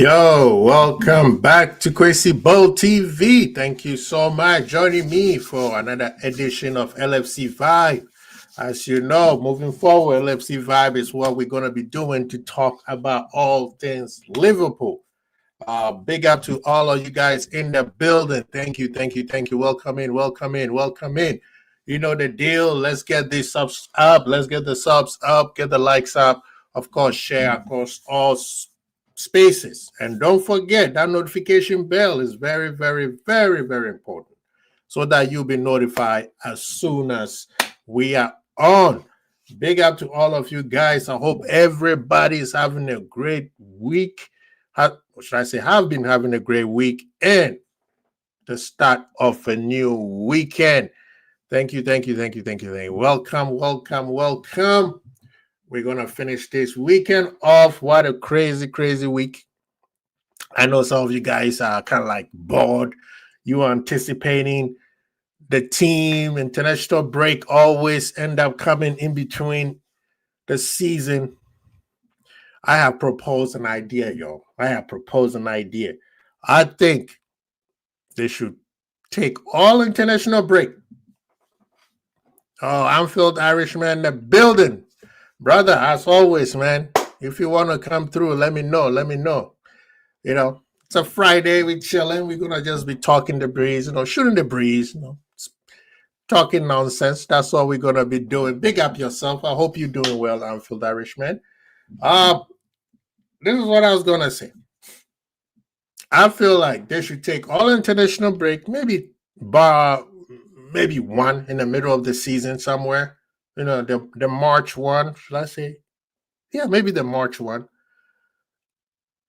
Yo, welcome back to Crazy Bowl TV. Thank you so much joining me for another edition of LFC Vibe. As you know, moving forward, LFC Vibe is what we're going to be doing to talk about all things Liverpool. Big up to all of you guys in the building. Thank you, thank you, thank you. Welcome in, welcome in, welcome in. You know the deal. Let's get these subs up. Let's get the subs up, get the likes up. Of course, share across all spaces. And don't forget that notification bell is very, very, very, very important so that you'll be notified as soon as we are on. Big up to all of you guys. I hope everybody is having a great week. Or should I say, have been having a great week and the start of a new weekend. Thank you, thank you, thank you, thank you, thank you. Welcome, welcome, welcome. We're going to finish this weekend off. What a crazy, crazy week. I know some of you guys are kind of like bored. You are anticipating the team. International break always end up coming in between the season. I have proposed an idea, yo. I have proposed an idea. I think they should take all international break. Oh, Anfield Irishman in the building. Brother, as always, man, if you want to come through, let me know. Let me know. You know, it's a Friday. We're chilling. We're going to just be talking the breeze, shooting the breeze, talking nonsense. That's what we're going to be doing. Big up yourself. I hope you're doing well, Anfield Irishman. This is what I was going to say. I feel like they should take all international break, maybe one in the middle of the season somewhere. The March one, should I say? Yeah, maybe the March one.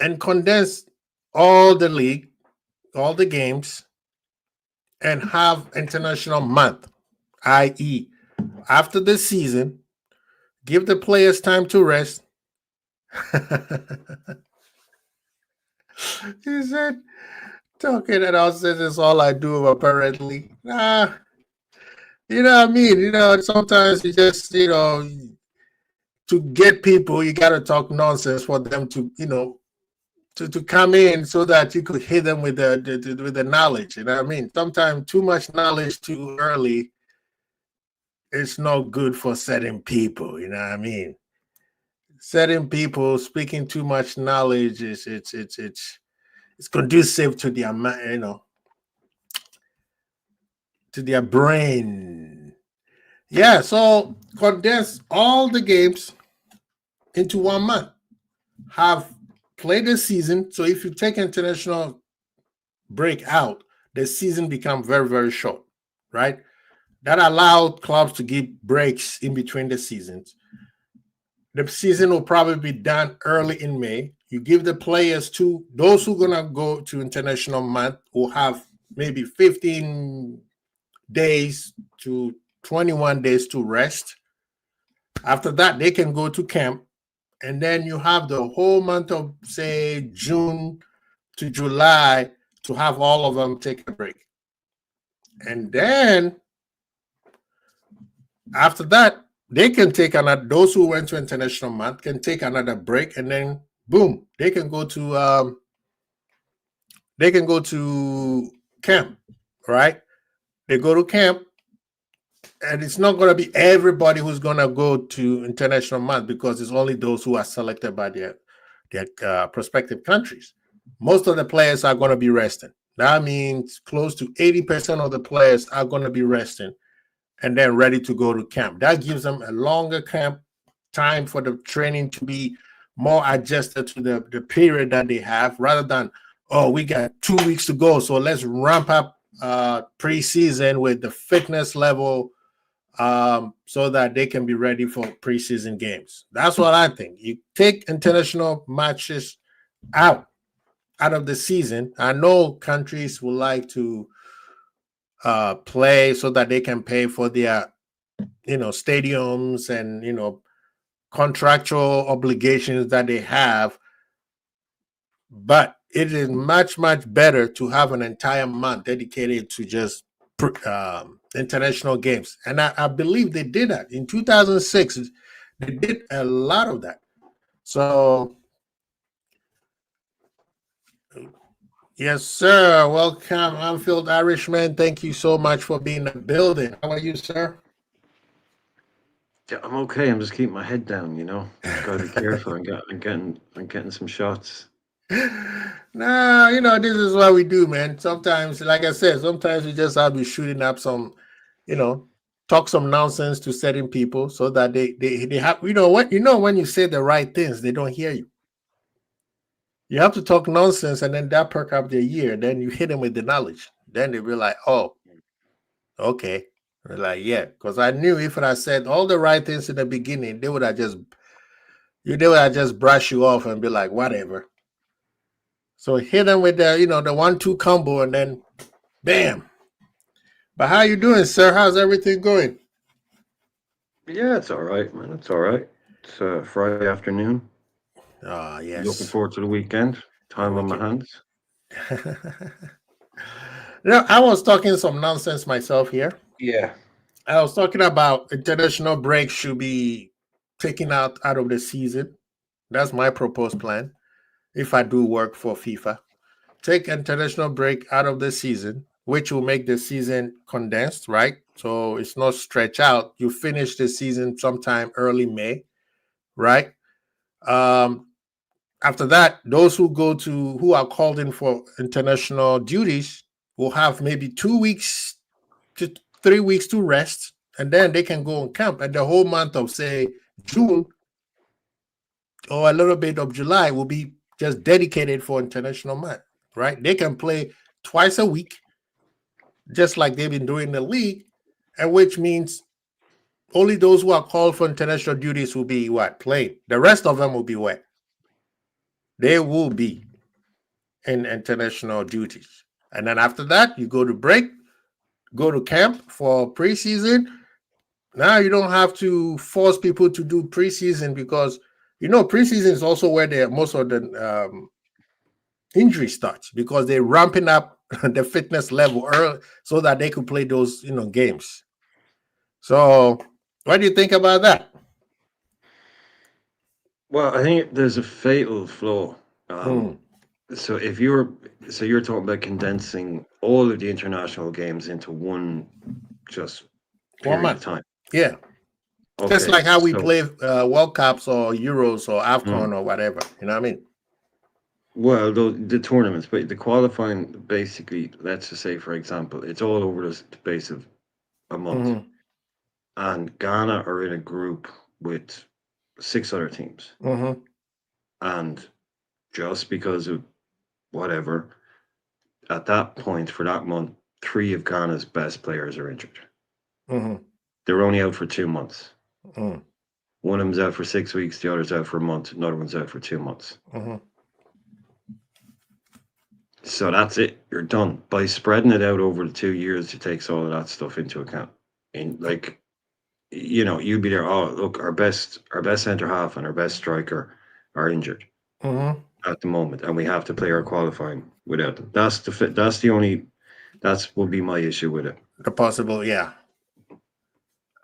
And condense all the league, all the games, and have international month, i.e., after the season, give the players time to rest. He said, talking that nonsense is all I do, apparently. You know what I mean? Sometimes you just, to get people, you got to talk nonsense for them to, to come in so that you could hit them with the knowledge. You know what I mean? Sometimes too much knowledge too early, it's not good for certain people. You know what I mean? Certain people speaking too much knowledge it's conducive to their to their brain. Yeah, so condense all the games into 1 month. Have played the season. So if you take international break out, the season becomes very, very short, right? That allowed clubs to give breaks in between the seasons. The season will probably be done early in May. You give the players those who are going to go to international month will have maybe 15 days to 21 days to rest. After that, they can go to camp. And then you have the whole month of, say, June to July to have all of them take a break. And then after that, they can take those who went to international month can take another break, and then boom, they can go to camp, right? They go to camp, and it's not going to be everybody who's going to go to international month because it's only those who are selected by their prospective countries. Most of the players are going to be resting. That means close to 80% of the players are going to be resting and then ready to go to camp. That gives them a longer camp time for the training to be more adjusted to the period that they have, rather than, oh, we got 2 weeks to go, so let's ramp up preseason with the fitness level so that they can be ready for preseason games. That's what I think. You take international matches out of the season. I know countries would like to play so that they can pay for their, stadiums and, contractual obligations that they have. But it is much, much better to have an entire month dedicated to just international games. And I believe they did that. In 2006, they did a lot of that. So Yes, sir. Welcome, Anfield Irishman. Thank you so much for being in the building. How are you, sir? Yeah, I'm okay. I'm just keeping my head down, Got to be careful. I'm getting some shots. No, this is what we do, man. Sometimes, like I said, sometimes we just have to be shooting up some, you know, talk some nonsense to certain people so that they have, when you say the right things, they don't hear you. You have to talk nonsense and then that perk up their ear. Then you hit them with the knowledge. Then they be like, oh, okay. We're like, yeah, because I knew if I said all the right things in the beginning, they would have just brush you off and be like, whatever. So hit them with the 1-2 combo and then bam. But how you doing, sir? How's everything going? Yeah, it's all right, man. It's all right. It's Friday afternoon. Ah, Looking yes. forward to the weekend. The Time on my wicked. hands. I was talking some nonsense myself here. Yeah. I was talking about international break should be taken out of the season. That's my proposed plan. If I do work for FIFA, take international break out of the season, which will make the season condensed, right? So it's not stretch out. You finish the season sometime early May, right? Um, After that, those who are called in for international duties will have maybe 2 weeks to 3 weeks to rest, and then they can go on camp. And the whole month of say June or a little bit of July will be just dedicated for international month, right? They can play twice a week, just like they've been doing in the league, and which means only those who are called for international duties will be what playing. The rest of them will be what they will be in international duties. And then after that, you go to break, go to camp for preseason. Now you don't have to force people to do preseason because preseason is also where most of the injury starts because they're ramping up the fitness level early so that they could play those games. So, what do you think about that? Well, I think there's a fatal flaw. Mm, So if you're so you're talking about condensing all of the international games into one just one period of month, time. yeah. Just Okay, like how we so play World Cups or Euros or mm, AFCON or whatever. You know what I mean? well, the tournaments, but the qualifying basically, let's just say, for example, it's all over the space of a month, Mm-hmm. and Ghana are in a group with six other teams, Mm-hmm. and just because of whatever, at that point for that month, three of Ghana's best players are injured. Mm-hmm. They're only out for 2 months. Mm-hmm. One of them's out for 6 weeks, the other's out for a month, another one's out for 2 months. Mm-hmm. So that's it. You're done. By spreading it out over the 2 years, it takes all of that stuff into account. And like, you'd be there. Oh, look, our best centre half and our best striker are injured Mm-hmm. at the moment, and we have to play our qualifying without them. That's the fit. That's the only. That's would be my issue with it. The possible, yeah.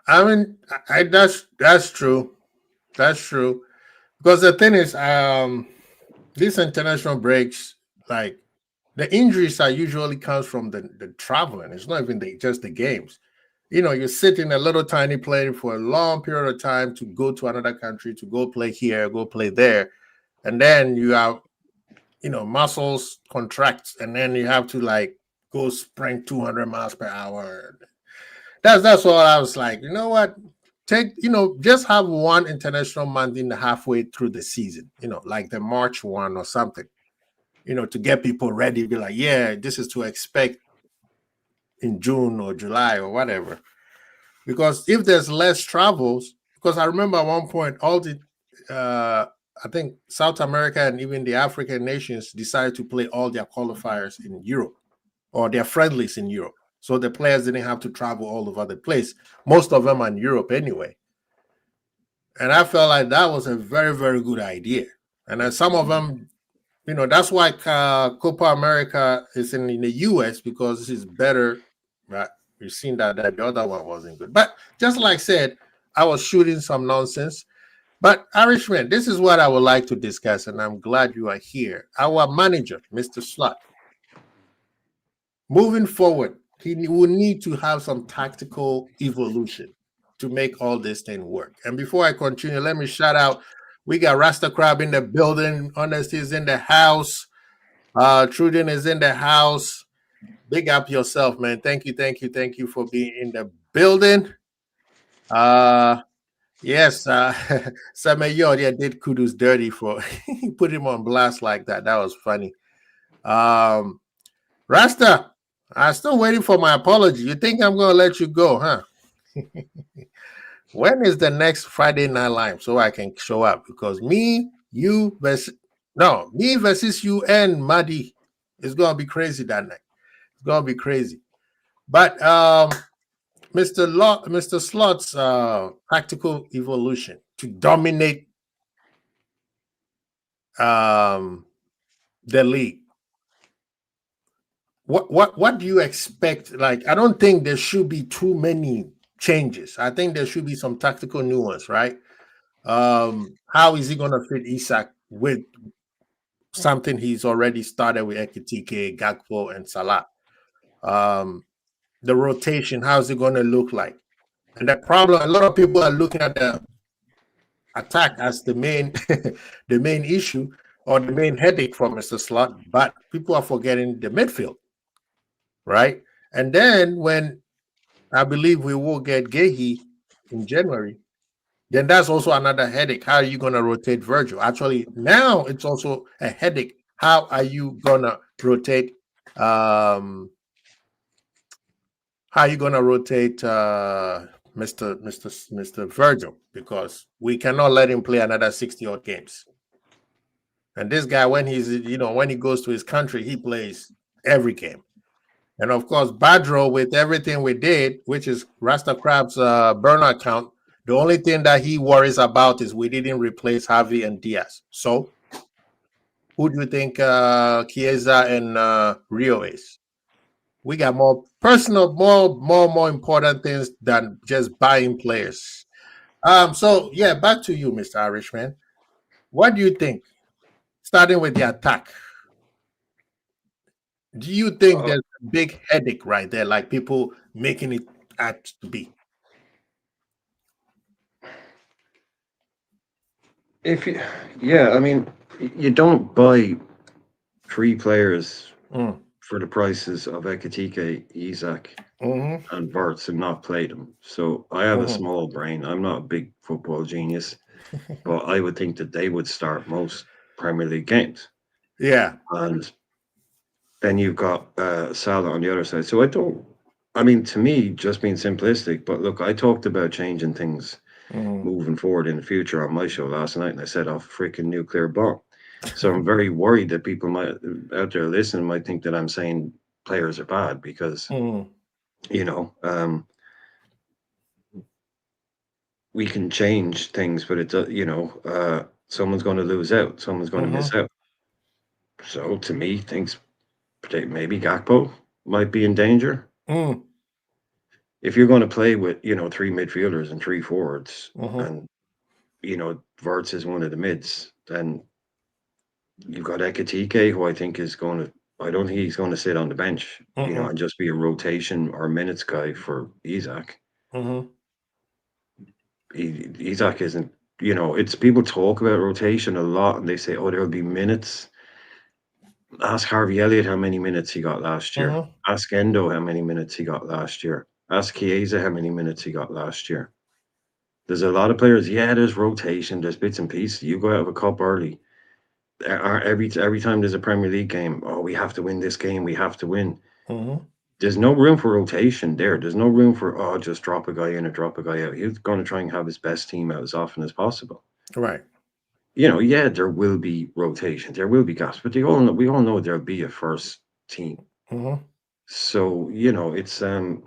I mean, that's true. That's true. Because the thing is, these international breaks, like the injuries are usually comes from the traveling. It's not even just the games. You're sitting a little tiny plane for a long period of time to go to another country to go play here, go play there, and then you have muscles contract, and then you have to like go sprint 200 miles per hour. That's what I was like. You know what? Just have one international month in the halfway through the season. Like the March one or something. To get people ready. Be like, yeah, this is to expect in June or July or whatever. Because if there's less travels, because I remember at one point all the I think South America and even the African nations decided to play all their qualifiers in Europe or their friendlies in Europe. So the players didn't have to travel all over the place. Most of them are in Europe anyway. And I felt like that was a very, very good idea. And then some of them, that's why Copa America is in the US because this is better. Right? We've seen that the other one wasn't good. But just like I said, I was shooting some nonsense. But Irishman, this is what I would like to discuss, and I'm glad you are here. Our manager, Mr. Slot. moving forward, he will need to have some tactical evolution to make all this thing work. And before I continue, let me shout out. We got Rasta Crab in the building. Honesty is in the house. Truden is in the house. Big up yourself, man. Thank you, thank you, thank you for being in the building. Yes, Samayo, yeah, did Kudus dirty for put him on blast like that. That was funny. Rasta, I'm still waiting for my apology. You think I'm gonna let you go, huh? When is the next Friday Night Live so I can show up? Because me versus you and Madi is gonna be crazy that night. It's gonna be crazy. But Mr. Slot's practical evolution to dominate the league. What do you expect? Like, I don't think there should be too many changes. I think there should be some tactical nuance, right? How is he gonna fit Isak with something he's already started with Ekitike, Gakpo, and Salah? The rotation, how's it gonna look like? And the problem, a lot of people are looking at the attack as the main the main issue or the main headache for Mr. Slot, but people are forgetting the midfield, right? And then when I believe we will get Gehi in January, then that's also another headache. How are you going to rotate Virgil? Actually, now it's also a headache. How are you going to rotate? How are you going to rotate Mr. Virgil? Because we cannot let him play another 60 odd games. And this guy, when when he goes to his country, he plays every game. And of course, Badro, with everything we did, which is Rasta Crab's burner account, the only thing that he worries about is we didn't replace Harvey and Diaz. So, who do you think Chiesa and Rio is? We got more personal, more important things than just buying players. So yeah, back to you, Mr. Irishman. What do you think? Starting with the attack, do you think there's a big headache right there, like people making it out to be? I mean, you don't buy 3 players for the prices of Ekitike, Isak, and Verts and not play them. So I have a small brain. I'm not a big football genius, but I would think that they would start most Premier League games. Yeah. And then you've got Salah on the other side. So to me, just being simplistic, but look, I talked about changing things moving forward in the future on my show last night, and I set off a freaking nuclear bomb. So I'm very worried that people out there listening might think that I'm saying players are bad because, we can change things, but someone's going to lose out. Someone's going to miss out. So to me, things maybe Gakpo might be in danger. If you're going to play with 3 midfielders and 3 forwards, and Verts is one of the mids, then you've got Ekitike, who I think is going to. I don't think he's going to sit on the bench, and just be a rotation or minutes guy for Isak. Isak isn't. It's people talk about rotation a lot, and they say, "Oh, there'll be minutes." Ask Harvey Elliott how many minutes he got last year. Ask Endo how many minutes he got last year. Ask Chiesa how many minutes he got last year. There's a lot of players. Yeah, there's rotation. There's bits and pieces. You go out of a cup early. Every time there's a Premier League game, we have to win this game. We have to win. There's no room for rotation there. There's no room for just drop a guy in or drop a guy out. He's going to try and have his best team out as often as possible. Right. There will be rotation. There will be gaps, but we all know there'll be a first team. So it's to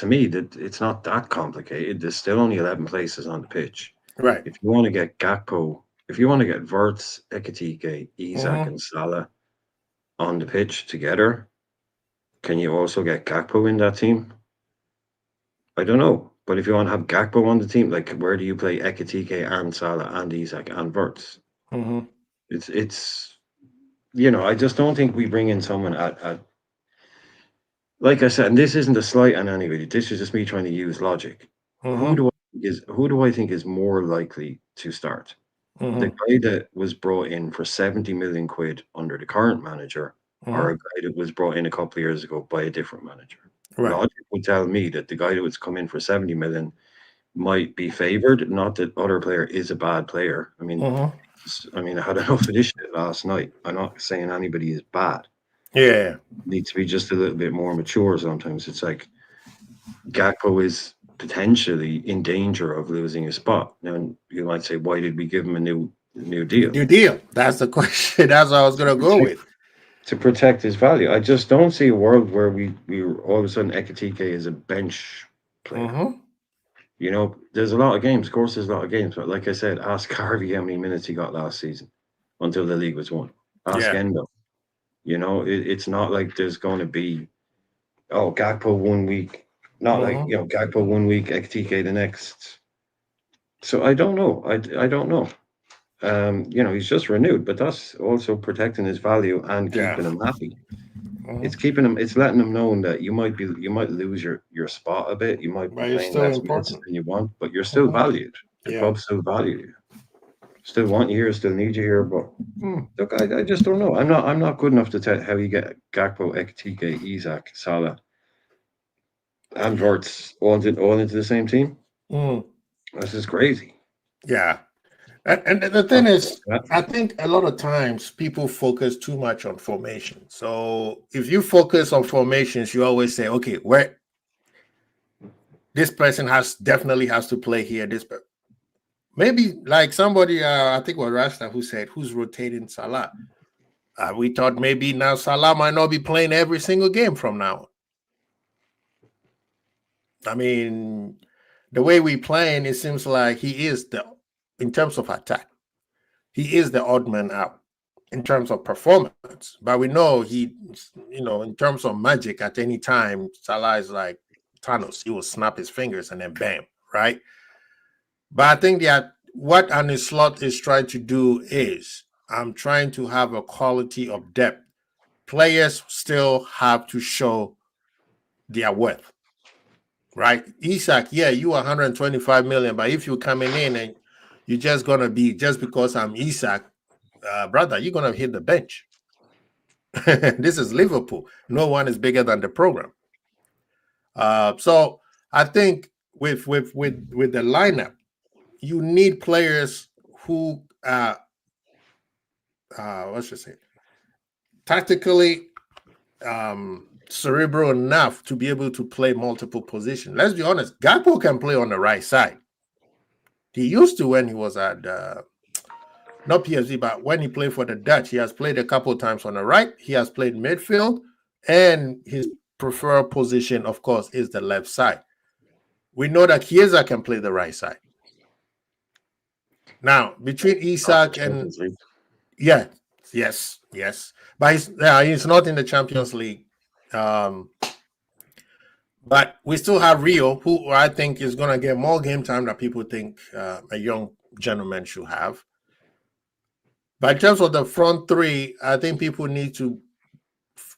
me that it's not that complicated. There's still only 11 places on the pitch. Right. If you want to get Gakpo, if you want to get Verts, Ekitike, Isak, and Salah on the pitch together, can you also get Gakpo in that team? I don't know. But if you want to have Gakpo on the team, like where do you play Ekitike and Salah and Isak and Verts? It's I just don't think we bring in someone at like I said, and this isn't a slight on anybody. This is just me trying to use logic. Mm-hmm. Who do I think is more likely to start? The Mm-hmm. guy that was brought in for 70 million quid under the current manager, or Mm-hmm. a guy that was brought in a couple of years ago by a different manager. Right. Logic would tell me that the guy that was come in for 70 million might be favored. Not that other player is a bad player. Mm-hmm. I mean, I had enough of this shit last night. I'm not saying anybody is bad. Yeah. Needs to be just a little bit more mature sometimes. It's like Gakpo is potentially in danger of losing his spot. Now you might say, why did we give him a new deal? New deal. That's the question. That's what I was To gonna go protect with. to protect his value. I just don't see a world where we all of a sudden Ekatike is a bench player. Mm-hmm. You know, there's a lot of games. Of course, there's a lot of games. But like I said, ask Harvey how many minutes he got last season until the league was won. Ask Yeah. Endo. You know, it's not like there's going to be, oh, Gakpo 1 week. Not like, Mm-hmm. Gakpo 1 week, Ekatike the next. So I don't know. I don't know. He's just renewed, but that's also protecting his value and Yeah. keeping him happy. Mm-hmm. It's keeping him. It's letting him know that you might lose your spot a bit. You might be But it's playing still less minutes important. than you want, but you're still Mm-hmm. valued. The Yeah. club still value you. Still want you here. Still need you here. But look, I just don't know. I'm not good enough to tell how you get Gakpo, Ekitike, Isak, Salah, and Wirtz all into the same team. Mm. This is crazy. Yeah. And the thing Oh, is, that- I think a lot of times people focus too much on formation. So if you focus on formations, you always say, okay, where this person definitely has to play here. Maybe like somebody, I think it was Rasta who said, who's rotating Salah? We thought maybe now Salah might not be playing every single game from now on. I mean, the way we playing, it seems like he is in terms of attack, he is the odd man out in terms of performance. But we know in terms of magic, at any time, Salah is like Thanos. He will snap his fingers and then bam, right? But I think that what Arne Slot is trying to do is I'm trying to have a quality of depth. Players still have to show their worth, right? Isak, yeah, you are 125 million, but if you're coming in and you're just gonna be just because I'm Isak, brother, you're gonna hit the bench. This is Liverpool. No one is bigger than the program. So I think with the lineup, you need players who what should I say, tactically cerebral enough to be able to play multiple positions. Let's be honest, Gakpo can play on the right side. He used to when he was at not PSG, but when he played for the Dutch, he has played a couple of times on the right. He has played midfield, and his preferred position, of course, is the left side. We know that Chiesa can play the right side. Now, between Isak and yes, but he's not in the Champions League. But we still have Rio, who I think is going to get more game time than people think a young gentleman should have. But in terms of the front three, I think people need to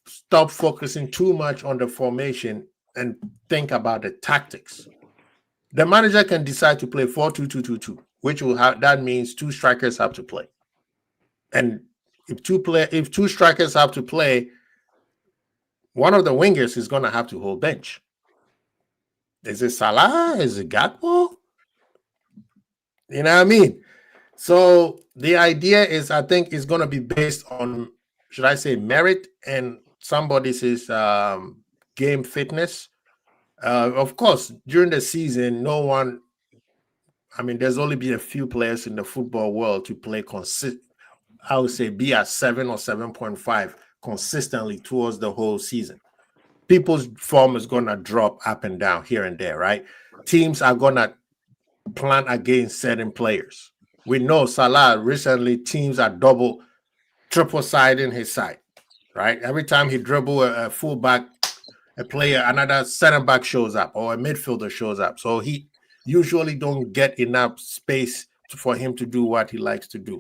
stop focusing too much on the formation and think about the tactics. The manager can decide to play 4-2-2-2-2, which will have that means two strikers have to play. And if two strikers have to play, one of the wingers is going to have to hold bench. Is it Salah? Is it Gakpo? You know what I mean? So the idea is, I think, is going to be based on, should I say, merit and somebody's game fitness. Of course, during the season, there's only been a few players in the football world to play I would say be at 7 or 7.5 consistently towards the whole season. People's form is going to drop up and down here and there, right? Teams are going to plan against certain players. We know Salah recently, teams are triple siding his side, right? Every time he dribble a fullback, a player, another center back shows up or a midfielder shows up. So he usually don't get enough space for him to do what he likes to do.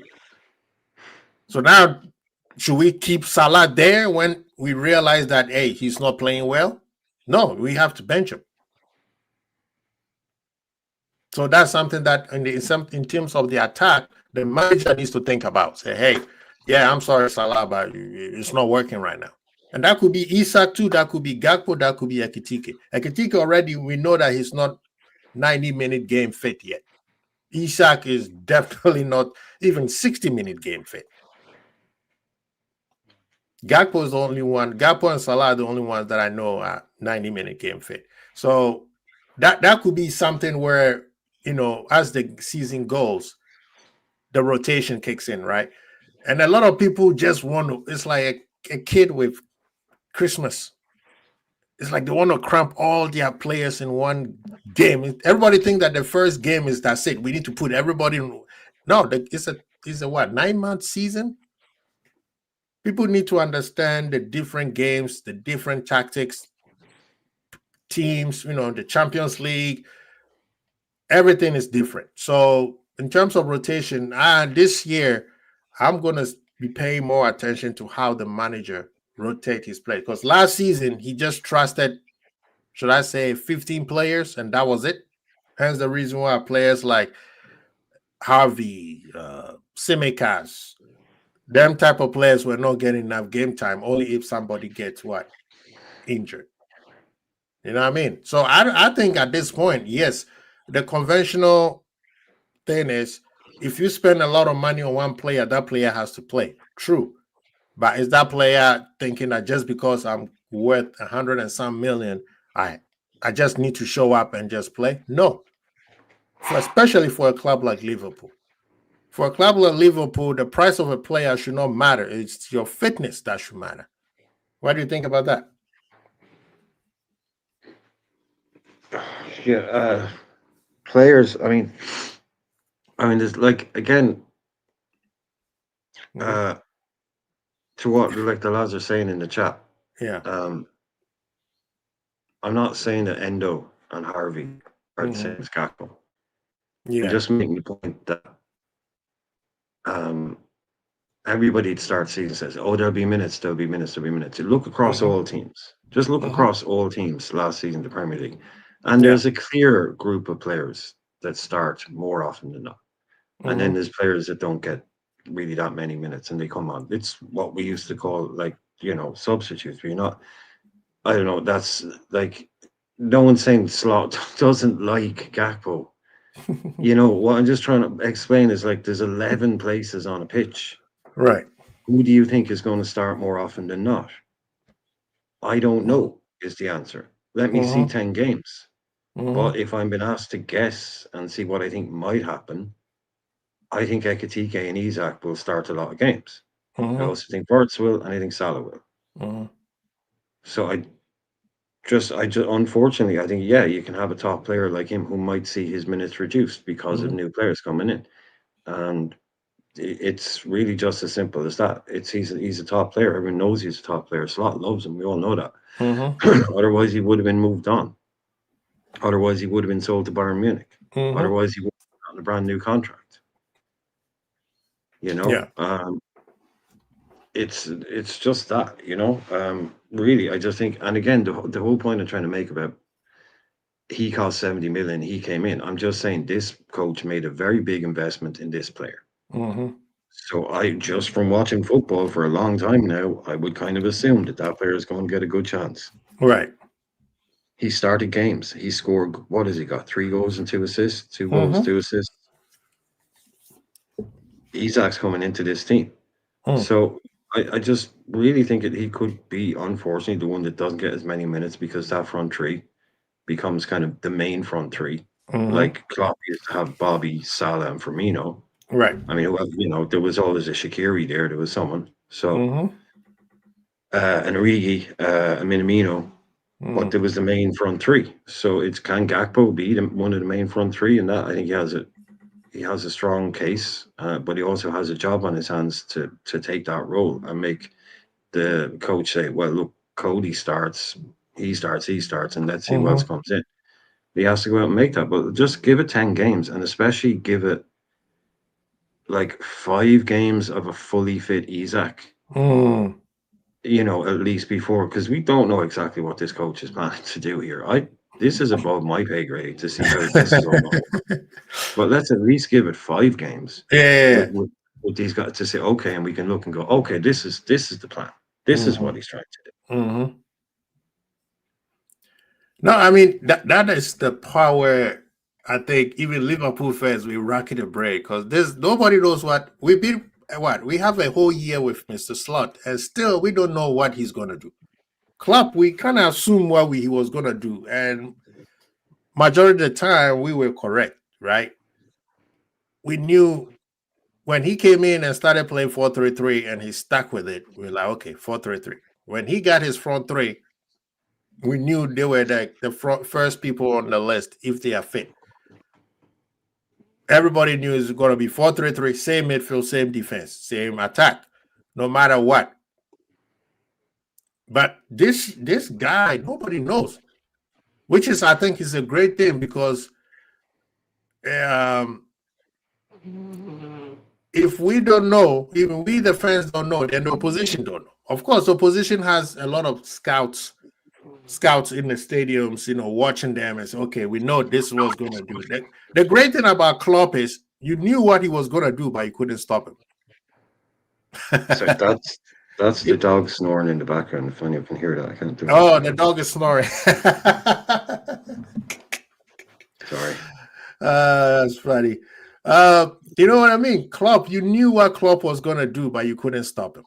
So now, should we keep Salah there when we realize that, hey, he's not playing well? No, we have to bench him. So that's something that in terms of the attack, the manager needs to think about. Say, hey, yeah, I'm sorry, Salah, but it's not working right now. And that could be Isak too. That could be Gakpo. That could be Ekitike. Ekitike already, we know that he's not 90-minute game fit yet. Isak is definitely not even 60-minute game fit. Gakpo is the only one. Gakpo and Salah are the only ones that I know are 90-minute game fit. So that could be something where, as the season goes, the rotation kicks in, right? And a lot of people just want to, it's like a kid with Christmas. It's like they want to cramp all their players in one game. Everybody think that the first game is that's it. We need to put everybody in. No, it's a what, 9-month season? People need to understand the different games, the different tactics, teams, the Champions League. Everything is different. So in terms of rotation, this year, I'm going to be paying more attention to how the manager rotate his play. Because last season, he just trusted, should I say, 15 players, and that was it. Hence the reason why players like Harvey, Tsimikas, them type of players were not getting enough game time, only if somebody gets injured. You know what I mean? So I think at this point, yes, the conventional thing is if you spend a lot of money on one player, that player has to play. True. But is that player thinking that just because I'm worth 100 and some million, I just need to show up and just play? No. Especially for a club like Liverpool. For a club like Liverpool, the price of a player should not matter. It's your fitness that should matter. What do you think about that? Yeah, players. I mean, there's like again, to what like the lads are saying in the chat. Yeah. I'm not saying that Endo and Harvey are the same as Gakpo. Yeah. I'm just making the point that everybody at the start of the season says, "Oh, there'll be minutes, there'll be minutes, there'll be minutes." You look across all teams. Just look across all teams last season, the Premier League, and there's a clear group of players that start more often than not, and then there's players that don't get really that many minutes and they come on. It's what we used to call like substitutes. But you're not. I don't know. That's like no one's saying Slot doesn't like Gakpo. What I'm just trying to explain is like there's 11 places on a pitch. Right. Who do you think is going to start more often than not? I don't know is the answer. Let me see 10 games. But if I'm being asked to guess and see what I think might happen, I think Ekitike and Isak will start a lot of games. I also think Wirtz will, and I think Salah will. So I just unfortunately, I think, you can have a top player like him who might see his minutes reduced because of new players coming in. And it's really just as simple as that. He's a top player. Everyone knows he's a top player. Slot loves him. We all know that. Otherwise, he would have been moved on. Otherwise, he would have been sold to Bayern Munich. Otherwise, he would have gotten a brand new contract. It's just that, really, I just think, and again, the whole point I'm trying to make about he cost 70 million, he came in. I'm just saying this coach made a very big investment in this player. So I just from watching football for a long time now, I would kind of assume that player is going to get a good chance. Right. He started games. He scored, what has he got? 3 goals and 2 assists? 2 goals, 2 assists. Isak's coming into this team. So I just really think that he could be, unfortunately, the one that doesn't get as many minutes because that front three becomes kind of the main front three. Like Klopp used to have Bobby, Salah, and Firmino. Right. I mean, there was always a Shaqiri there. There was someone. So, and Origi, Minamino, but there was the main front three. So can Gakpo be one of the main front three? And that I think he has a strong case, but he also has a job on his hands to take that role and make the coach say, well, look, Cody starts, he starts, and let's see who else comes in. He has to go out and make that, but just give it 10 games, and especially give it like 5 games of a fully fit Isak. at least before, because we don't know exactly what this coach is planning to do here. This is above my pay grade to see how this is all going. But let's at least give it 5 games Yeah. with these guys to say, okay, and we can look and go, okay, this is the plan. This is what he's trying to do. Mm-hmm. No, I mean that is the part where I think even Liverpool fans we rock it a break because there's nobody knows what we've been. What we have a whole year with Mr. Slot, and still we don't know what he's gonna do. Klopp, we kind of assume what he was gonna do, and majority of the time we were correct, right? We knew when he came in and started playing 4-3-3 and he stuck with it, we were like, okay, 4-3-3. When he got his front three, we knew they were the first people on the list if they are fit. Everybody knew it's going to be 4-3-3, same midfield, same defense, same attack, no matter what. But this guy, nobody knows, which is, I think, is a great thing because if we don't know, even we the fans don't know, then the opposition don't know. Of course, the opposition has a lot of scouts in the stadiums, watching them and say, okay, we know this was going to do. The great thing about Klopp is you knew what he was going to do, but you couldn't stop him. So that's the dog snoring in the background. If anyone can hear that, I can't do it. Oh, the dog is snoring. Sorry. That's funny. You know what I mean? Klopp, you knew what Klopp was going to do, but you couldn't stop him.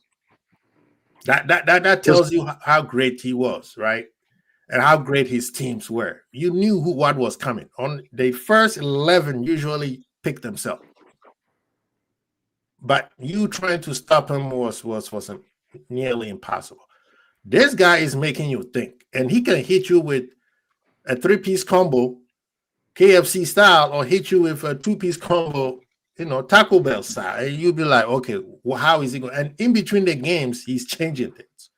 That tells you how great he was, right? And how great his teams were. You knew what was coming. On the first 11 usually pick themselves. But you trying to stop him was nearly impossible. This guy is making you think. And he can hit you with a 3-piece combo, KFC style, or hit you with a 2-piece combo, Taco Bell style. And you'll be like, okay, well, how is he going? And in between the games, he's changing things.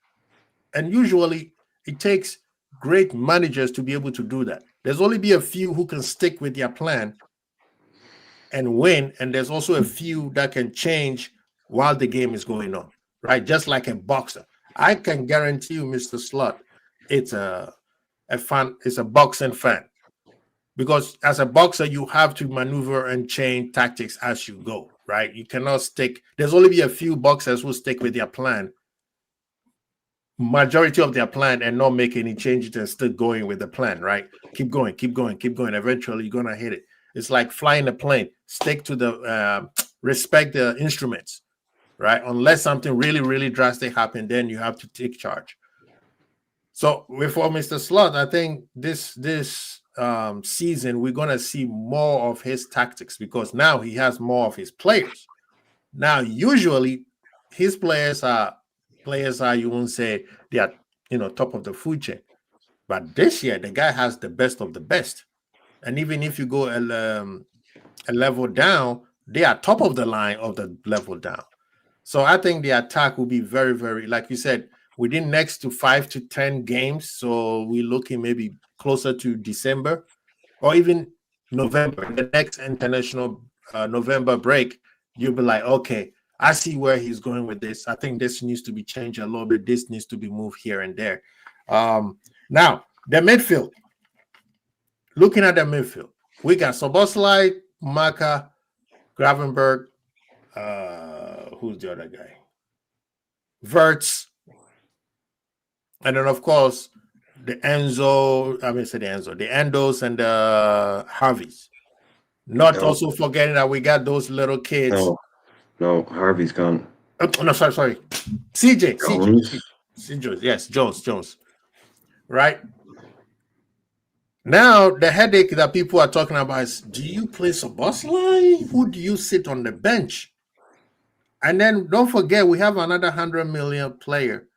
And usually it takes great managers to be able to do that. There's only be a few who can stick with their plan and win, and there's also a few that can change while the game is going on, right? Just like a boxer. I can guarantee you, Mr. Slot, it's a boxing fan. Because as a boxer, you have to maneuver and change tactics as you go, right? You cannot stick. There's only be a few boxers who stick with their plan, majority of their plan, and not make any changes and still going with the plan, right? Keep going. Eventually, you're going to hit it. It's like flying a plane. Stick to the, respect the instruments, right? Unless something really, really drastic happens, then you have to take charge. So before Mr. Slot, I think this season, we're going to see more of his tactics because now he has more of his players. Now, usually, his players are, you won't say they are, top of the food chain. But this year, the guy has the best of the best. And even if you go a level down, they are top of the line of the level down. So I think the attack will be very, very, like you said, within next to 5 to 10 games. So we're looking maybe closer to December or even November, the next international November break. You'll be like, okay, I see where he's going with this. I think this needs to be changed a little bit. This needs to be moved here and there. Now, the midfield. Looking at the midfield, we got Szoboszlai, Maka, Gravenberg. Who's the other guy? Wirtz. And then, of course, the Endos and the Harveys. Also forgetting that we got those little kids. No, Harvey's gone. No, sorry. CJ. Yes, Jones. Right? Now, the headache that people are talking about is, do you play Szoboszlai? Who do you sit on the bench? And then don't forget, we have another 100 million player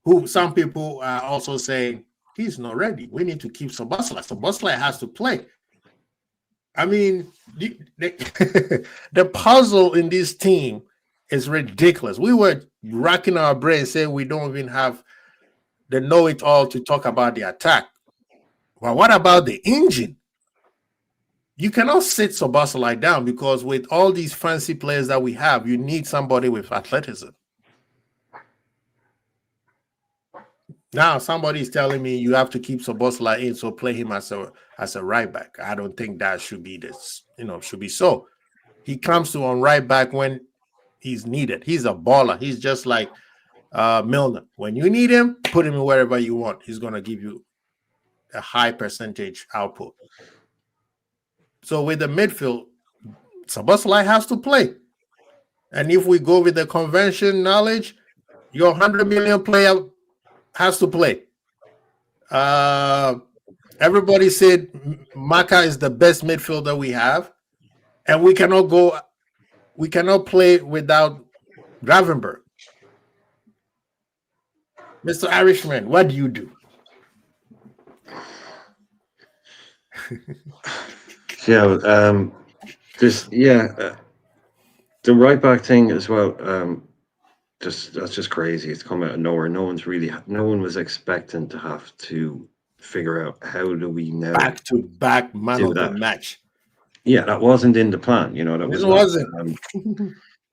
who some people are also saying, he's not ready. We need to keep Szoboszlai. Szoboszlai has to play. I mean, the puzzle in this team is ridiculous. We were racking our brains saying we don't even have the know-it-all to talk about the attack. Well, what about the engine? You cannot sit Szoboszlai down because with all these fancy players that we have, you need somebody with athleticism. Now somebody's telling me you have to keep Sobosla in, so play him as a right back. I don't think that should be this. Should be so. He comes to on right back when he's needed. He's a baller. He's just like Milner. When you need him, put him wherever you want. He's gonna give you a high percentage output. So with the midfield, Szoboszlai has to play. And if we go with the convention knowledge, your 100 million player has to play. Everybody said Maka is the best midfielder we have, and we cannot play without Gravenberg. Mr. Irishman, what do you do? The right back thing as well. That's just crazy. It's come out of nowhere. No one was expecting to have to figure out how do we now back to back man of the match. Yeah, that wasn't in the plan. That wasn't.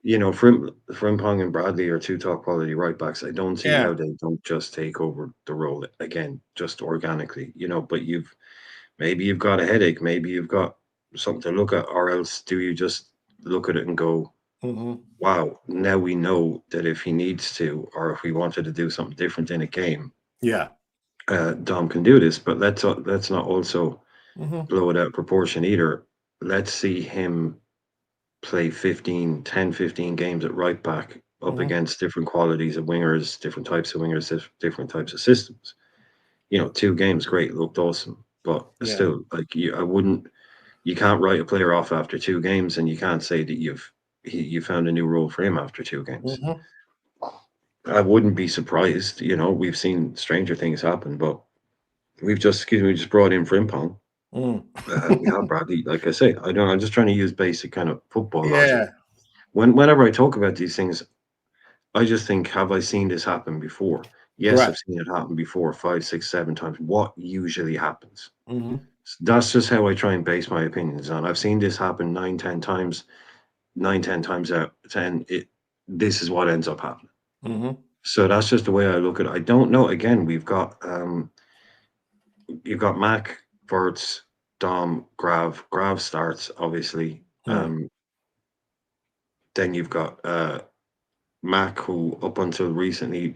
Frimpong and Bradley are two top quality right backs. I don't see how they don't just take over the role again, just organically. But maybe you've got a headache, maybe you've got something to look at, or else do you just look at it and go, wow, now we know that if he needs to, or if we wanted to do something different in a game, Dom can do this. But let's not also blow it out of proportion either. Let's see him play 10, 15 games at right back up against different qualities of wingers, different types of wingers, different types of systems. 2 games, great, looked awesome. But still, like you can't write a player off after 2 games, and you can't say that you found a new role for him after 2 games. I wouldn't be surprised. We've seen stranger things happen, but we just brought in Frimpong. We have Bradley. Like I say, I'm just trying to use basic kind of football logic. Whenever I talk about these things, I just think, have I seen this happen before? Yes, I've seen it happen before 5, 6, 7 times. What usually happens? So that's just how I try and base my opinions on. I've seen this happen 9, 10 times. 9, 10 times out of 10, this is what ends up happening. So that's just the way I look at it. I don't know. Again, you've got Mac, Verts, Dom, Grav. Grav starts, obviously. Then you've got Mac, who up until recently,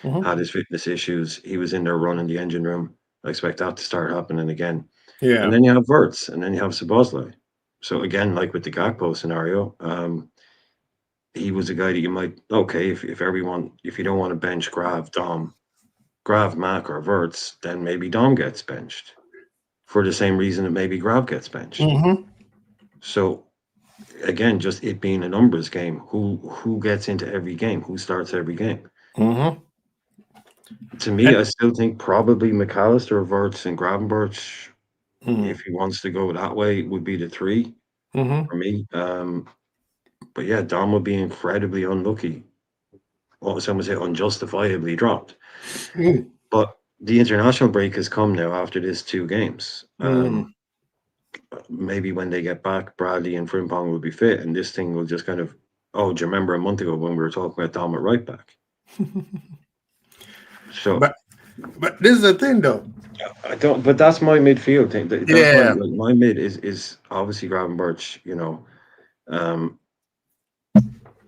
had his fitness issues. He was in there running the engine room. I expect that to start happening again. And then you have Verts, and then you have Szoboszlai. So again, like with the Gakpo scenario, he was a guy that you might, if you don't want to bench Grav, Mac, or Verts, then maybe Dom gets benched for the same reason that maybe Grav gets benched. So again, just it being a numbers game, who gets into every game, who starts every game. To me, I still think probably McAllister, Verts, and Gravenberch, if he wants to go that way, would be the 3 for me. But yeah, Dom would be incredibly unlucky. Some would say unjustifiably dropped. But the international break has come now after this 2 games. Maybe when they get back, Bradley and Frimpong will be fit, and this thing will just kind of, do you remember a month ago when we were talking about Dom at right back? So, but this is the thing, though. I don't. But that's my midfield thing. My mid is obviously Gravenberch.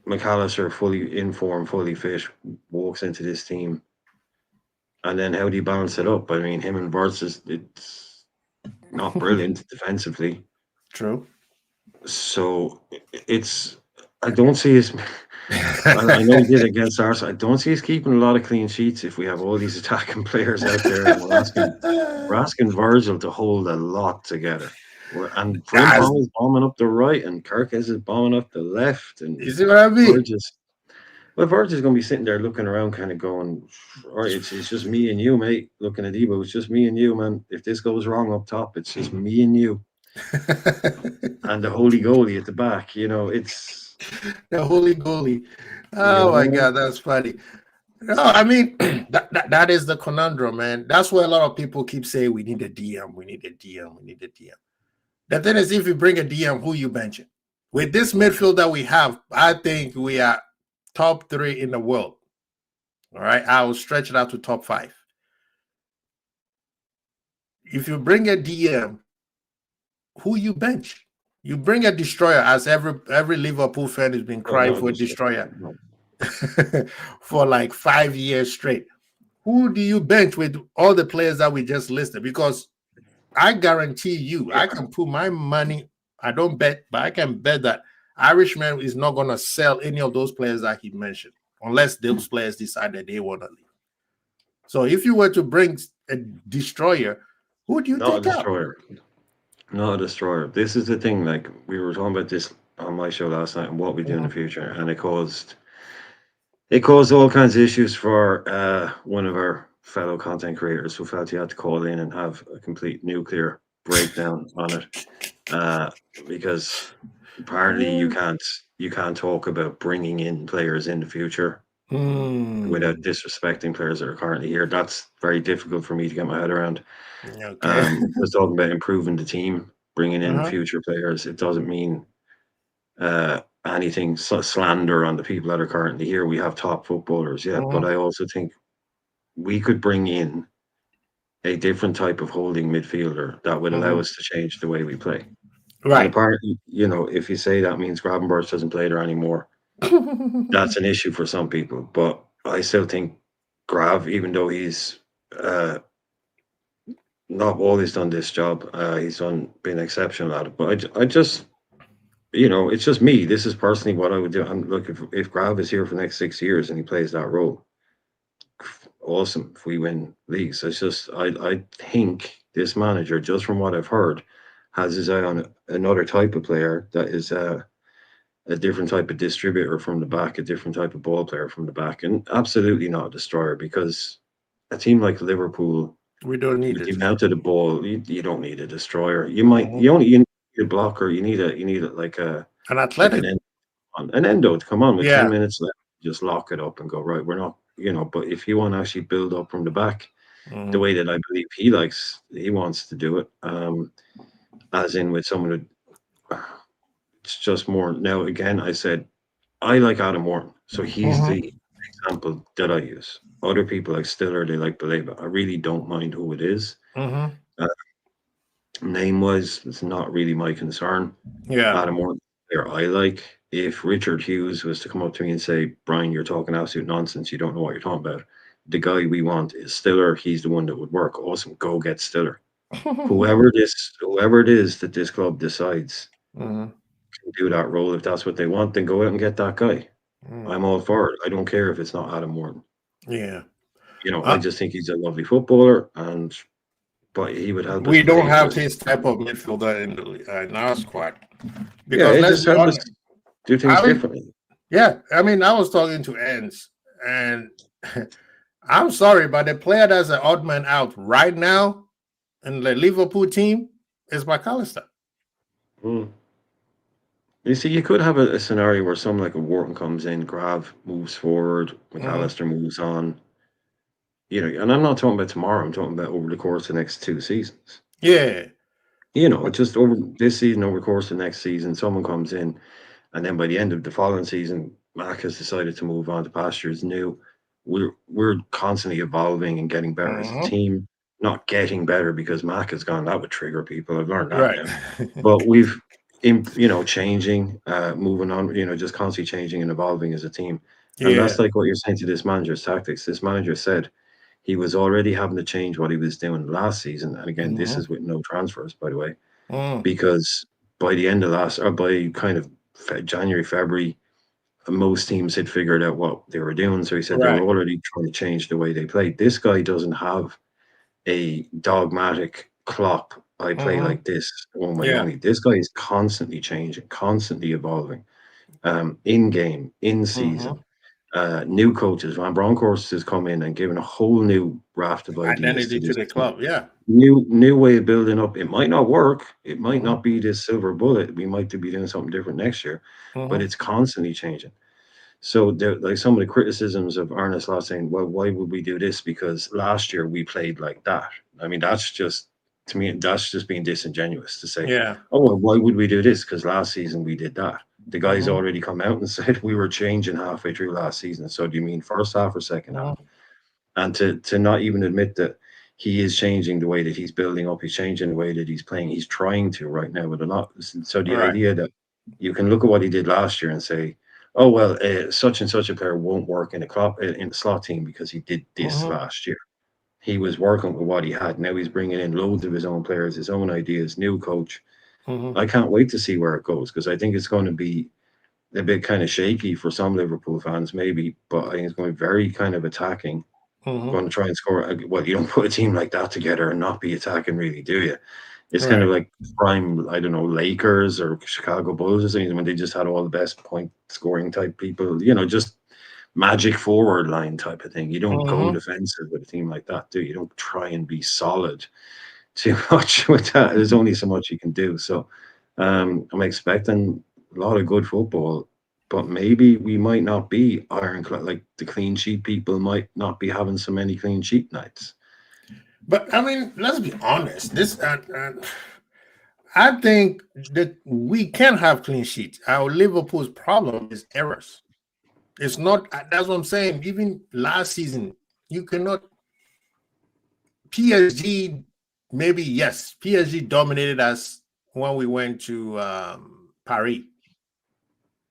McAllister, fully in form, fully fit, walks into this team, and then how do you balance it up? I mean, him and Verts it's not brilliant defensively. True. So I don't see his. I know he did against Arsenal. I don't see us keeping a lot of clean sheets if we have all these attacking players out there. And we're asking Virgil to hold a lot together. And Frimpong is bombing up the right, and Kirkes is bombing up the left. And you see what I mean? Virgil's going to be sitting there looking around, kind of going, all right, it's just me and you, mate. Looking at Ebo, it's just me and you, man. If this goes wrong up top, it's just me and you. And the holy goalie at the back, it's the holy goalie. Oh my God, that's funny. No, I mean that is the conundrum, man. That's why a lot of people keep saying we need a DM, we need a DM, we need a DM. The thing is, if you bring a DM, who you benching? With this midfield that we have, I think we are top 3 in the world All right, I will stretch it out to top 5. If you bring a DM, who you bench? You bring a destroyer, as every Liverpool fan has been No, crying no, for a just destroyer no. for like 5 years straight. Who do you bench with all the players that we just listed? Because I guarantee you, Yeah. I can put my money. I don't bet, but I can bet that Irishman is not going to sell any of those players that he mentioned, unless those players decide that they want to leave. So if you were to bring a destroyer, who do you Not a take out? destroyer. Not a destroyer. This is the thing. Like we were talking about this on my show last night, and what we do in the future, and it caused all kinds of issues for one of our fellow content creators who felt he had to call in and have a complete nuclear breakdown on it, because apparently you can't talk about bringing in players in the future without disrespecting players that are currently here. That's very difficult for me to get my head around. Okay. Just talking about improving the team, bringing in Uh-huh. future players, it doesn't mean anything slander on the people that are currently here. We have top footballers, yeah, but I also think we could bring in a different type of holding midfielder that would allow us to change the way we play. And Right. apparently, if you say that means Gravenberch doesn't play there anymore, that's an issue for some people. But I still think Grav, even though he's not always done this job, he's been exceptional at it. But I just, it's just me. This is personally what I would do. And look, if Grav is here for the next 6 years and he plays that role, awesome if we win leagues. It's just I think this manager, just from what I've heard, has his eye on another type of player that is a different type of distributor from the back, a different type of ball player from the back, and absolutely not a destroyer, because a team like Liverpool, We don't need with the it. amount of the ball, you don't need a destroyer. You need a blocker. You need like An like athletic. an endo to come on with 10 Yeah. minutes left, just lock it up and go, right, we're not, but if you want to actually build up from the back the way that I believe he wants to do it, as in with someone who, it's just more. Now, again, I said, I like Adam Warren, so he's the example that I use. Other people like Stiller, they like Baleba. I really don't mind who it is. Name-wise, it's not really my concern. Yeah. Adam Warren, player I like. If Richard Hughes was to come up to me and say, Brian, you're talking absolute nonsense, you don't know what you're talking about. The guy we want is Stiller. He's the one that would work. Awesome. Go get Stiller. Whoever it is that this club decides can do that role, if that's what they want, then go out and get that guy. I'm all for it. I don't care if it's not Adam Warren. Yeah. I just think he's a lovely footballer, but he would help us We don't play have just. his type of midfielder in our squad. Yeah, Because it let's just be helps us honest. do things I mean, differently. yeah. I mean, I was talking to Ends, and I'm sorry, but the player that's an odd man out right now in the Liverpool team is McAllister. Mm. You see, you could have a scenario where someone like a Wharton comes in, Grav moves forward, McAllister moves on. And I'm not talking about tomorrow. I'm talking about over the course of the next 2 seasons. Yeah. Just over this season, over the course of the next season, someone comes in, and then by the end of the following season, Mac has decided to move on to pastures new. We're constantly evolving and getting better as a team. Not getting better because Mac has gone. That would trigger people. I've learned that Right. now. But we've, changing, moving on. Just constantly changing and evolving as a team. And that's like what you're saying to this manager's tactics. This manager said he was already having to change what he was doing last season. And again, this is with no transfers, by the way, because by the end of by kind of January, February, most teams had figured out what they were doing. So he said they were already trying to change the way they played. This guy doesn't have a dogmatic Klopp, I play like this one way only. This guy is constantly changing, constantly evolving, in game, in season. New coaches, Van Bronckhorst has come in and given a whole new raft of ideas Identity to to this the team. club. Yeah. New way of building up. It might not work. It might not be this silver bullet. We might be doing something different next year, but it's constantly changing. So like some of the criticisms of Arne's last saying, well, why would we do this? Because last year we played like that. I mean, to me, that's just being disingenuous to say, oh, well, why would we do this? Because last season we did that. The guy's already come out and said we were changing halfway through last season. So do you mean first half or second half? And to not even admit that he is changing the way that he's building up, he's changing the way that he's playing, he's trying to right now with a lot. So the Right. idea that you can look at what he did last year and say, oh well, such and such a player won't work in the slot team because he did this last year. He was working with what he had. Now he's bringing in loads of his own players, his own ideas, new coach. I can't wait to see where it goes because I think it's going to be a bit kind of shaky for some Liverpool fans, maybe, but I think it's going to be very kind of attacking. Going to try and score. Well, you don't put a team like that together and not be attacking, really, do you? It's kind of like prime, I don't know, Lakers or Chicago Bulls or something when they just had all the best point scoring type people, just magic forward line type of thing. You don't go defensive with a team like that, do you? You don't try and be solid too much with that. There's only so much you can do. So I'm expecting a lot of good football, but maybe we might not be ironclad. Like the clean sheet people might not be having so many clean sheet nights. But I mean, let's be honest. I think that we can have clean sheets. Our Liverpool's problem is errors. It's not. That's what I'm saying. Even last season, you cannot. PSG, maybe yes. PSG dominated us when we went to Paris.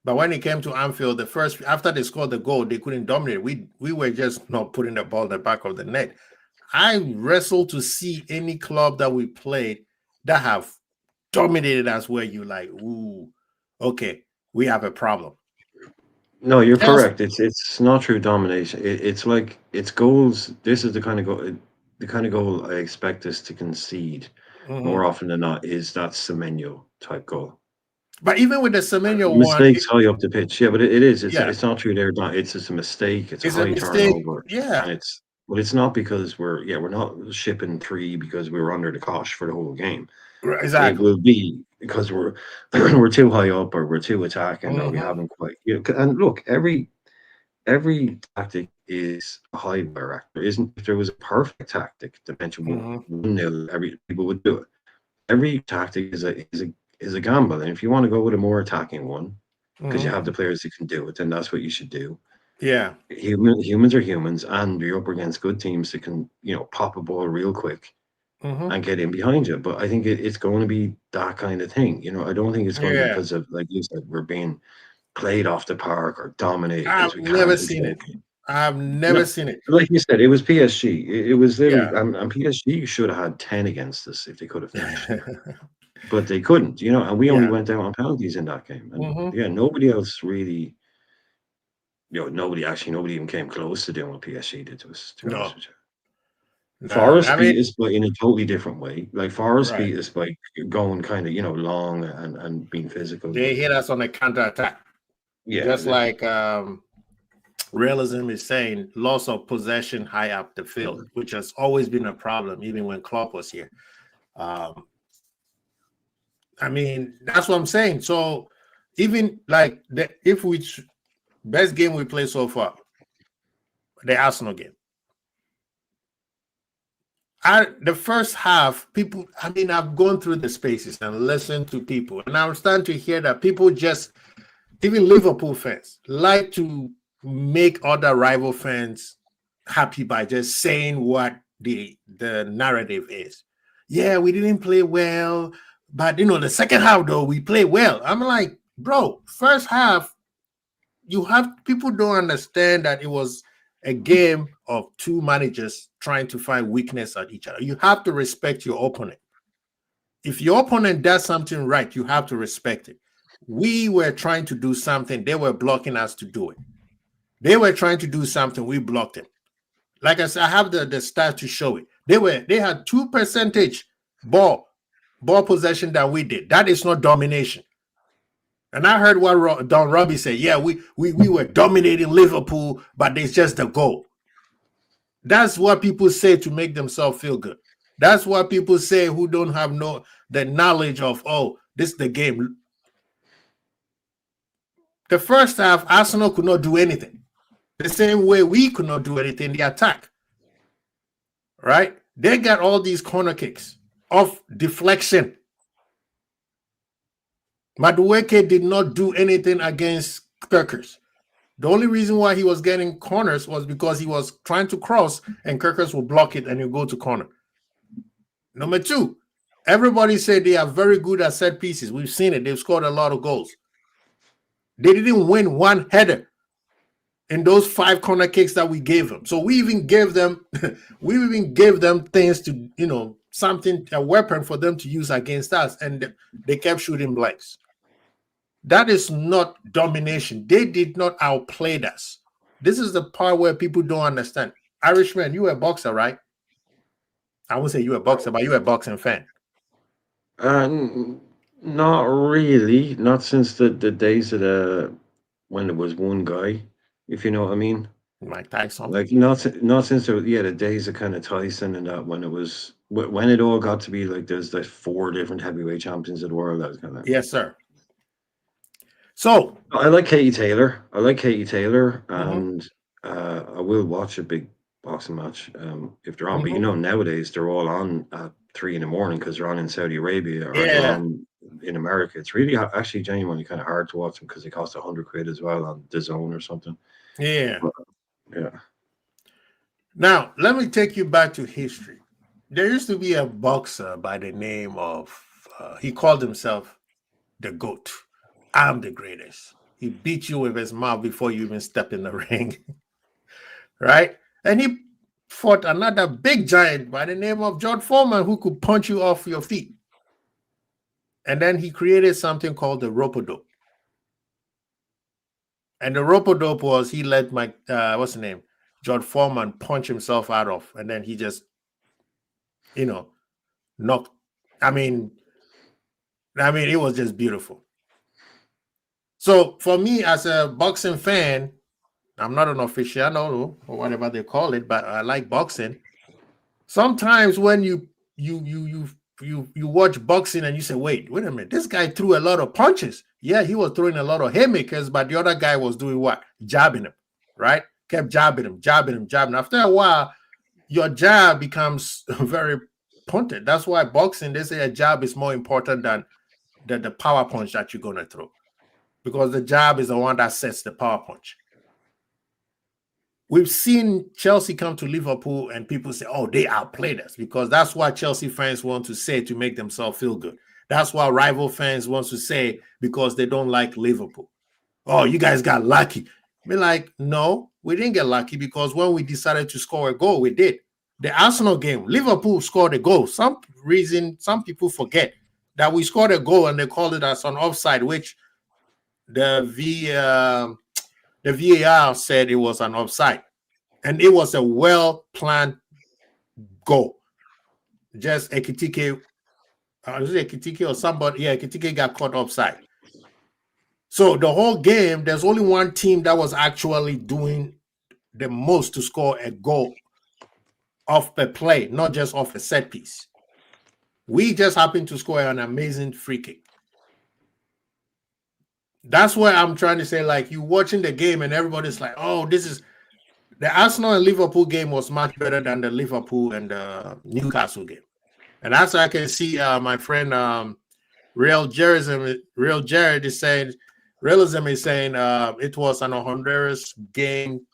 But when it came to Anfield, after they scored the goal, they couldn't dominate. We were just not putting the ball in the back of the net. I wrestle to see any club that we played that have dominated us where you like, ooh, okay, we have a problem. No, you're correct. It's not true domination. It's like it's goals. This is the kind of goal I expect us to concede more often than not is that Semenyo type goal. But even with the Semenyo mistakes high up the pitch, yeah, but it is. It's not true. It's just a mistake. It's a high turnover. Yeah, and it's not because we're not shipping 3 because we were under the cosh for the whole game. Exactly. It will be because we're we're too high up or we're too attacking or we haven't quite. And look, every tactic is a high bar actor. If there was a perfect tactic to mention 1-0, every people would do it. Every tactic is a gamble, and if you want to go with a more attacking one, because you have the players that can do it, then that's what you should do. Yeah, humans are humans, and you're up against good teams that can pop a ball real quick and get in behind you. But I think it's going to be that kind of thing. I don't think it's going to be because of, like you said, we're being played off the park or dominated. I've never seen it. I've never seen it. Like you said, it was PSG. It was literally, and PSG should have had 10 against us if they could have finished. But they couldn't, and we only went down on penalties in that game. And nobody else really, nobody even came close to doing what PSG did to us, to be honest with you. Forest beat us, but in a totally different way. Like Forest beat us by going kind of, long and being physical. They hit us on a counter-attack. Yeah. Just like Realism is saying, loss of possession high up the field, which has always been a problem, even when Klopp was here. I mean, that's what I'm saying. So even like best game we played so far, the Arsenal game. The first half, people, I mean, I've gone through the spaces and listened to people, and I'm starting to hear that people just, even Liverpool fans, like to make other rival fans happy by just saying what the narrative is. Yeah, we didn't play well, but the second half though we play well. I'm like, bro, first half, people don't understand that it was a game of two managers trying to find weakness at each other. You have to respect your opponent. If your opponent does something right, you have to respect it. We were trying to do something. They were blocking us to do it. They were trying to do something. We blocked it. Like I said, I have the stats to show it. They had 2% ball possession than we did. That is not domination. And I heard what Don Robbie said. Yeah, we were dominating Liverpool, but it's just the goal. That's what people say to make themselves feel good. That's what people say who don't have the knowledge of, this is the game. The first half, Arsenal could not do anything. The same way we could not do anything in the attack. Right? They got all these corner kicks off deflection. Madueke did not do anything against Kirkers. The only reason why he was getting corners was because he was trying to cross and Kirkers will block it and you go to corner. Number two, everybody said they are very good at set pieces. We've seen it. They've scored a lot of goals. They didn't win one header in those 5 corner kicks that we gave them. So we even gave them things to, something, a weapon for them to use against us, and they kept shooting blanks. That is not domination. They did not outplay us. This is the part where people don't understand. Irishman, you were a boxer, right? I won't say you were a boxer, but you were a boxing fan. Not really. Not since the days of when there was one guy, if you know what I mean. Mike Tyson. Like not since the days of kind of Tyson and that, when it all got to be like there's 4 different heavyweight champions of the world. That was kind of, yes, sir. So I like Katie Taylor. And I will watch a big boxing match if they're on. But nowadays they're all on at 3 a.m. because they're on in Saudi Arabia or they're on in America. It's really actually genuinely kind of hard to watch them because they cost £100 as well on DAZN or something. Yeah. But, yeah. Now let me take you back to history. There used to be a boxer by the name of he called himself the GOAT. I'm the greatest. He beat you with his mouth before you even step in the ring. Right? And he fought another big giant by the name of George Foreman who could punch you off your feet. And then he created something called the rope-a-dope. And the rope-a-dope was he let what's the name? George Foreman punch himself out of. And then he just, knocked. I mean, it was just beautiful. So for me as a boxing fan, I'm not an aficionado or whatever they call it, but I like boxing. Sometimes when you watch boxing and you say, wait a minute, this guy threw a lot of punches. Yeah, he was throwing a lot of haymakers, but the other guy was doing what? Jabbing him, right? Kept jabbing him. After a while, your jab becomes very punted. That's why boxing, they say a jab is more important than the power punch that you're going to throw, because the jab is the one that sets the power punch. We've seen Chelsea come to Liverpool and people say, oh, they outplayed us, because that's what Chelsea fans want to say to make themselves feel good. That's what rival fans want to say because they don't like Liverpool. Oh, you guys got lucky. Be like, no, we didn't get lucky, because when we decided to score a goal, we did. The Arsenal game, Liverpool scored a goal. Some people forget that we scored a goal and they called it as an offside, which the VAR said it was an offside. And it was a well-planned goal. Just Ekitike or somebody, Ekitike got caught offside. So the whole game, there's only one team that was actually doing the most to score a goal off a play, not just off a set piece. We just happened to score an amazing free kick. That's why I'm trying to say, like, you watching the game and everybody's like, oh, this is the Arsenal and Liverpool game was much better than the Liverpool and the Newcastle game. And as I can see, my friend Real Jared is saying, Realism is saying it was an Honduras game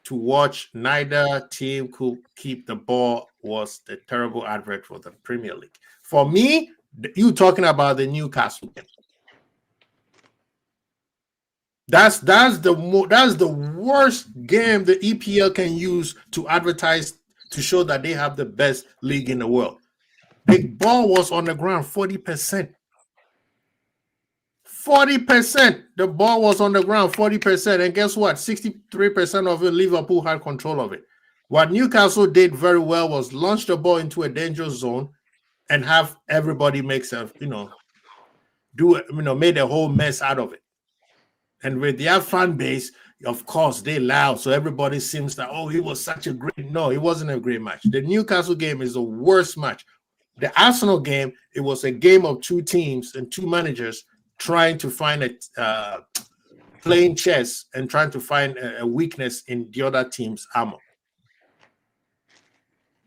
to watch. Neither team could keep the ball. Was the terrible advert for the Premier League. For me, you talking about the Newcastle game. That's the worst game the EPL can use to advertise, to show that they have the best league in the world. The ball was on the ground 40%. 40%. The ball was on the ground 40%. And guess what? 63% of it, Liverpool had control of it. What Newcastle did very well was launch the ball into a dangerous zone and have everybody make made a whole mess out of it. And with their fan base, of course, they loud. So everybody seems that, oh, it was such a great. No, it wasn't a great match. The Newcastle game is the worst match. The Arsenal game, it was a game of two teams and two managers trying to find playing chess and trying to find a weakness in the other team's armor.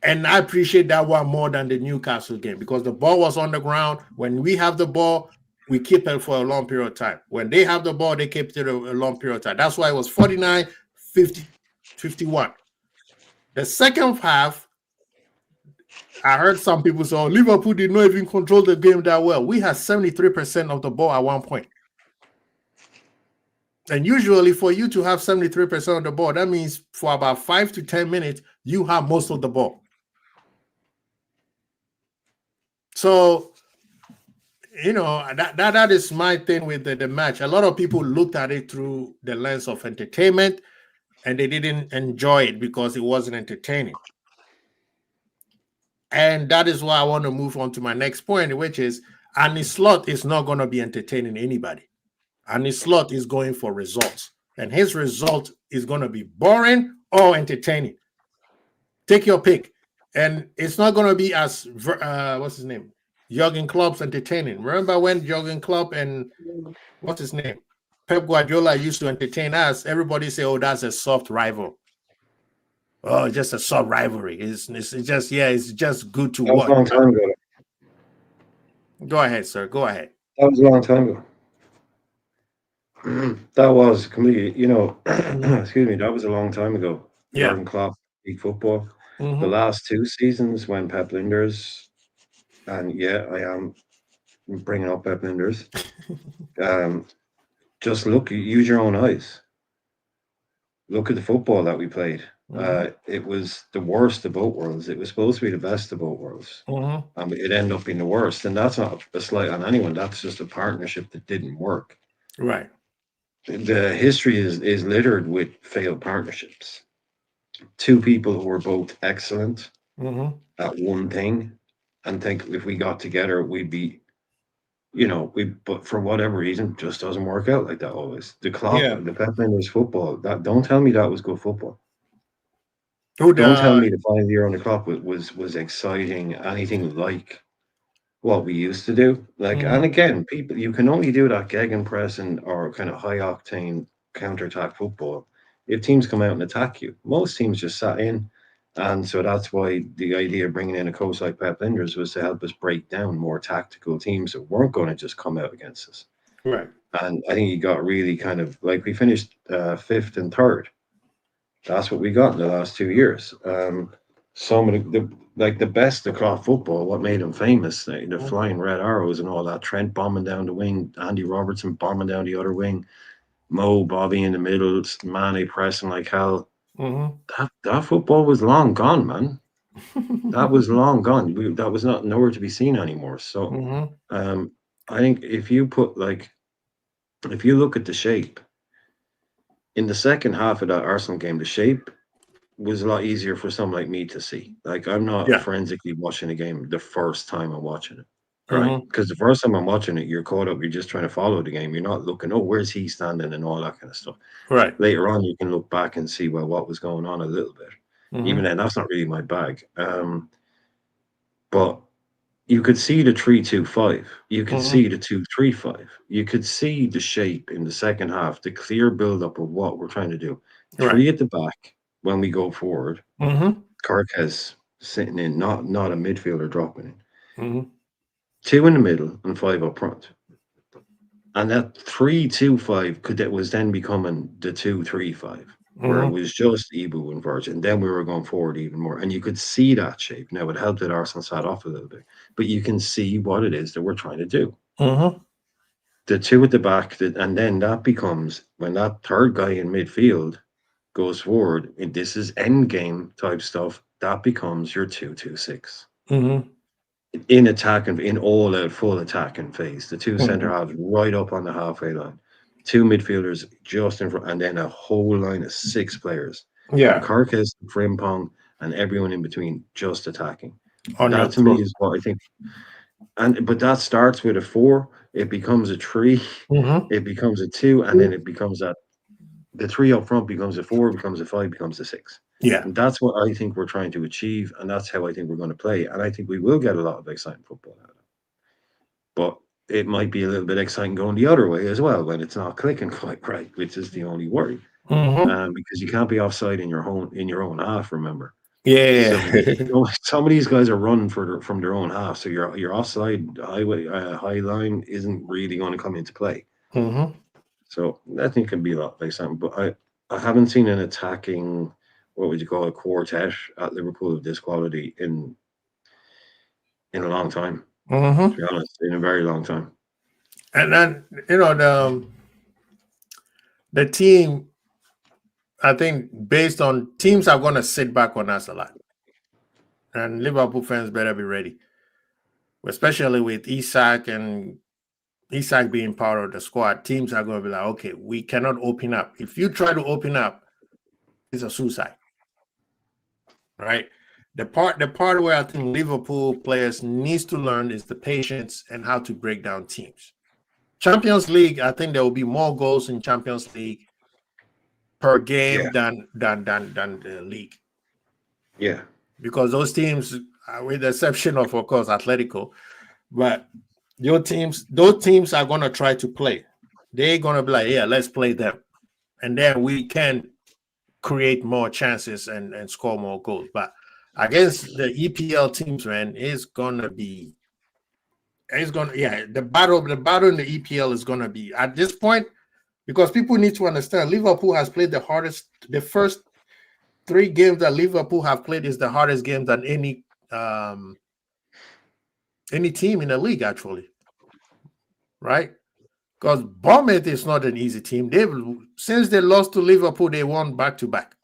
And I appreciate that one more than the Newcastle game, because the ball was on the ground. When we have the ball, we keep it for a long period of time. When they have the ball, they keep it a long period of time. That's why it was 49, 50, 51. The second half, I heard some people say, oh, Liverpool did not even control the game that well. We had 73% of the ball at one point. And usually for you to have 73% of the ball, that means for about 5 to 10 minutes, you have most of the ball. So, you know, that is my thing with the match. A lot of people looked at it through the lens of entertainment, and they didn't enjoy it because it wasn't entertaining. And that is why I want to move on to my next point, which is Arne Slot is not going to be entertaining anybody. Arne Slot is going for results, and his result is going to be boring or entertaining. Take your pick. And it's not going to be as, what's his name? Jurgen Klopp's entertaining. Remember when Jurgen Klopp and, what's his name? Pep Guardiola used to entertain us. Everybody say, oh, that's a soft rival. Oh, just a soft rivalry. It's just, yeah, it's just good to watch. That was a long time ago. Go ahead, sir. Go ahead. That was a long time ago. That was completely, you know, excuse me, that was a long time ago. Yeah. Jurgen Klopp, big football. The last 2 seasons when Pep Linders, and yeah, I am bringing up Pep Linders, just look, use your own eyes. Look at the football that we played. It was the worst of both worlds. It was supposed to be the best of both worlds. And it ended up being the worst. And that's not a slight on anyone. That's just a partnership that didn't work. Right. The history is littered with failed partnerships. 2 people who were both excellent at one thing, and think if we got together, we'd be, you know, but for whatever reason, just doesn't work out like that always. The Klopp, the Pep Linders football, that don't tell me that was good football. Don't tell me the 5 year on the clock was exciting, anything like what we used to do. Like, and again, people, you can only do that gegenpressing or kind of high octane counterattack football if teams come out and attack you. Most teams just sat in, and so that's why the idea of bringing in a coach like Pep Linders was to help us break down more tactical teams that weren't going to just come out against us. Right. And I think he got really kind of like, we finished 5th and 3rd. That's what we got in the last 2 years. Some of the best across football, what made him famous, the flying red arrows and all that, Trent bombing down the wing, Andy Robertson bombing down the other wing, Mo, Bobby in the middle, Mane pressing like hell. That football was long gone, man. That was long gone. That was nowhere to be seen anymore. So I think if you look at the shape, in the second half of that Arsenal game, the shape was a lot easier for someone like me to see. Like, I'm not forensically watching a game the first time I'm watching it, right? Because the first time I'm watching it, you're caught up. You're just trying to follow the game. You're not looking, oh, where's he standing and all that kind of stuff. Right. Later on, you can look back and see, well, what was going on a little bit. Even then, that's not really my bag. But you could see the 3-2-5. You could see the 2-3-5. You could see the shape in the second half, the clear build-up of what we're trying to do. 3 at the back when we go forward. Kirk has sitting in, not a midfielder dropping in. 2 in the middle and 5 up front. And that 3-2-5 was then becoming the 2-3-5. Where it was just Ibu and Virgin. Then we were going forward even more. And you could see that shape. Now, it helped that Arsenal sat off a little bit. But you can see what it is that we're trying to do. The 2 at the back, and then that becomes, when that third guy in midfield goes forward, and this is end game type stuff, that becomes your 2-2-6. In attacking, in all out full attacking phase. The 2 centre halves right up on the halfway line. 2 midfielders just in front, and then a whole line of 6 players. Yeah. Karkas, Frimpong, and everyone in between just attacking. That to me is what I think. But that starts with a 4, it becomes a 3, it becomes a 2, and then it becomes that the 3 up front becomes a 4, becomes a 5, becomes a 6. Yeah. And that's what I think we're trying to achieve, and that's how I think we're going to play. And I think we will get a lot of exciting football out of it. But it might be a little bit exciting going the other way as well when it's not clicking quite right, which is the only worry. Because you can't be offside in your own half, remember. Yeah. So some of these guys are running from their own half. So your offside high line isn't really going to come into play. Mm-hmm. So I think it can be a lot like something. But I haven't seen an attacking, what would you call it, quartet at Liverpool of this quality in a long time. To Mm-hmm. be honest, in a very long time. And then the team, I think, based on teams are going to sit back on us a lot, and Liverpool fans better be ready, especially with Isak being part of the squad. Teams are going to be like, okay, we cannot open up. If you try to open up, it's a suicide, right? The part where I think Liverpool players needs to learn is the patience and how to break down teams. Champions League, I think there will be more goals in Champions League per game than the league. Yeah. Because those teams, with the exception of course, Atletico, but those teams are going to try to play. They're going to be like, yeah, let's play them. And then we can create more chances and score more goals. But against the EPL teams, man, the battle in the EPL is going to be at this point, because people need to understand Liverpool has played the first 3 games that Liverpool have played is the hardest game than any team in the league, actually, right? Because Bournemouth is not an easy team. Since they lost to Liverpool, they won back-to-back.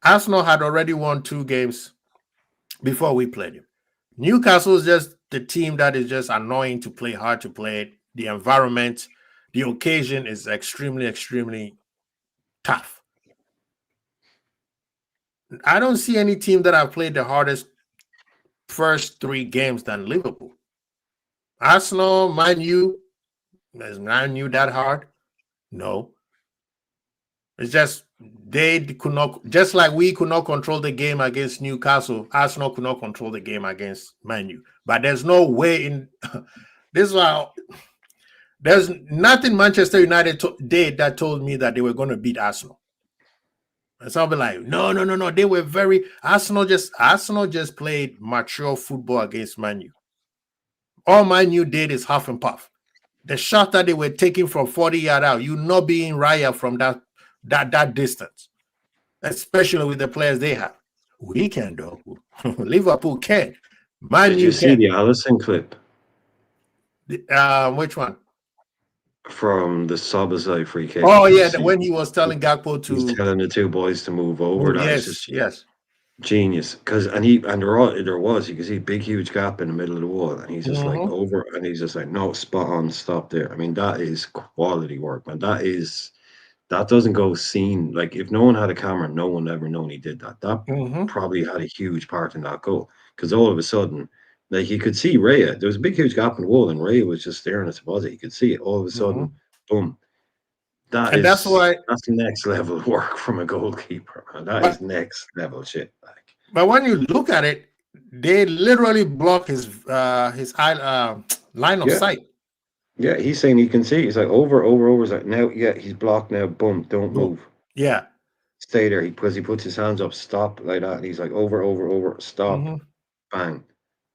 Arsenal had already won 2 games before we played him. Newcastle is just the team that is just annoying to play, hard to play. The environment, the occasion is extremely, extremely tough. I don't see any team that have played the hardest first 3 games than Liverpool. Arsenal, Man U, is Man U that hard? No. It's just they could not, just like we could not control the game against Newcastle, Arsenal could not control the game against Man U. But there's no way in this is how there's nothing Manchester United did that told me that they were going to beat Arsenal. And so I'll be like, no. They were Arsenal just played mature football against Man U. All Man U did is half and puff. The shot that they were taking from 40 yards out, you not being Raya from that distance, especially with the players they have. We can though. Liverpool can. Man Did you U see can. the Allison clip Which one? from the Sobozai free kick? Oh yeah, when he was telling Gakpo He's to telling the 2 boys to move over. move. That is just Yes. genius. Because there was, you can see a big huge gap in the middle of the wall, and he's just like over, and he's just like, no, spot on, stop there. I mean, that is quality work, man. That doesn't go seen. Like, if no one had a camera, no one ever known he did that. That probably had a huge part in that goal, because all of a sudden, like, you could see Raya. There was a big huge gap in the wall, and Raya was just staring at the buzzer. You could see it. All of a sudden, boom. And that's why. That's next level work from a goalkeeper, man. That is next level shit. Like, but when you look at it, they literally block his line of sight. Yeah, he's saying he can see. He's like over. He's like, now, yeah, he's blocked now. Boom, don't move. Yeah. Stay there. Because he puts his hands up, stop, like that. And he's like, over, stop, bang.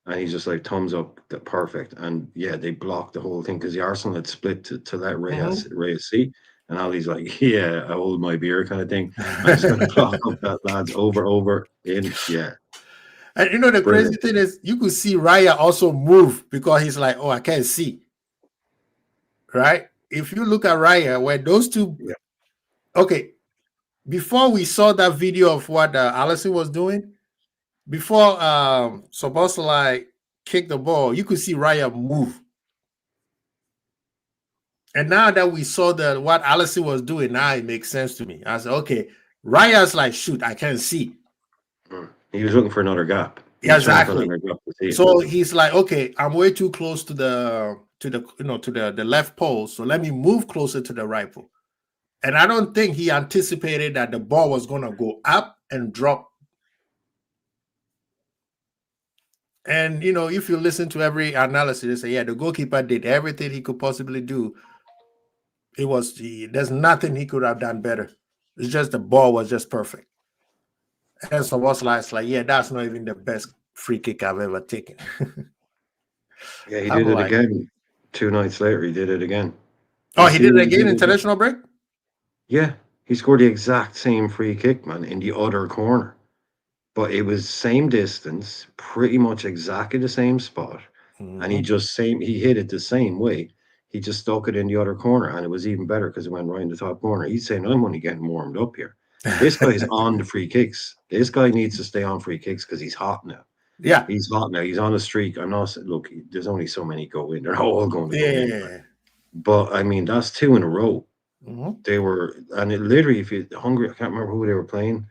And he's just like, thumbs up, perfect. And yeah, they blocked the whole thing because the Arsenal had split to let Reyes see. And Ali's like, yeah, I hold my beer kind of thing. I'm just going to block up that lad's over, in. Yeah. And the crazy thing is, you could see Raya also move because he's like, oh, I can't see. Right? If you look at Raya, where those two, okay, before we saw that video of what Alisson was doing, before Szoboszlai kicked the ball, you could see Raya move. And now that we saw what Alisson was doing, now it makes sense to me. I said, okay, Raya's like, shoot, I can't see. He was looking for another gap. Yeah, exactly. So he's like, okay, I'm way too close to the left pole, so let me move closer to the right pole. And I don't think he anticipated that the ball was going to go up and drop. And if you listen to every analysis, they say, yeah, the goalkeeper did everything he could possibly do. There's nothing he could have done better. It's just the ball was just perfect. And Szoboszlai's like, yeah, that's not even the best free kick I've ever taken. Yeah, he I'm did it like, again. 2 nights later, he did it again. oh, You he see did what it he again, did again? international break? Yeah, he scored the exact same free kick, man, in the other corner. But it was same distance, pretty much exactly the same spot, and he hit it the same way. He just stuck it in the other corner, and it was even better because it went right in the top corner. He's saying, "I'm only getting warmed up here." This guy's on the free kicks. This guy needs to stay on free kicks because he's hot now. Yeah. He's hot now. He's on a streak. I'm not look. There's only so many go in. They're all going to go in. Yeah. But I mean, that's 2 in a row. Mhm. They were, and it literally, if you hungry, I can't remember who they were playing,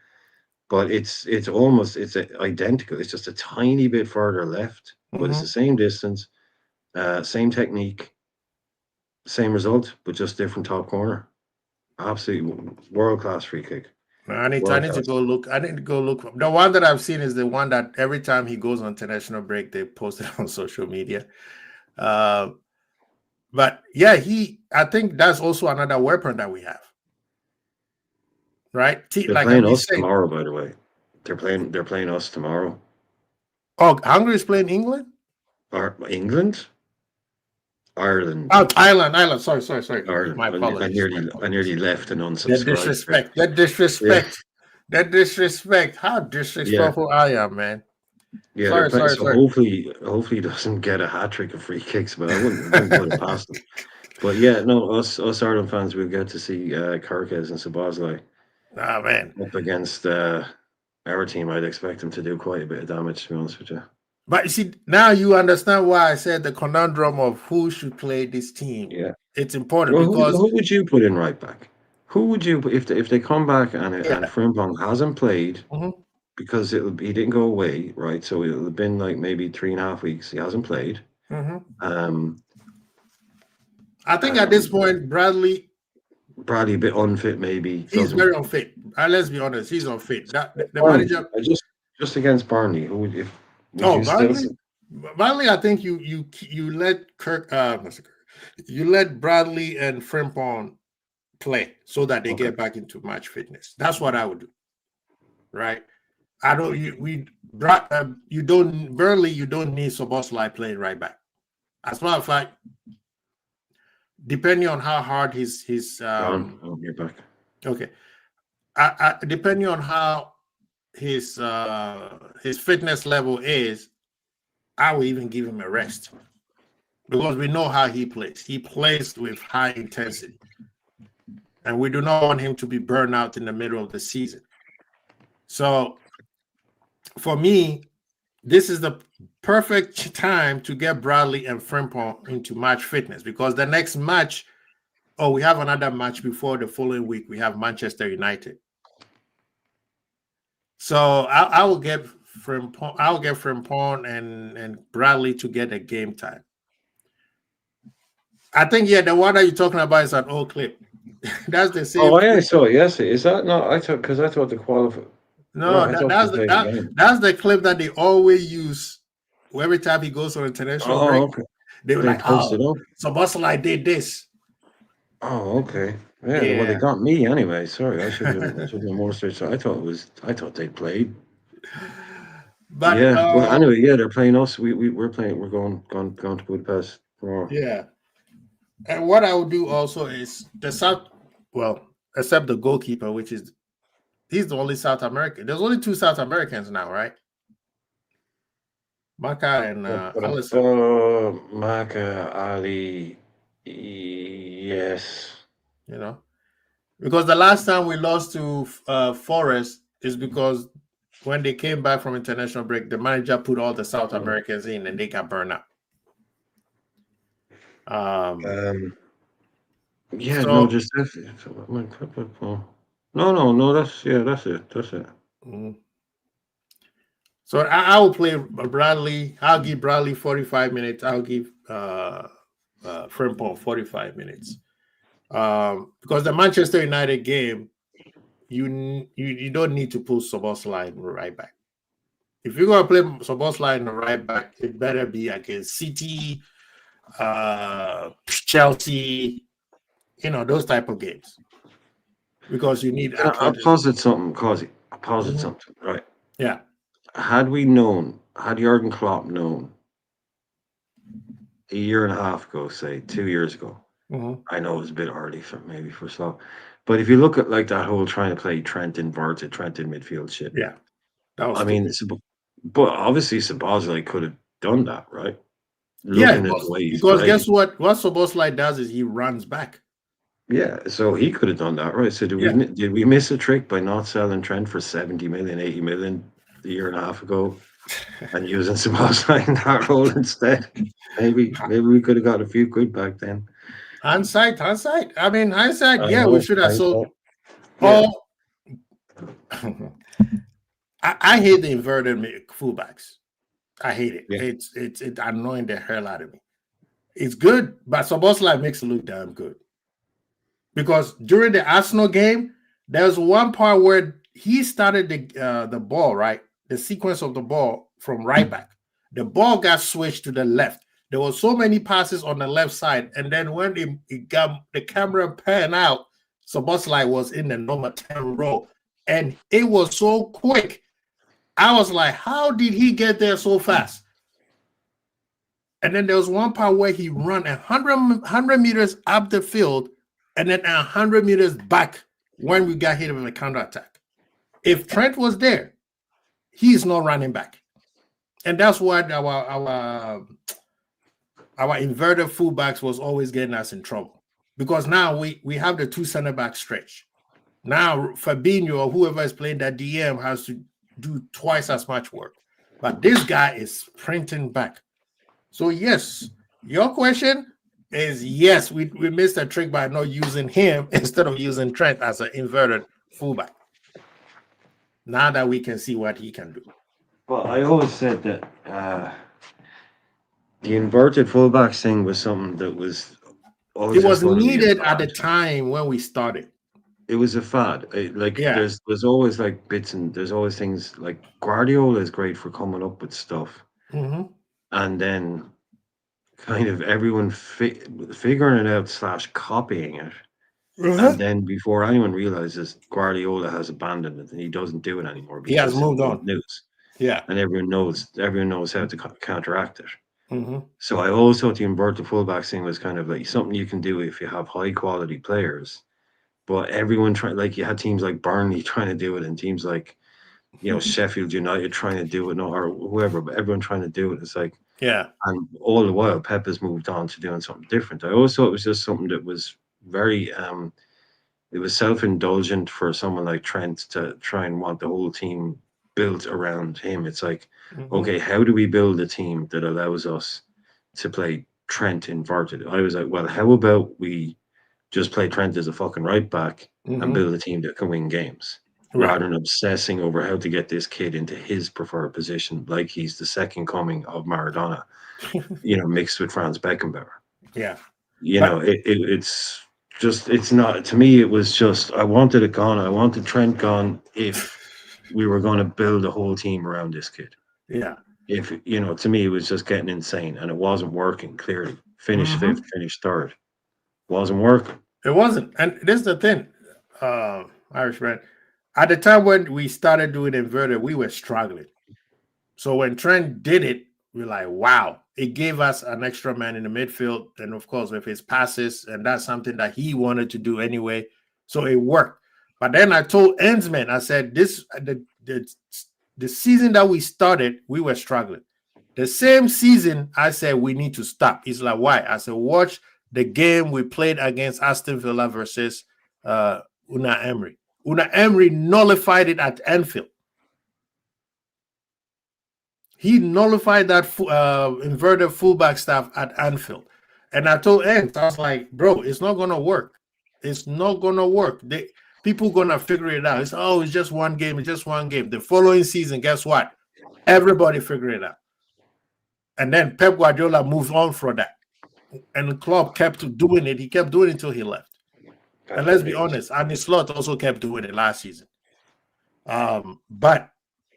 but it's almost identical. It's just a tiny bit further left, but it's the same distance, same technique, same result, but just different top corner. Absolutely world class free kick. I need World to class. go look. I need to go look. The one that I've seen is the one that every time he goes on international break, they post it on social media. But yeah, I think that's also another weapon that we have. Right? They're Like playing you us say, tomorrow, by the way. They're playing us tomorrow. oh, Hungary is playing England? England? Ireland. Oh, Ireland. Sorry. Ireland. My apologies. I nearly left and The unsubscribed. That disrespect. How disrespectful I am, man. Yeah, Sorry. So hopefully he doesn't get a hat trick of free kicks, but I wouldn't put it past him. But yeah, no, us Ireland fans, we'll get to see Kirkes and Szoboszlai man. up against our team. I'd expect them to do quite a bit of damage, to be honest with you. But you see, now you understand why I said the conundrum of who should play this team. Yeah, it's important well, because who would you put in right back? Who would you if they come back and Frimpong hasn't played because he didn't go away, right? So it'll have been like maybe 3.5 weeks. He hasn't played. I think at this point, Bradley a bit unfit, maybe. He's very unfit. Let's be honest, he's unfit. The manager just against Barney. Who would Bradley? I think you let Kirk. You let Bradley and Frimpong play so that they get back into match fitness. That's what I would do. Right? I don't. You don't need Szoboszlai playing right back. As a matter of fact, depending on how hard his I'll get back. Okay. Depending on how his fitness level is, I will even give him a rest because we know how he plays. He plays with high intensity, and we do not want him to be burned out in the middle of the season. So, for me, this is the perfect time to get Bradley and Frimpong into match fitness because the next match, we have another match before the following week. We have Manchester United. So I will get Frimpong and Bradley to get a game time. I think the one that you're talking about is an old clip. That's the same. Oh, I saw it. Yes, is that not? I thought the qualifier. No, that's the clip that they always use every time he goes on international break. Okay. They were like, Szoboszlai did this. Oh, okay. Yeah, well, they got me anyway. Sorry, I should have been more straight. So I thought they played. But well, anyway, they're playing us. We're playing. We're going to Budapest tomorrow. Yeah, and what I would do also is except the goalkeeper, which is he's the only South American. There's only 2 South Americans now, right? Maka and Alisson. Maka, Ali. Yes. Because the last time we lost to Forest is because when they came back from international break, the manager put all the South Americans in and they got burned out. Just no, that's it. So I will play Bradley. I'll give Bradley 45 minutes. I'll give Frimpong 45 minutes. Because the Manchester United game, you don't need to pull Szoboszlai in the right back. If you're gonna play Szoboszlai in the right back, it better be against City, Chelsea, those type of games. Because you need. I'll posit something, Causey. posit Mhm. something, right? Yeah. Had Jurgen Klopp known a year and a half ago, say 2 years ago, Mhm. I know it was a bit early for Slough, but if you look at like that whole trying to play Trent inverted, Trent in midfield shit, Yeah. That was I mean, stupid. but obviously Sabazlai could have done that, right? Yeah, Looking at the way he's because guess playing, what? What Soboslai does is he runs back. yeah. So he could have done that, right? So Yeah. did we miss a trick by not selling Trent for 70 million, 80 million a year and a half ago, and using Sabazlai in that role instead? Maybe we could have got a few quid back then. Hindsight. I mean, hindsight. I Yeah, we know, should have sold. yeah. Oh, I hate the inverted fullbacks. I hate it. Yeah. It's annoying the hell out of me. It's good, but Soboslai makes it look damn good. Because during the Arsenal game, there was one part where he started the ball, right? The sequence of the ball from right back. The ball got switched to the left. There were so many passes on the left side, and then when it got the camera pan out, Soboslai was in the number 10 row, and it was so quick. I was like, how did he get there so fast? And then there was one part where he ran 100 meters up the field and then 100 meters back when we got hit with a counterattack. If Trent was there, he's not running back. And that's what our inverted fullbacks was always getting us in trouble. Because now we have the two center back stretch. Now Fabinho or whoever is playing that DM has to do twice as much work. But this guy is sprinting back. So yes, your question is yes, we missed a trick by not using him instead of using Trent as an inverted fullback. Now that we can see what he can do. But I always said that the inverted fullbacks thing was something that was always It just was going to be a needed at the fad. time when we started. It was a fad. Like Yeah. there's always like bits and there's always things like Guardiola is great for coming up with stuff, Mm-hmm. and then kind of everyone figuring it out slash copying it, and Uh-huh. then before anyone realizes Guardiola has abandoned it and he doesn't do it anymore He has because it's moved old on. news, Yeah. and everyone knows how to counteract it. Mm-hmm. So I always thought the inverted fullback thing was kind of like something you can do if you have high quality players. But everyone trying, like you had teams like Burnley trying to do it, and teams like Sheffield United trying to do it, or whoever, but everyone trying to do it. It's like, Yeah. and all the while Pep has moved on to doing something different. I always thought it was just something that was very it was self-indulgent for someone like Trent to try and want the whole team built around him. It's like, Mm-hmm. okay, how do we build a team that allows us to play Trent inverted? I was like, well, how about we just play Trent as a fucking right back and Mm-hmm. build a team that can win games Right. rather than obsessing over how to get this kid into his preferred position like he's the second coming of Maradona, mixed with Franz Beckenbauer. Yeah. But It's not, to me, it was just, I wanted it gone. I wanted Trent gone if we were going to build a whole team around this kid. yeah. If, to me, it was just getting insane and it wasn't working clearly. Finish Mm-hmm. fifth, finish third. Wasn't working. It wasn't. And this is the thing, Irishman. At the time when we started doing inverted, we were struggling. So when Trent did it, we're like, wow, it gave us an extra man in the midfield. And of course, with his passes, and that's something that he wanted to do anyway. So it worked. But then I told Ensman, I said, the season that we started, we were struggling. The same season, I said, we need to stop. He's like, why? I said, watch the game we played against Aston Villa versus Una Emery. Una Emery nullified it at Anfield. He nullified that inverted fullback stuff at Anfield. And I told Ents, I was like, bro, it's not going to work. It's not going to work. People going to figure it out. It's just one game. It's just one game. The following season, guess what? Everybody figured it out. And then Pep Guardiola moved on from that. And the club kept doing it. He kept doing it until he left. And let's be honest, Arne Slot also kept doing it last season. But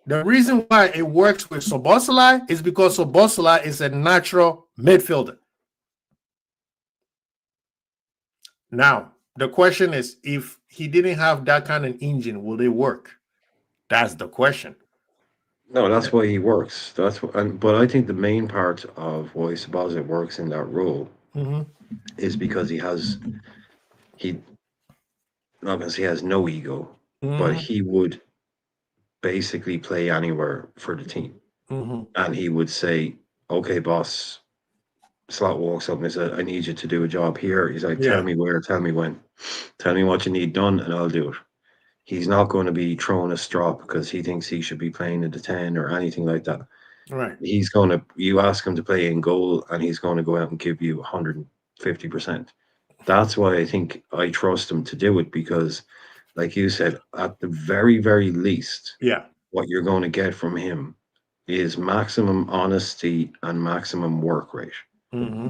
the reason why it works with Szoboszlai is because Szoboszlai is a natural midfielder. Now, the question is, if he didn't have that kind of engine, will it work? That's the question. No, that's why he works. But I think the main part of why Sabazet works in that role is because he not because he has no ego, but he would basically play anywhere for the team. And he would say, okay, boss, Slot walks up and says, I need you to do a job here. He's like, tell me where, tell me when, tell me what you need done, and I'll do it. He's not going to be throwing a strop because he thinks he should be playing in the 10 or anything like that. Right. He's going to, you ask him to play in goal, and he's going to go out and give you 150%. That's why I think I trust him to do it, because, like you said, at the very, very least, what you're going to get from him is maximum honesty and maximum work rate.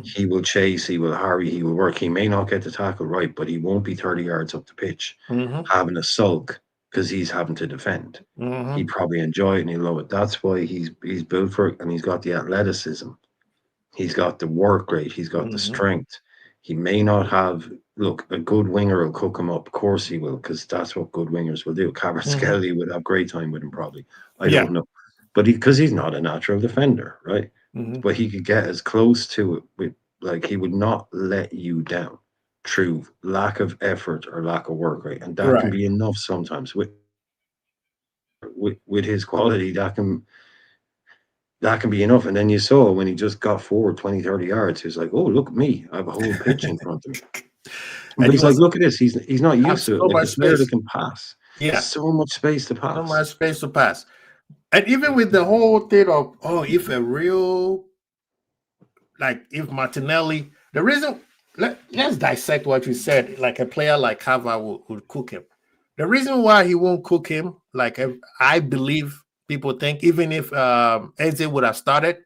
He will chase, he will hurry, he will work. He may not get the tackle right, but he won't be 30 yards up the pitch having a sulk because he's having to defend. He probably enjoy it and he love it. That's why he's built for it, and he's got the athleticism. He's got the work rate. He's got the strength. He may not have, look, a good winger will cook him up. Of course he will, because that's what good wingers will do. Kvaratskhelia would have great time with him probably. I don't know. But because he's not a natural defender, right? But he could get as close to it with, like, he would not let you down through lack of effort or lack of work rate. And that can be enough sometimes with his quality. That can be enough. And then you saw when he just got forward 20, 30 yards, he was like, oh, look at me. I have a whole pitch in front of me. But he's like, look at this. He's not used to it. Like a player that can pass. Yeah. So much space to pass. So much space to pass. And even with the whole thing of, if Martinelli, the reason, let's dissect what you said, like a player like Kava would cook him. The reason why he won't cook him, like I believe people think, even if Eze would have started,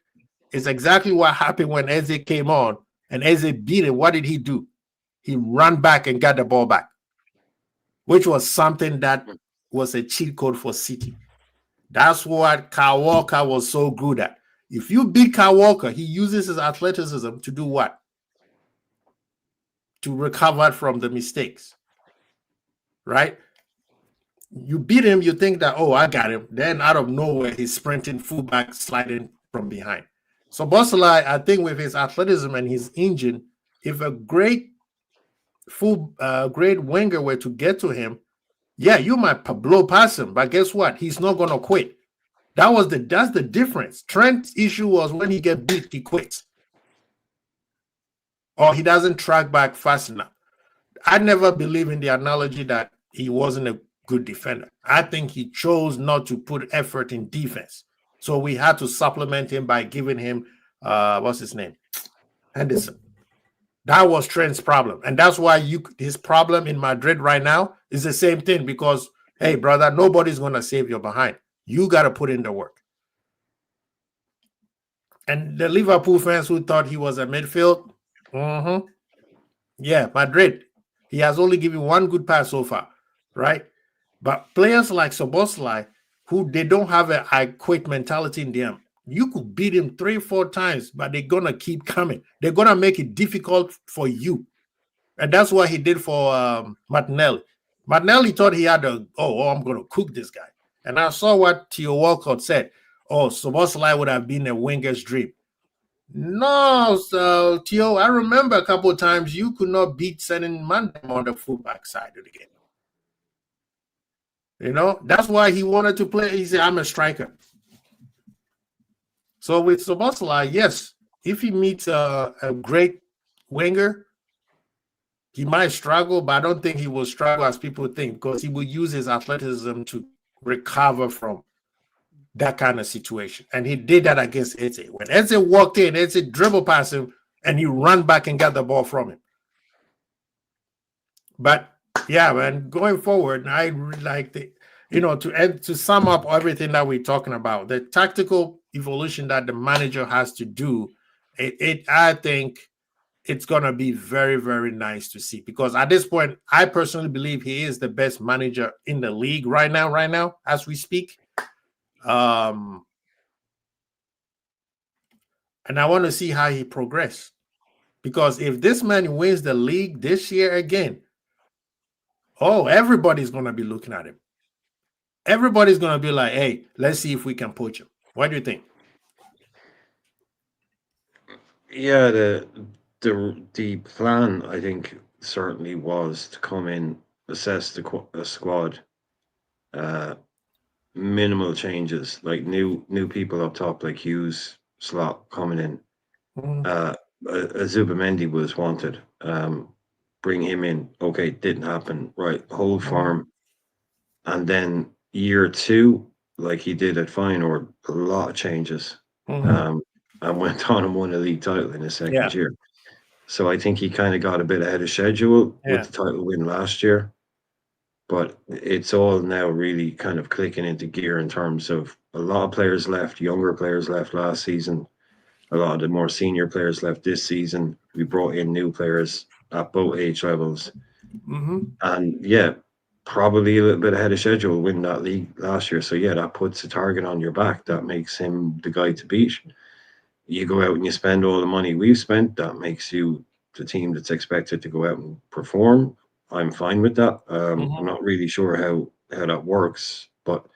is exactly what happened when Eze came on and Eze beat him. What did he do? He ran back and got the ball back, which was something that was a cheat code for City. That's what Kyle Walker was so good at. If you beat Kyle Walker, he uses his athleticism to do what? To recover from the mistakes, right? You beat him, you think that, I got him. Then out of nowhere, he's sprinting fullback, sliding from behind. So Bosalai, I think with his athleticism and his engine, if a great winger were to get to him, you might blow past him, but guess what? He's not going to quit. That's the difference. Trent's issue was when he get beat, he quits. Or he doesn't track back fast enough. I never believe in the analogy that he wasn't a good defender. I think he chose not to put effort in defense. So we had to supplement him by giving him, what's his name? Henderson. That was Trent's problem. And that's why his problem in Madrid right now is the same thing, because, hey, brother, nobody's going to save your behind. You got to put in the work. And the Liverpool fans who thought he was a midfield, Madrid, he has only given one good pass so far, right? But players like Szoboszlai, who they don't have a I quit mentality in them, you could beat him 3-4 times, but they're going to keep coming. They're going to make it difficult for you. And that's what he did for Martinelli. Martinelli thought he had I'm going to cook this guy. And I saw what Theo Walcott said. Szoboszlai would have been a winger's dream. No, so Theo, I remember a couple of times you could not beat Senin Mandem on the fullback side of the game. You know, that's why he wanted to play. He said, I'm a striker. So with Szoboszlai, yes, if he meets a great winger, he might struggle, but I don't think he will struggle as people think, because he will use his athleticism to recover from that kind of situation. And he did that against Eze. When Eze walked in, Eze dribbled past him, and he ran back and got the ball from him. But yeah, man, going forward, I really like to sum up everything that we're talking about, the tactical evolution that the manager has to do. I think it's going to be very, very nice to see, because at this point, I personally believe he is the best manager in the league right now, as we speak. And I want to see how he progresses, because if this man wins the league this year again, everybody's going to be looking at him. everybody's going to be like, hey, let's see if we can poach him. What do you think? Yeah, the plan I think certainly was to come in, assess the squad, uh, minimal changes, like new people up top, like Hughes, Slot coming in. Mhm. Zubimendi was wanted. Bring him in. Okay, didn't happen. Right, hold Mhm. farm, and then year two, like he did at Feyenoord, a lot of changes. Mhm. Um, and went on and won a league title in his second Yeah. year. So I think he kind of got a bit ahead of schedule with Yeah. the title win last year. But it's all now really kind of clicking into gear in terms of a lot of players left, younger players left last season. A lot of the more senior players left this season. We brought in new players at both age levels. Mm-hmm. And yeah, probably a little bit ahead of schedule win that league last year. So yeah, that puts a target on your back. That makes him the guy to beat. You go out and you spend all the money we've spent, that makes you the team that's expected to go out and perform. I'm fine with that. I'm Mm-hmm. not really sure how that works, but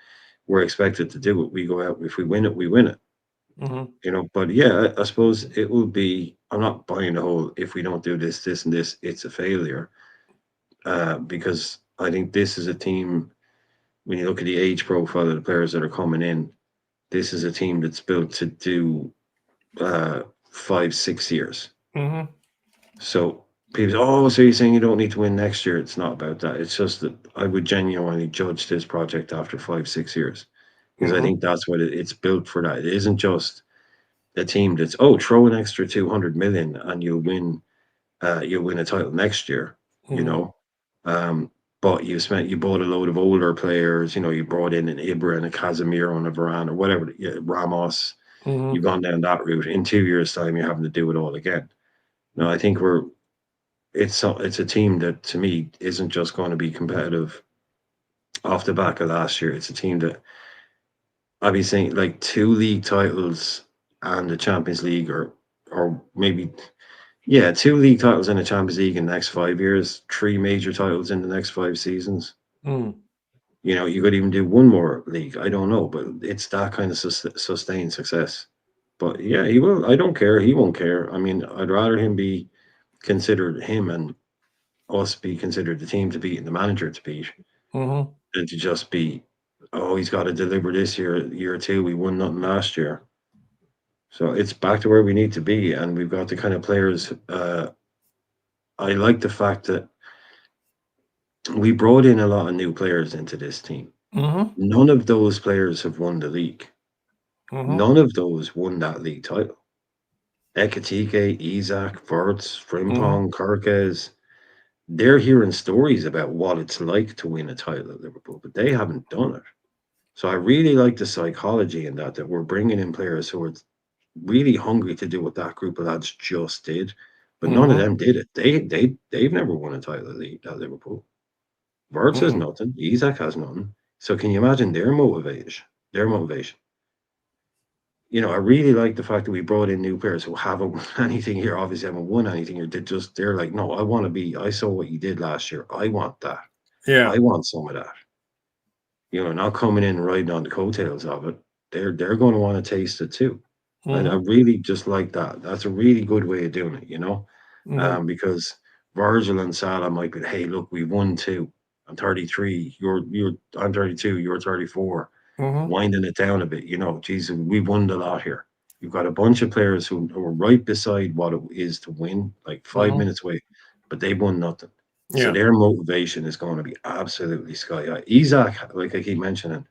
we're expected to do it. We go out, if we win it, we win it. Mm-hmm. But yeah, I suppose it will be. I'm not buying the whole if we don't do this, this, and this, it's a failure. Because I think this is a team. When you look at the age profile of the players that are coming in, this is a team that's built to do 5, 6 years. Mm-hmm. So people say, oh, so you're saying you don't need to win next year? It's not about that. It's just that I would genuinely judge this project after 5, 6 years because I Mm-hmm. think that's what it's built for. That it isn't just a team that's throw an extra 200 million and you'll win a title next year. You Mm-hmm. know, um, but you bought a load of older players. You brought in an Ibra and a Casemiro and a Varane or whatever, Ramos. Mm-hmm. You've gone down that route. In 2 years' time, you're having to do it all again. No, I think it's a team that to me isn't just going to be competitive off the back of last year. It's a team that I'd be saying like 2 league titles and the Champions League, or maybe yeah, 2 league titles and a Champions League in the next 5 years, 3 major titles in the next 5 seasons. Mm-hmm. You could even do one more league. I don't know, but it's that kind of sustained success. But yeah, he will. I don't care. He won't care. I mean, I'd rather him be considered him and us be considered the team to beat and the manager to beat Mm-hmm. than to just be, oh, he's got to deliver this year two. We won nothing last year. So it's back to where we need to be. And we've got the kind of players. I like the fact that we brought in a lot of new players into this team. Mm-hmm. None of those players have won the league. Mm-hmm. None of those won that league title. Ekatike, Isaac, Verts, Mm-hmm. Frimpong, Kirkes, they're hearing stories about what it's like to win a title at Liverpool, but they haven't done it. So I really like the psychology in that we're bringing in players who are really hungry to do what that group of lads just did, but none of Mm-hmm. them did it. They've never won a title at Liverpool. Verts has Mm-hmm. nothing. Isaac has nothing. So can you imagine their motivation? Their motivation. I really like the fact that we brought in new players who haven't won anything here. Obviously, haven't won anything here. They're like, no, I want to be. I saw what you did last year. I want that. Yeah. I want some of that. Not coming in riding on the coattails of it. They're going to want to taste it too. And I Mm-hmm. really just like that. That's a really good way of doing it. Mm-hmm. Because Virgil and Salah might be, hey, look, we won two. I'm 33. I'm 32. You're 34. Mm-hmm. Winding it down a bit. Geez, we won a lot here. You've got a bunch of players who are right beside what it is to win, like 5 minutes away, but they won nothing. So Yeah. their motivation is going to be absolutely sky high. Isaac, like I keep mentioning,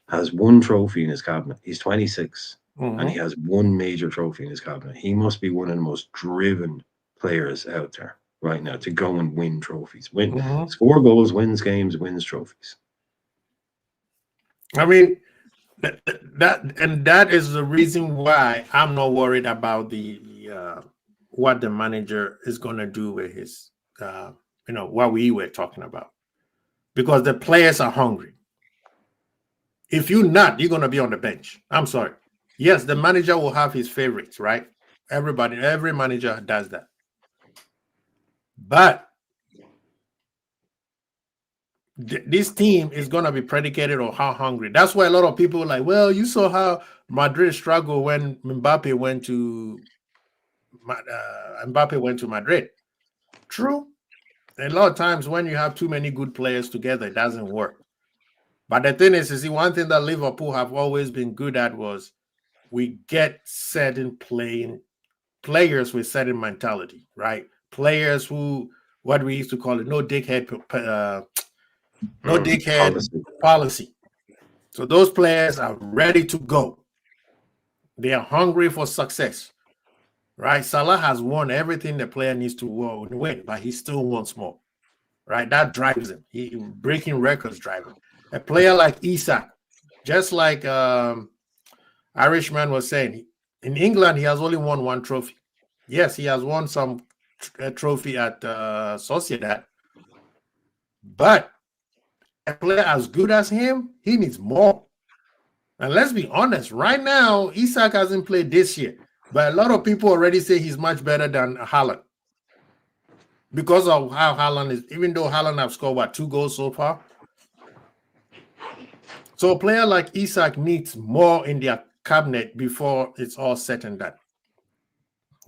has one trophy in his cabinet. He's 26 and he Mm-hmm. has one major trophy in his cabinet. He must be one of the most driven players out there right now to go and win trophies. Mm-hmm. Score goals, wins games, wins trophies. I mean, that is the reason why I'm not worried about the what the manager is going to do with his what we were talking about, because the players are hungry. If you're not, you're going to be on the bench. I'm sorry. Yes, the manager will have his favorites, right? Every manager does that. But this team is going to be predicated on how hungry. That's why a lot of people are like, well, you saw how Madrid struggled when Mbappe went to Madrid. True. A lot of times when you have too many good players together, it doesn't work. But the thing is, you see, one thing that Liverpool have always been good at was we get certain players with certain mentality, right? Players who, what we used to call it, no dickhead policy. So those players are ready to go. They are hungry for success, right? Salah has won everything the player needs to win, but he still wants more, right? That drives him. He breaking records drive him. A player like Isak, just like Irishman was saying, in England he has only won one trophy. Yes, he has won some trophy at Sociedad, but a player as good as him, he needs more. And let's be honest, right now, Isak hasn't played this year, but a lot of people already say he's much better than Haaland because of how Haaland is, even though Haaland have scored, 2 goals so far. So a player like Isak needs more in their cabinet before it's all said and done.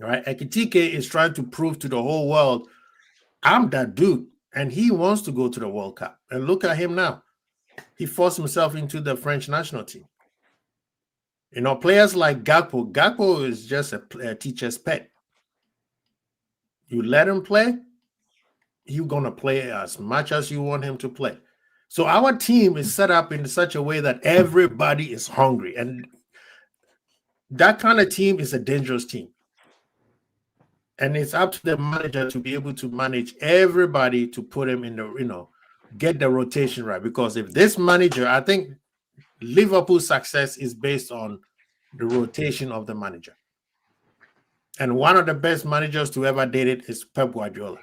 All right, Ekitike is trying to prove to the whole world, I'm that dude, and he wants to go to the World Cup. And look at him now. He forced himself into the French national team. You know, players like Gakpo. Gakpo is just a teacher's pet. You let him play, he's going to play as much as you want him to play. So our team is set up in such a way that everybody is hungry. And that kind of team is a dangerous team. And it's up to the manager to be able to manage everybody to put him in the, get the rotation right. Because if this manager, I think Liverpool's success is based on the rotation of the manager. And one of the best managers to ever did it is Pep Guardiola.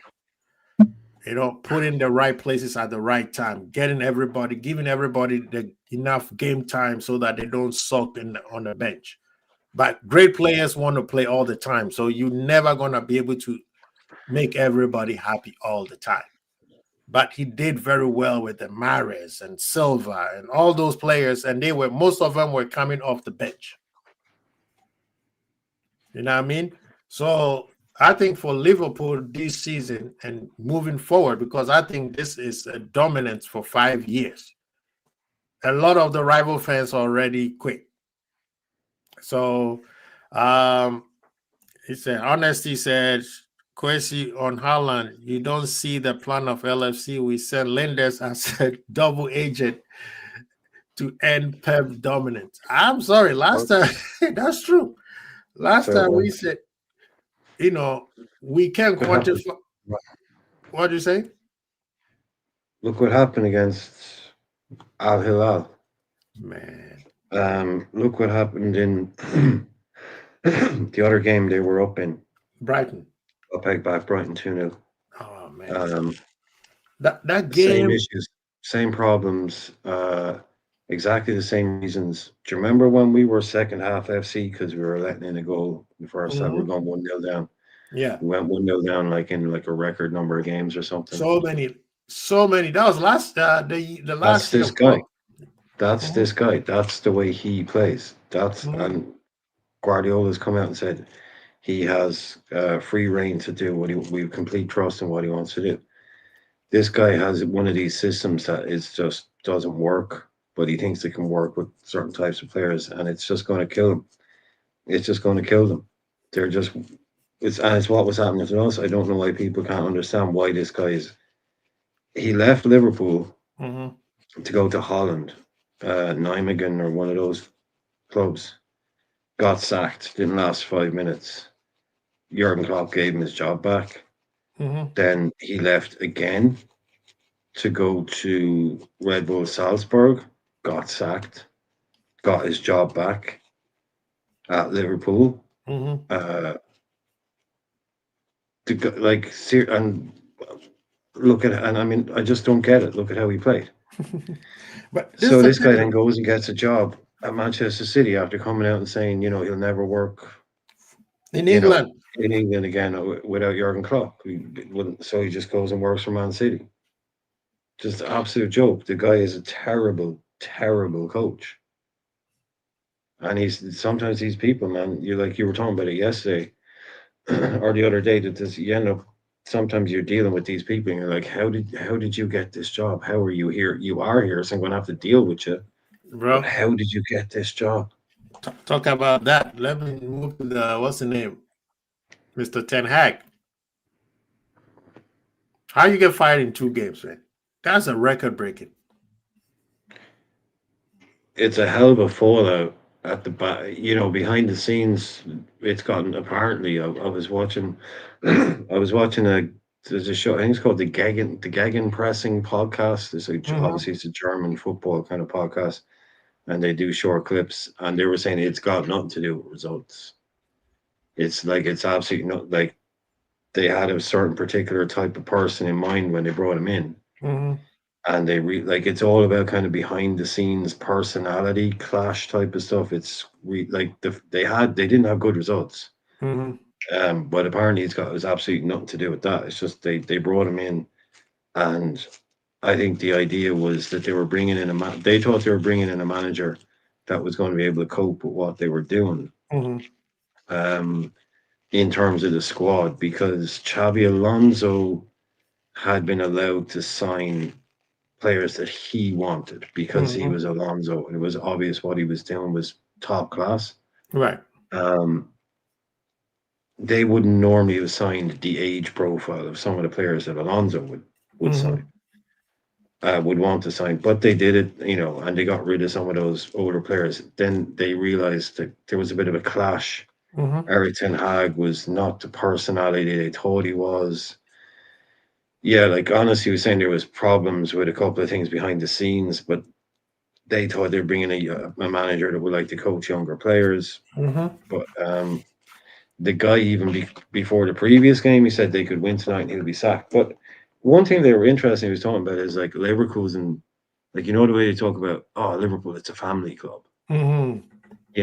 Putting the right places at the right time, giving everybody enough game time so that they don't suck on the bench. But great players want to play all the time. So you're never going to be able to make everybody happy all the time. But he did very well with the Mahrez and Silva and all those players. And most of them were coming off the bench. You know what I mean? So I think for Liverpool this season and moving forward, because I think this is a dominance for 5 years. A lot of the rival fans already quit. So he said, Honesty said, Kwesi on Haaland, you don't see the plan of LFC. We sent Lenders as a double agent to end Pep dominance. I'm sorry, last time, that's true. Last time we said, we can't quantify. What did you say? Look what happened against Al Hilal. Man. Look what happened in the other game they were up in. Brighton. Back Brighton 2-0. Oh man. That game. Same issues, same problems, exactly the same reasons. Do you remember when we were second half FC because we were letting in a goal in the first half? We were going 1-0 down. Yeah. We went 1-0 down in a record number of games or something. So many. That was last the last. That's this guy. That's this guy. That's the way he plays. And Guardiola's come out and said he has free reign to do what we have complete trust in what he wants to do. This guy has one of these systems that just doesn't work, but he thinks it can work with certain types of players, and it's just going to kill them. It's just going to kill them. It's what was happening to us. I don't know why people can't understand why this guy he left Liverpool to go to Holland, Nijmegen or one of those clubs, got sacked, didn't last 5 minutes. Jurgen Klopp gave him his job back. Then he left again to go to Red Bull Salzburg, got sacked, got his job back at Liverpool. I just don't get it. Look at how he played. But this guy then goes and gets a job at Manchester City after coming out and saying, he'll never work in England. In England again without Jurgen Klopp. So he just goes and works for Man City. Just an absolute joke. The guy is a terrible, terrible coach. And sometimes these people, man, you were talking about it yesterday or the other day, that this you end up sometimes you're dealing with these people and you're like, how did you get this job? How are you here? You are here, so I'm gonna have to deal with you. But bro. how did you get this job? Talk about that. Let me move to the what's the name, Mr. Ten Hag. How you get fired in 2 games, man? That's a record breaking. It's a hell of a fallout at the back. Behind the scenes, it's gotten apparently. I was watching, I was watching there's a show. I think it's called the Gegen Pressing podcast. Mm-hmm. Obviously it's a German football kind of podcast, and they do short clips, and they were saying it's got nothing to do with results. It's absolutely not like they had a certain particular type of person in mind when they brought him in, Mm-hmm. and it's all about kind of behind the scenes personality clash type of stuff. It's they didn't have good results, Mm-hmm. but apparently it was absolutely nothing to do with that. It's just they brought him in, and I think the idea was that they were bringing in they thought they were bringing in a manager that was going to be able to cope with what they were doing. Mm-hmm. Um, in terms of the squad, because Xabi Alonso had been allowed to sign players that he wanted because he Mm-hmm. was Alonso. It was obvious what he was doing was top class. Right. Um, they wouldn't normally have signed the age profile of some of the players that Alonso would Mm-hmm. sign, would want to sign, but they did it, and they got rid of some of those older players. Then they realized that there was a bit of a clash. Mm-hmm. Eric Ten Hag was not the personality they thought he was. Yeah, like honestly, he was saying there was problems with a couple of things behind the scenes, but they thought they were bringing a manager that would like to coach younger players. Mm-hmm. But the guy, even before the previous game, he said they could win tonight and he'll be sacked. But one thing they were interesting he was talking about is like Leverkusen, like the way they talk about, oh, Liverpool, it's a family club. Mm-hmm.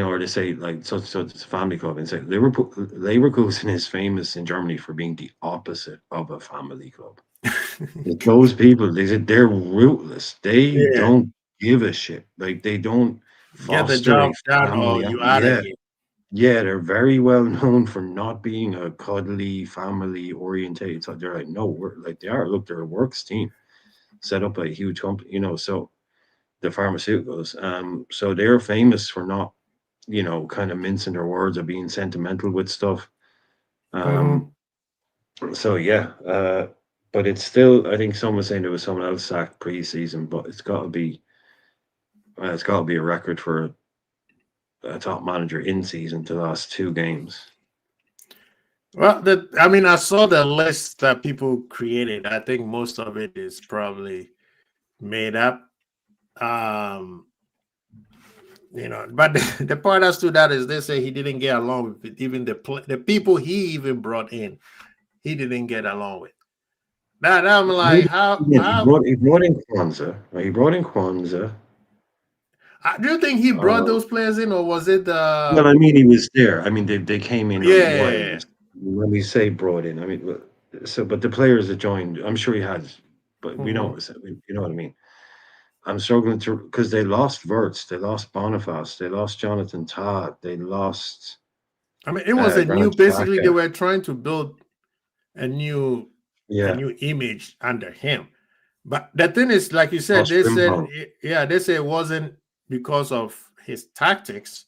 Or they say like such it's a family club, and say Leverkusen is famous in Germany for being the opposite of a family club. Those people, they're ruthless. They Yeah. don't give a shit. Like they don't Get the foster a job done or family. you out of Yeah, here. yeah, they're very well known for not being a cuddly family orientated. So they're like, no, we're like they are. Look, they're a works team set up by a huge company. So the pharmaceuticals. So they're famous for not, kind of mincing their words or being sentimental with stuff. Mm-hmm. Um, so yeah, but it's still. I think someone was saying there was someone else sacked preseason, but it's got to be a record for a top manager in season to last 2 games. Well, I mean, I saw the list that people created. I think most of it is probably made up. Um, but the part that stood out is they say he didn't get along with even the people he even brought in. He didn't get along with. That I'm like, He brought in Kwanzaa. Right? He brought in Kwanzaa. do you think he brought Uh, those players in, or was it well, I mean, he was there. I mean, they came in on yeah. waves. When we say brought in, I mean, but the players that joined, I'm sure he has, but we know Mhm. what you know what I mean. I'm struggling to because they lost Wirtz, they lost Boniface, they lost Jonathan Todd, they lost I mean, it was a new. Granit Basically, they Xhaka. were trying to build a new Yeah, image under him. But the thing is, like you said, lost they said, Frimpong. yeah, they said it wasn't because of his tactics.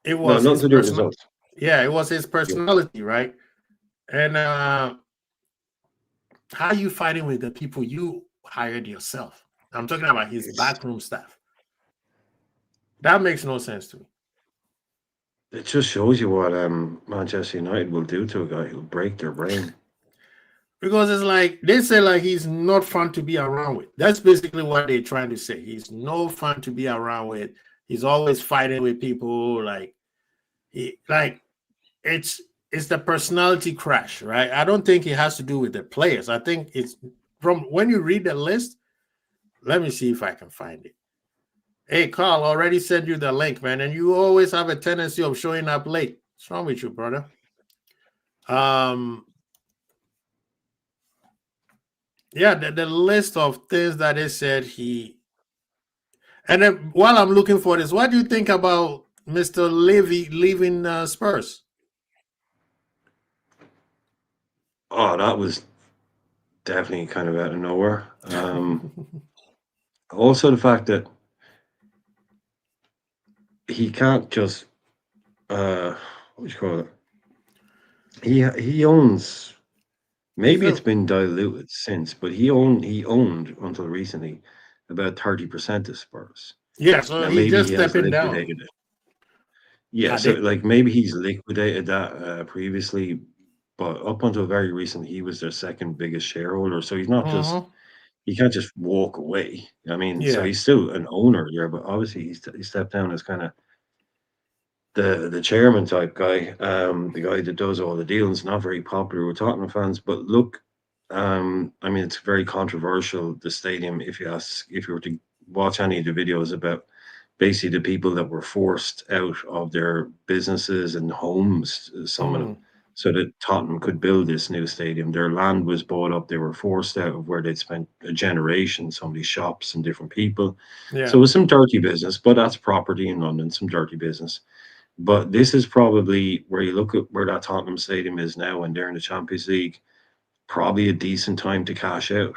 It No, was nothing his to do with personal. results. Yeah, it was his Yeah. personality, right? And how are you fighting with the people you hired yourself? I'm talking about his It's backroom staff. That makes no sense to me. it just shows you what Manchester United will do to a guy who'll break their brain. Because it's like they say, like he's not fun to be around with. That's basically what they're trying to say. He's no fun to be around with. He's always fighting with people. Like it's the personality crash, right? I don't think it has to do with the players. I think it's from when you read the list. Let me see if I can find it. Hey, Carl, already sent you the link, man, and you always have a tendency of showing up late. What's wrong with you, brother? yeah, the list of things that they said he. And then while I'm looking for this, what do you think about Mr. Levy leaving Spurs? Oh, that was definitely kind of out of nowhere. Also, the fact that he can't just what do you call it? He owns. He's Maybe a it's been diluted since, but he owned until recently about 30% of Spurs. yeah, so Now he's maybe just he has stepping down. liquidated it. Yeah, Ah, so they, like maybe he's liquidated that previously, but up until very recent, he was their second biggest shareholder. So he's not just mhm. he can't just walk away. I mean, so Yeah. he's still an owner, yeah, but obviously he stepped down as kind of the chairman type guy, the guy that does all the deals. Not very popular with Tottenham fans, but look, I mean, it's very controversial. The stadium, if you were to watch any of the videos about basically the people that were forced out of their businesses and homes, some of them, Mm, so that Tottenham could build this new stadium. Their land was bought up. They were forced out of where they'd spent a generation, so many shops and different people. So yeah. it was some dirty business, but that's property in London, some dirty business. But this is probably where you look at where that Tottenham Stadium is now, and they're in the Champions League. Probably a decent time to cash out.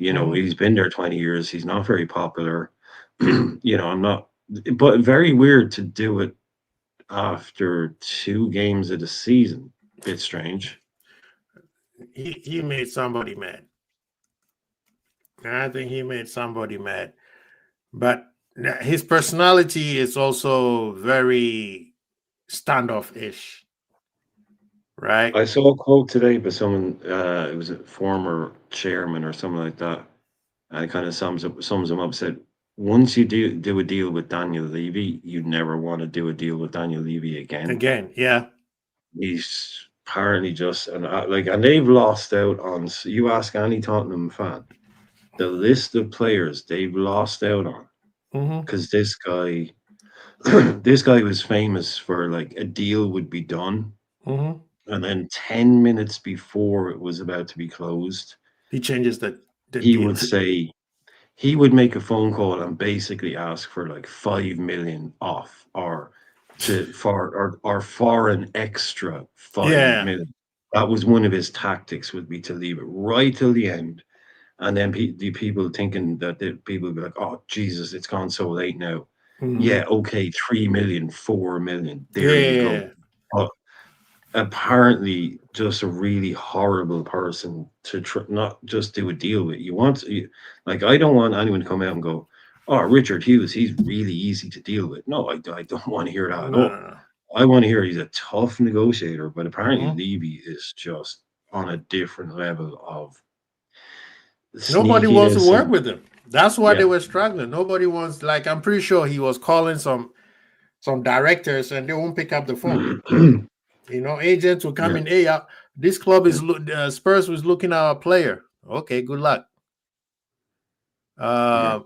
Mhm. He's been there 20 years. He's not very popular. I'm not, but very weird to do it after two games of the season. Bit strange. He made somebody mad. I think he made somebody mad. But his personality is also very standoffish, right? I saw a quote today by someone, it was a former chairman or something like that, and it kind of sums him up. Said, once you do a deal with Daniel Levy, you never want to do a deal with Daniel Levy again. Again, yeah. He's apparently just and they've lost out on. You ask any Tottenham fan, the list of players they've lost out on Hmm. because this guy, this guy was famous for like a deal would be done, Hmm. and then 10 minutes before it was about to be closed, He changes the he deal. would say he would make a phone call and basically ask for like 5 million off or for an extra five Yeah. million. That was one of his tactics would be to leave it right till the end. And then the people thinking that the people would be like, oh Jesus, it's gone so late now. Hmm. Yeah, okay, 3 million, 4 million, there you go. Yeah. But apparently just a really horrible person to not just do a deal with. Like, I don't want anyone to come out and go, "Oh, Richard Hughes, he's really easy to deal with." No, I don't want to hear that at No, all. no, I want to hear he's a tough negotiator, but no. apparently Hmm. Levy is just on a different level of Nobody wants to sneakiness work and with him. That's why they yeah. were struggling. Nobody wants, like, I'm pretty sure he was calling some directors and they won't pick up the phone. Agents will come Yeah, in. Hey, this club is Spurs was looking at our player. Okay, good luck. yeah. Uh,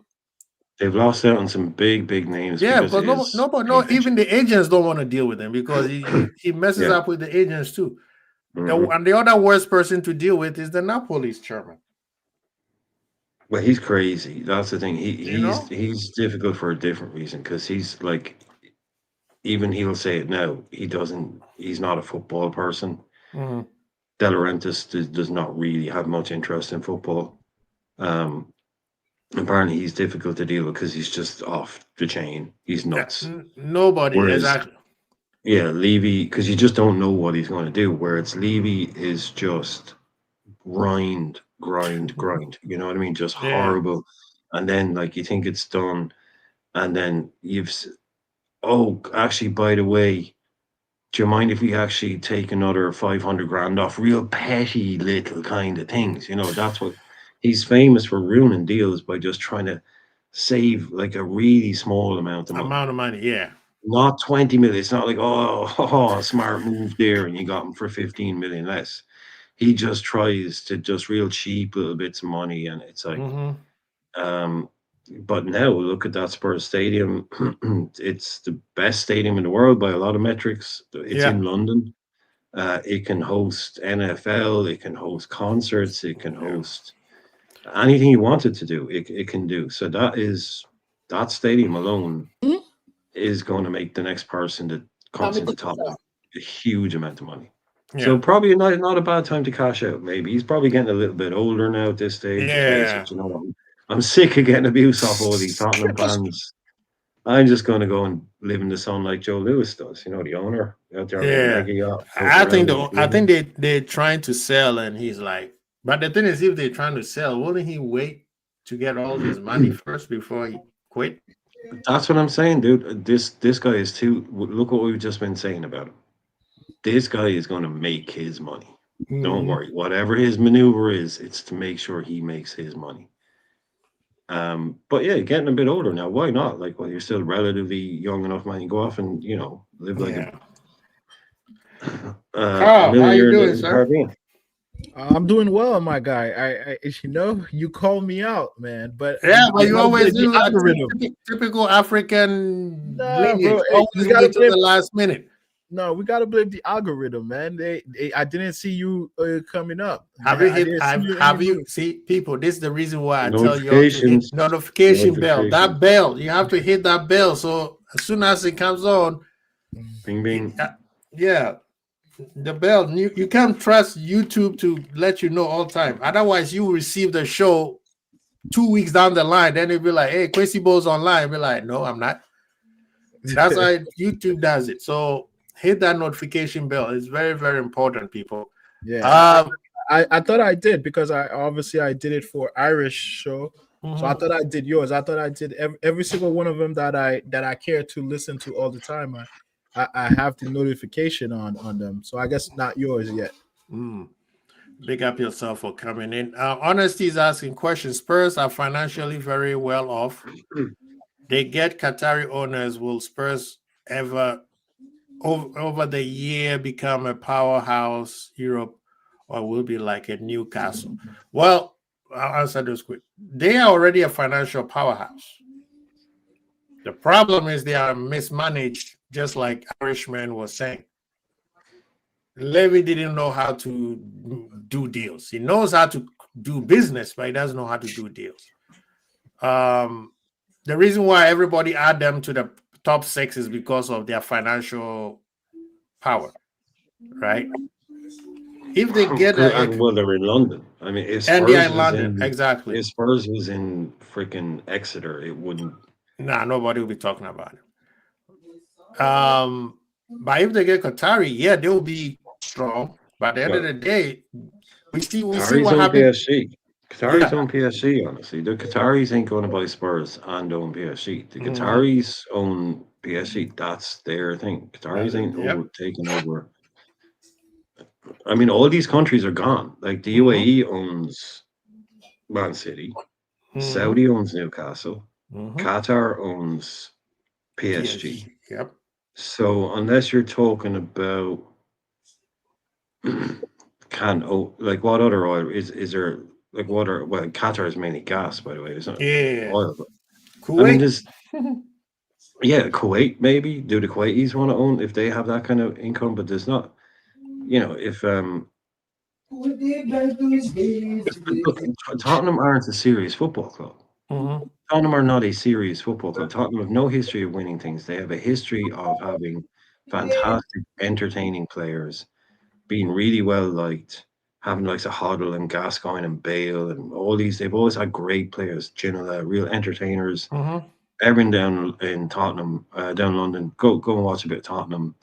They've lost out on some big names yeah, because because of his no, image. even the agents don't want to deal with him because he messes Yeah. up with the agents too. Mhm. And the other worst person to deal with is the Napoli's chairman. Well, he's crazy. That's the thing. He You he's know, he's difficult for a different reason because he's like even he'll say it now. He's not a football person. Mhm. De Laurentiis does not really have much interest in football. Um, apparently he's difficult to deal with because he's just off the chain. He's Yeah, nuts. nobody Whereas exactly. yeah, Levy, because you just don't know what he's going to do. Whereas Levy is just grind. You know what I mean? Just Yeah, horrible. And then like you think it's done, and then oh, actually, by the way, do you mind if we actually take another 500 grand off? Real petty little kind of things. That's what he's famous for, ruining deals by just trying to save like a really small amount of money. amount of money. Yeah, Not 20 million. It's not like, oh, smart move there, and you got him for 15 million less. He just tries to just real cheap little bits of money, and it's like, hmm, um, but now look at that Spurs stadium. It's the best stadium in the world by a lot of metrics. It's yeah. in London. It can host NFL. It can host concerts. It can host anything you want it to do. It can do. So that stadium alone is going to make the next person that comes into Tottenham a huge amount of money. So probably not a bad time to cash out. Maybe he's probably getting a little bit older now at this stage. Yeah. You know what? I'm sick of getting abuse off all these Tottenham fans. I'm just going to go and live in the sun like Joe Lewis does. You know, the owner out there. Yeah. I think they're trying to sell, and he's like, but the thing is, if they're trying to sell, wouldn't he wait to get all his money first before he quit? That's what I'm saying, dude. This guy is too. Look what we've just been saying about him. This guy is going to make his money. Don't worry. Whatever his maneuver is, it's to make sure he makes his money. But yeah, getting a bit older now. Why not? Like, well, you're still relatively young enough, man. You go off and live like Carl, how you doing, sir? I'm doing well, my guy. You called me out, man. But but you always do a typical African. Bro, always wait till the last minute. No, we gotta blame the algorithm, man. I didn't see you coming up. Have you see people? This is the reason why I tell you to hit notification bell. That bell, you have to hit that bell. So as soon as it comes on, bing bing. The bell. You can't trust YouTube to let you know all the time. Otherwise, you will receive the show 2 weeks down the line. Then it'll be like, "Hey, Quincy Bow's online." Be like, "No, I'm not." That's why YouTube does it. So hit that notification bell. It's very, very important, people. Yeah. I thought I did because I did it for Irish show. So I thought I did yours. I thought I did every single one of them that I care to listen to all the time. I have the notification on them. So I guess not yours yet. Big up yourself for coming in. Honesty is asking questions. Spurs are financially very well off. They get Qatari owners. Will Spurs ever over the year become a powerhouse Europe, or will be like a Newcastle? Well, I'll answer this quick. They are already a financial powerhouse. The problem is they are mismanaged, just like Irishman was saying. Levy didn't know how to do deals. He knows how to do business, but he doesn't know how to do deals. The reason why everybody add them to the top 6 is because of their financial power, right? If they get well, they're in London. I mean, if and they're in London, exactly. If Spurs was in freaking Exeter, it wouldn't. Nah, nobody will be talking about it. But if they get Qatari, they will be strong. But at the end of the day, we see what happens. PSG. Qataris own PSG, honestly. The Qataris ain't going to buy Spurs and own PSG. The Qataris own PSG. That's their thing. Qataris ain't taking over. I mean, all these countries are gone. Like the UAE owns Man City. Saudi owns Newcastle. Qatar owns PSG. Yep. So unless you're talking about what other oil is there? Like water, well, Qatar is mainly gas, by the way, isn't it? Yeah. Oil. Kuwait. I mean, Kuwait maybe. Do the Kuwaitis want to own if they have that kind of income? But there's not. If Tottenham aren't a serious football club. Tottenham are not a serious football club. Tottenham have no history of winning things. They have a history of having fantastic, entertaining players, being really well liked. Having like Hoddle and Gascoigne and Bale and all these, they've always had great players, Ginola, real entertainers. Everyone down in Tottenham, down in London, go and watch a bit of Tottenham.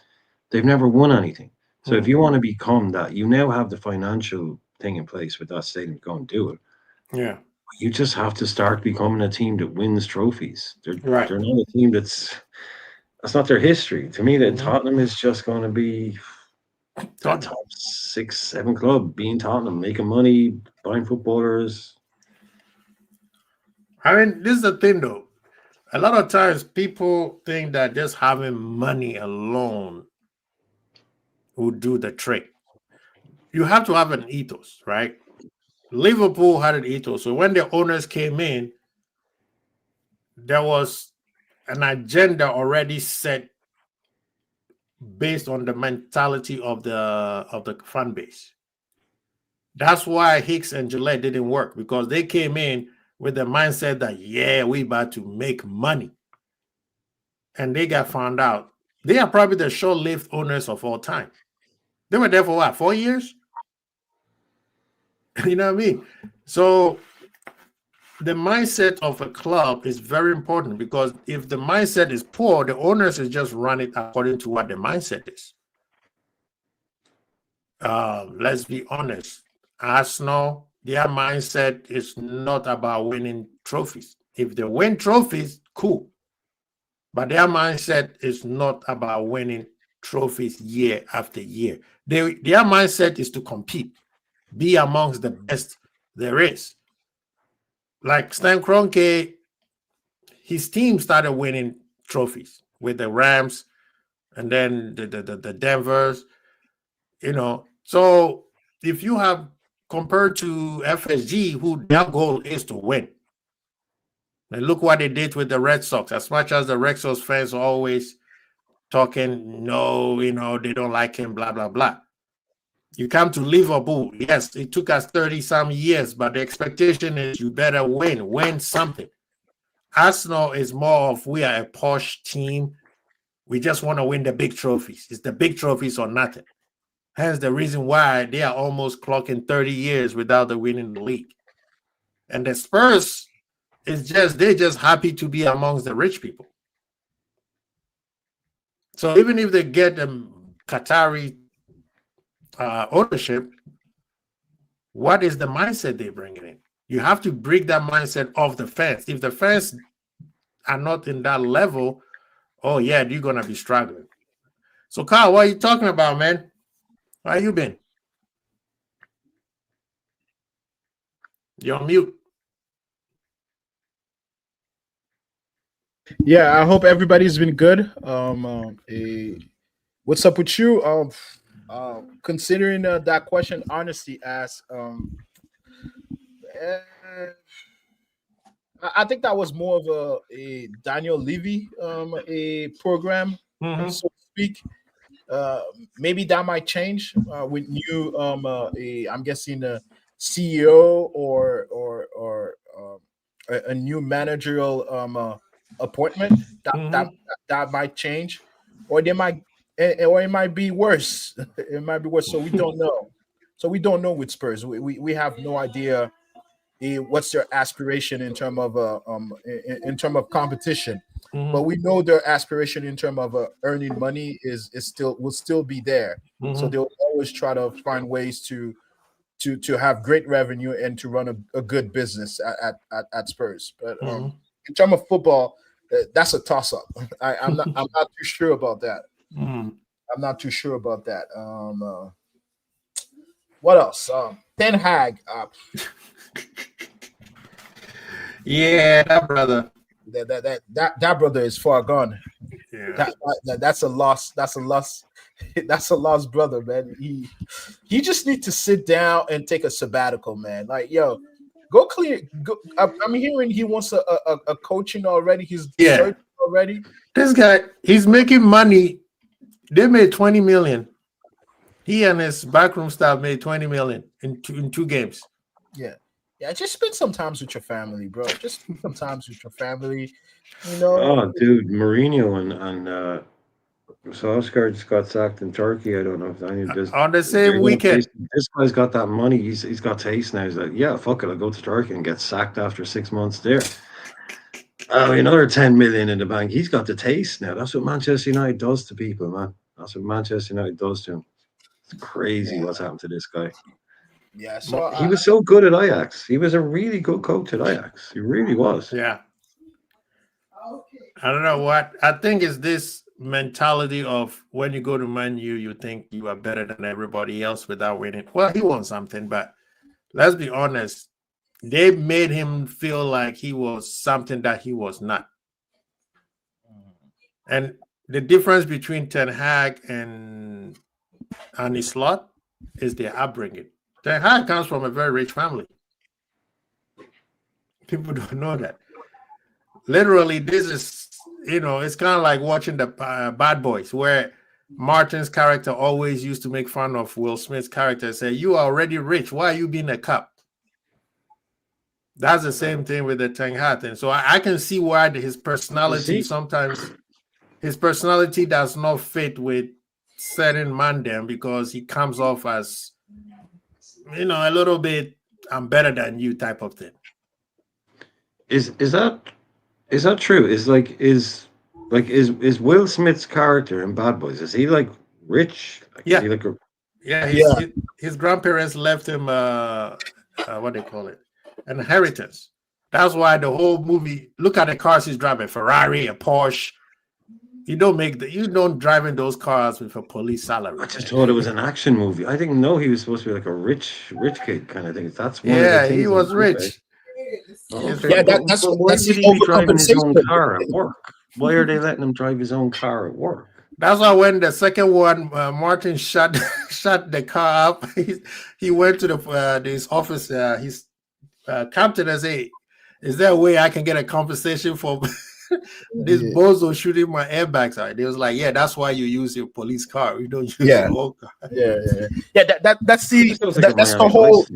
They've never won anything. So if you want to become that, you now have the financial thing in place with that stadium to go and do it. Yeah. You just have to start becoming a team that wins trophies. They're not a team that's not their history. To me, that Tottenham is just going to be top 6, 7 club, being Tottenham, making money, buying footballers. I mean, this is the thing though. A lot of times people think that just having money alone will do the trick. You have to have an ethos, right? Liverpool had an ethos. So when the owners came in, there was an agenda already set based on the mentality of the fan base. That's why Hicks and Gillette didn't work, because they came in with the mindset that, yeah, we about to make money. And they got found out. They are probably the short-lived owners of all time. They were there for what, 4 years? You know what I mean? So the mindset of a club is very important, because if the mindset is poor, the owners is just run it according to what the mindset is. Let's be honest. Arsenal, their mindset is not about winning trophies. If they win trophies, cool. But their mindset is not about winning trophies year after year. Their mindset is to compete, be amongst the best there is. Like Stan Kroenke, his team started winning trophies with the Rams and then the Denvers, you know. So if you have, compared to FSG, who their goal is to win. And look what they did with the Red Sox. As much as the Red Sox fans are always talking, no, you know, they don't like him, blah, blah, blah. You come to Liverpool. Yes, it took us 30-some years, but the expectation is you better win something. Arsenal is more of, we are a posh team. We just want to win the big trophies. It's the big trophies or nothing. Hence the reason why they are almost clocking 30 years without the winning the league. And the Spurs, they're just happy to be amongst the rich people. So even if they get Qatari ownership, what is the mindset they bring in? You have to break that mindset of the fans. If the fans are not in that level, oh yeah, you're gonna be struggling. So Kyle, what are you talking about, man? How you been? You're on mute. Yeah, I hope everybody's been good. What's up with you? Considering that question, honestly, asked, I think that was more of a Daniel Levy a program, so to speak. Maybe that might change with new I'm guessing a CEO or a new managerial appointment that might change, or they might, or it might be worse. It might be worse. So we don't know. So we don't know with Spurs. We have no idea what's their aspiration in terms of in terms of competition. But we know their aspiration in terms of earning money will still be there. So they'll always try to find ways to have great revenue and to run a good business at Spurs. But in terms of football, that's a toss up. I'm not too sure about that. I'm not too sure about that. What else? Ten Hag. Yeah, that brother. That brother is far gone. Yeah. That's a loss. That's a loss. That's a lost brother, man. He just needs to sit down and take a sabbatical, man. Like, yo, go clear. Go. I'm hearing he wants a coaching already. He's searching already. This guy, he's making money. They made 20 million. He and his backroom staff made 20 million in two games. Yeah, just spend some time with your family, bro. Just spend some time with your family. You know. Oh, dude, Mourinho and Solskjaer just got sacked in Turkey. I don't know if any of this on the same weekend. This guy's got that money. He's got taste now. He's like, yeah, fuck it, I'll go to Turkey and get sacked after 6 months there. Another 10 million in the bank. He's got the taste now. That's what Manchester United does to people, man. That's what Manchester United does to him. It's crazy what's happened to this guy. Yeah, so he was so good at Ajax. He was a really good coach at Ajax. He really was. Yeah. I don't know what. I think it's this mentality of when you go to Man U, you think you are better than everybody else without winning. Well, he won something, but let's be honest. They made him feel like he was something that he was not. And the difference between Ten Hag and Arne Slot is their upbringing. Ten Hag comes from a very rich family. People don't know that. Literally, this is, it's kind of like watching the Bad Boys, where Martin's character always used to make fun of Will Smith's character, say, "You are already rich. Why are you being a cop?" That's the same thing with the Tang Ha thing. So I can see why his personality sometimes his personality does not fit with certain mandem because he comes off as, you know, a little bit "I'm better than you" type of thing. Is that true? Is Will Smith's character in Bad Boys? Is he like rich? Like, Yeah, is he like a, his grandparents left him what they call it, an inheritance. That's why the whole movie. Look at the cars he's driving: Ferrari, a Porsche. You don't drive in those cars with a police salary. I just thought it was an action movie. I didn't know he was supposed to be like a rich kid kind of thing. That's one of the things. He was rich. Okay. Yeah, but that's why that's should the he be driving his own overcompensation. car at work? Why are they letting him drive his own car at work? That's why when the second one, Martin shut the car up, he went to his office. His captain and say, "Is there a way I can get a compensation for this bozo shooting my airbags out?" They was like, "Yeah, that's why you use your police car. You don't use your own car." That's the whole.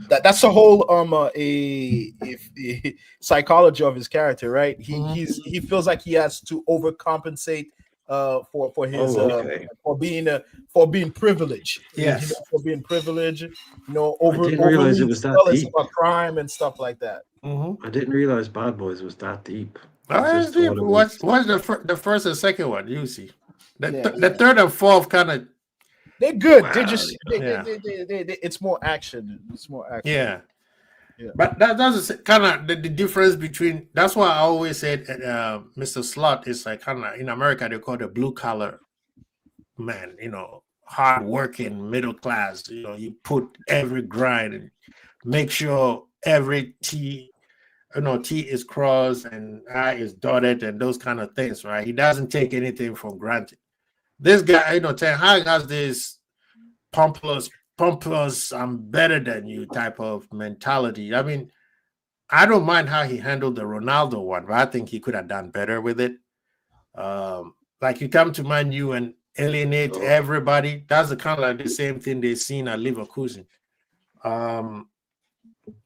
That's the whole a psychology of his character, right? He feels like he has to overcompensate for his for being privileged. Yes, for being privileged. You know, I didn't realize it was that deep. About crime and stuff like that. I didn't realize Bad Boys was that deep. Watch the first and second one. You see, the third and fourth kind of. They're good. Wow. It's more action. It's more action. Yeah. But that's kind of the difference between. That's why I always said Mr. Slot is like kind of in America they call it a blue collar man. You know, hard working, middle class. You know, you put every grind and make sure every T is crossed and I is dotted and those kind of things. Right? He doesn't take anything for granted. This guy, Ten Hag has this pompous, "I'm better than you" type of mentality. I mean, I don't mind how he handled the Ronaldo one, but I think he could have done better with it. Like you come to Man U and alienate everybody. That's the kind of like the same thing they've seen at Leverkusen. And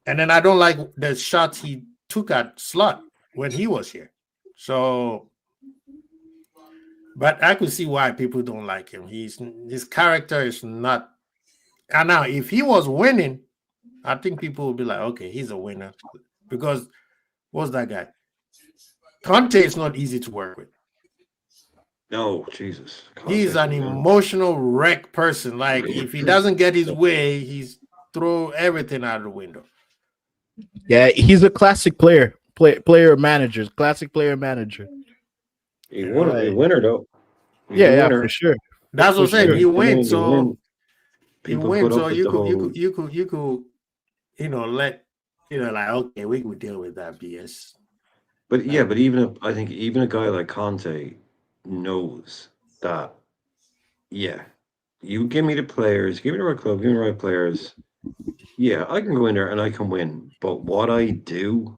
then I don't like the shots he took at Slot when he was here. So. But I could see why people don't like him. His character is not. And now, if he was winning, I think people would be like, "Okay, he's a winner." Because what's that guy? Conte is not easy to work with. No, Jesus. He's an emotional wreck person. Like if he doesn't get his way, he's throw everything out of the window. Yeah, he's a classic player manager. Classic player manager. He won a winner though. Yeah, for sure. That's what I'm saying. He wins, so people win. So you could, let like okay, we could deal with that BS. But but I think even a guy like Conte knows that. Yeah, you give me the players, give me the right club, give me the right players. Yeah, I can go in there and I can win. But what I do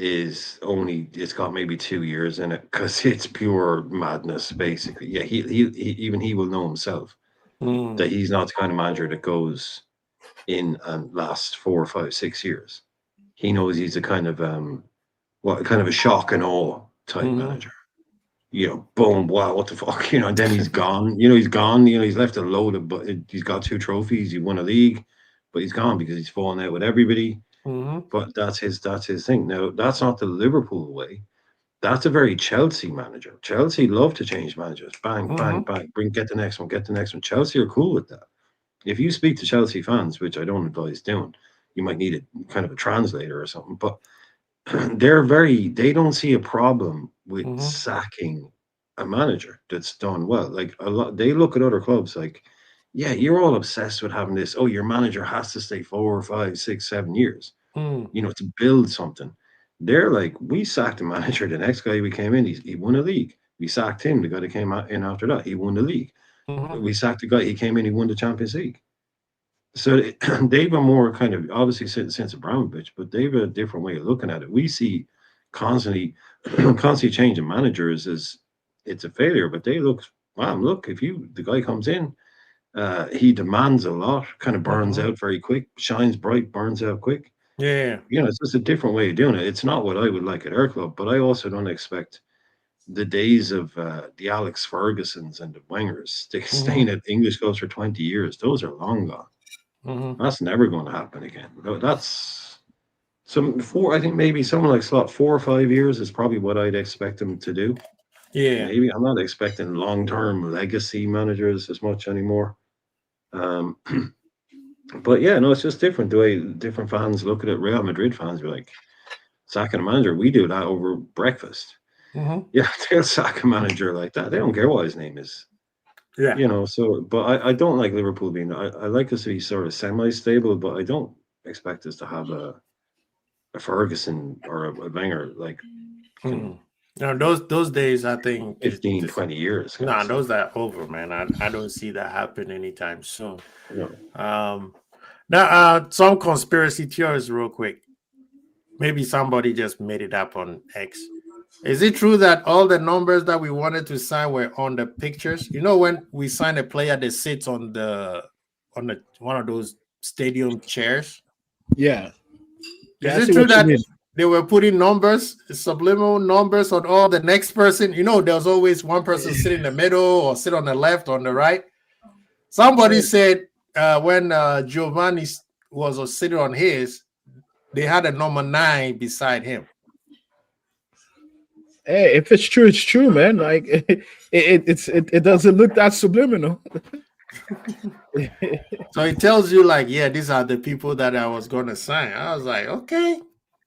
it's got maybe 2 years in it because it's pure madness basically. Yeah, he will know himself that he's not the kind of manager that goes in and lasts 4, 5, 6 years. He knows he's a kind of a shock and awe type manager. Boom, wow, what the fuck, and then he's gone. He's gone. He's left a load of, but he's got 2 trophies. He won a league, but he's gone because he's fallen out with everybody. But that's his thing. Now, that's not the Liverpool way. That's a very Chelsea manager. Chelsea love to change managers. Bang, bang, bang. Get the next one. Chelsea are cool with that. If you speak to Chelsea fans, which I don't advise doing, you might need a kind of a translator or something. But they don't see a problem with sacking a manager that's done well. Like they look at other clubs like, yeah, you're all obsessed with having this. Oh, your manager has to stay 4, 5, 6, 7 years, to build something. They're like, we sacked the manager. The next guy we came in, he won a league. We sacked him. The guy that came in after that, he won the league. We sacked the guy. He came in. He won the Champions League. So they've a more kind of obviously since Abramovich, but they've a different way of looking at it. We see constantly changing managers as it's a failure, but they look man, look, if the guy comes in, he demands a lot, kind of burns Mhm. out very quick, shines bright, burns out quick. Yeah. It's just a different way of doing it. It's not what I would like at our club, but I also don't expect the days of the Alex Fergusons and the Wengers staying at English clubs for 20 years. Those are long gone. Mhm. That's never going to happen again. That's I think maybe someone like Slot, 4 or 5 years is probably what I'd expect him to do. Yeah. Maybe I'm not expecting long-term legacy managers as much anymore. But yeah, no, it's just different. The way different fans look at it. Real Madrid fans are like, sacking a manager, we do that over breakfast. Mhm. Yeah, they'll sack a manager like that. They don't care what his name is. Yeah. So, but I don't like Liverpool being, I like us to be sort of semi-stable, but I don't expect us to have a Ferguson or a Wenger like Mhm. Now those days, I think 15, 20 years. Kind nah, of those are over, man. I don't see that happen anytime soon. stuff. Now some conspiracy theories, real quick. Maybe somebody just made it up on X. Is it true that all the numbers that we wanted to sign were on the pictures? You know, when we sign a player that sits on the one of those stadium chairs. Yeah. Is I it see true what you that mean. they were putting numbers, subliminal numbers on all the next person? You know, there's always one person sit in the middle or sit on the left, on the right. Somebody said when Giovanni was sitting on his, they had a number 9 beside him. Hey, if it's true, it's true, man. Like it doesn't look that subliminal. So it tells you, like, yeah, these are the people that I was going to sign. I was like, okay,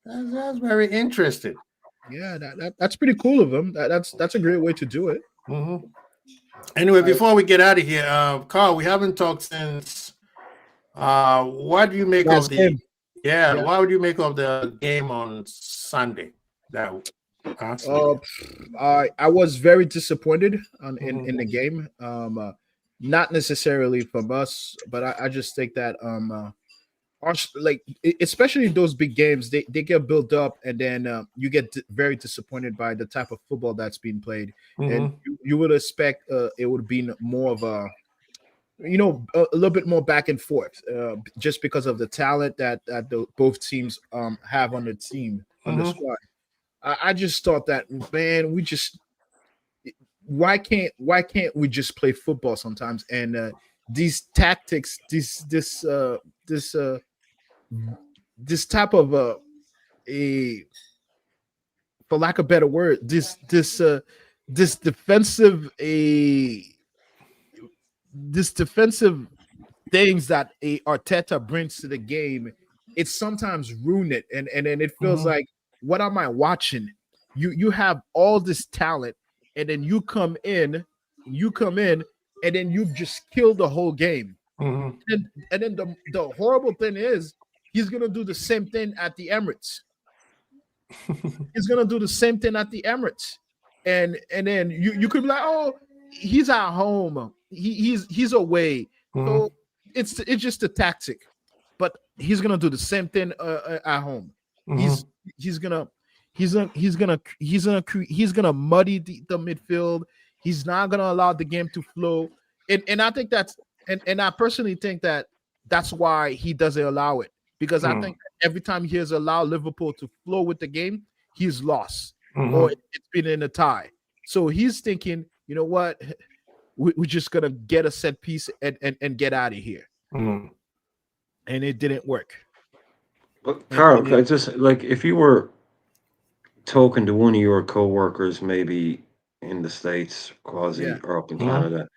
that's very interesting. Yeah, that's pretty cool of them. That's a great way to do it. Mm-hmm. Anyway, before we get out of here, Carl, we haven't talked since. What do you make of the? Game. Yeah, what would you make of the game on Sunday? That I was very disappointed in the game. Not necessarily from us, but I just think that like especially those big games, they get built up, and then you get very disappointed by the type of football that's being played, and you would expect it would be more of a a little bit more back and forth, just because of the talent that both teams have on the team on the squad. I just thought that, man, why can't we just play football sometimes? And these tactics, this type of a for lack of a better word, this defensive things that a Arteta brings to the game, it sometimes ruin it, and then it feels like, what am I watching? You have all this talent, and then you come in, and then you just kill the whole game. And then the horrible thing is, he's gonna do the same thing at the Emirates. He's gonna do the same thing at the Emirates, and then you could be like, oh, he's at home, he's away, so it's just a tactic. But he's gonna do the same thing at home. He's gonna muddy the midfield. He's not gonna allow the game to flow, and I think that's and I personally think that's why he doesn't allow it, because I think every time he has allowed Liverpool to flow with the game, he's lost or it's been in a tie. So he's thinking, you know what, we're just gonna get a set piece and get out of here. And it didn't work. But Carl, I just like, if you were talking to one of your co-workers, maybe in the States, or up in Canada,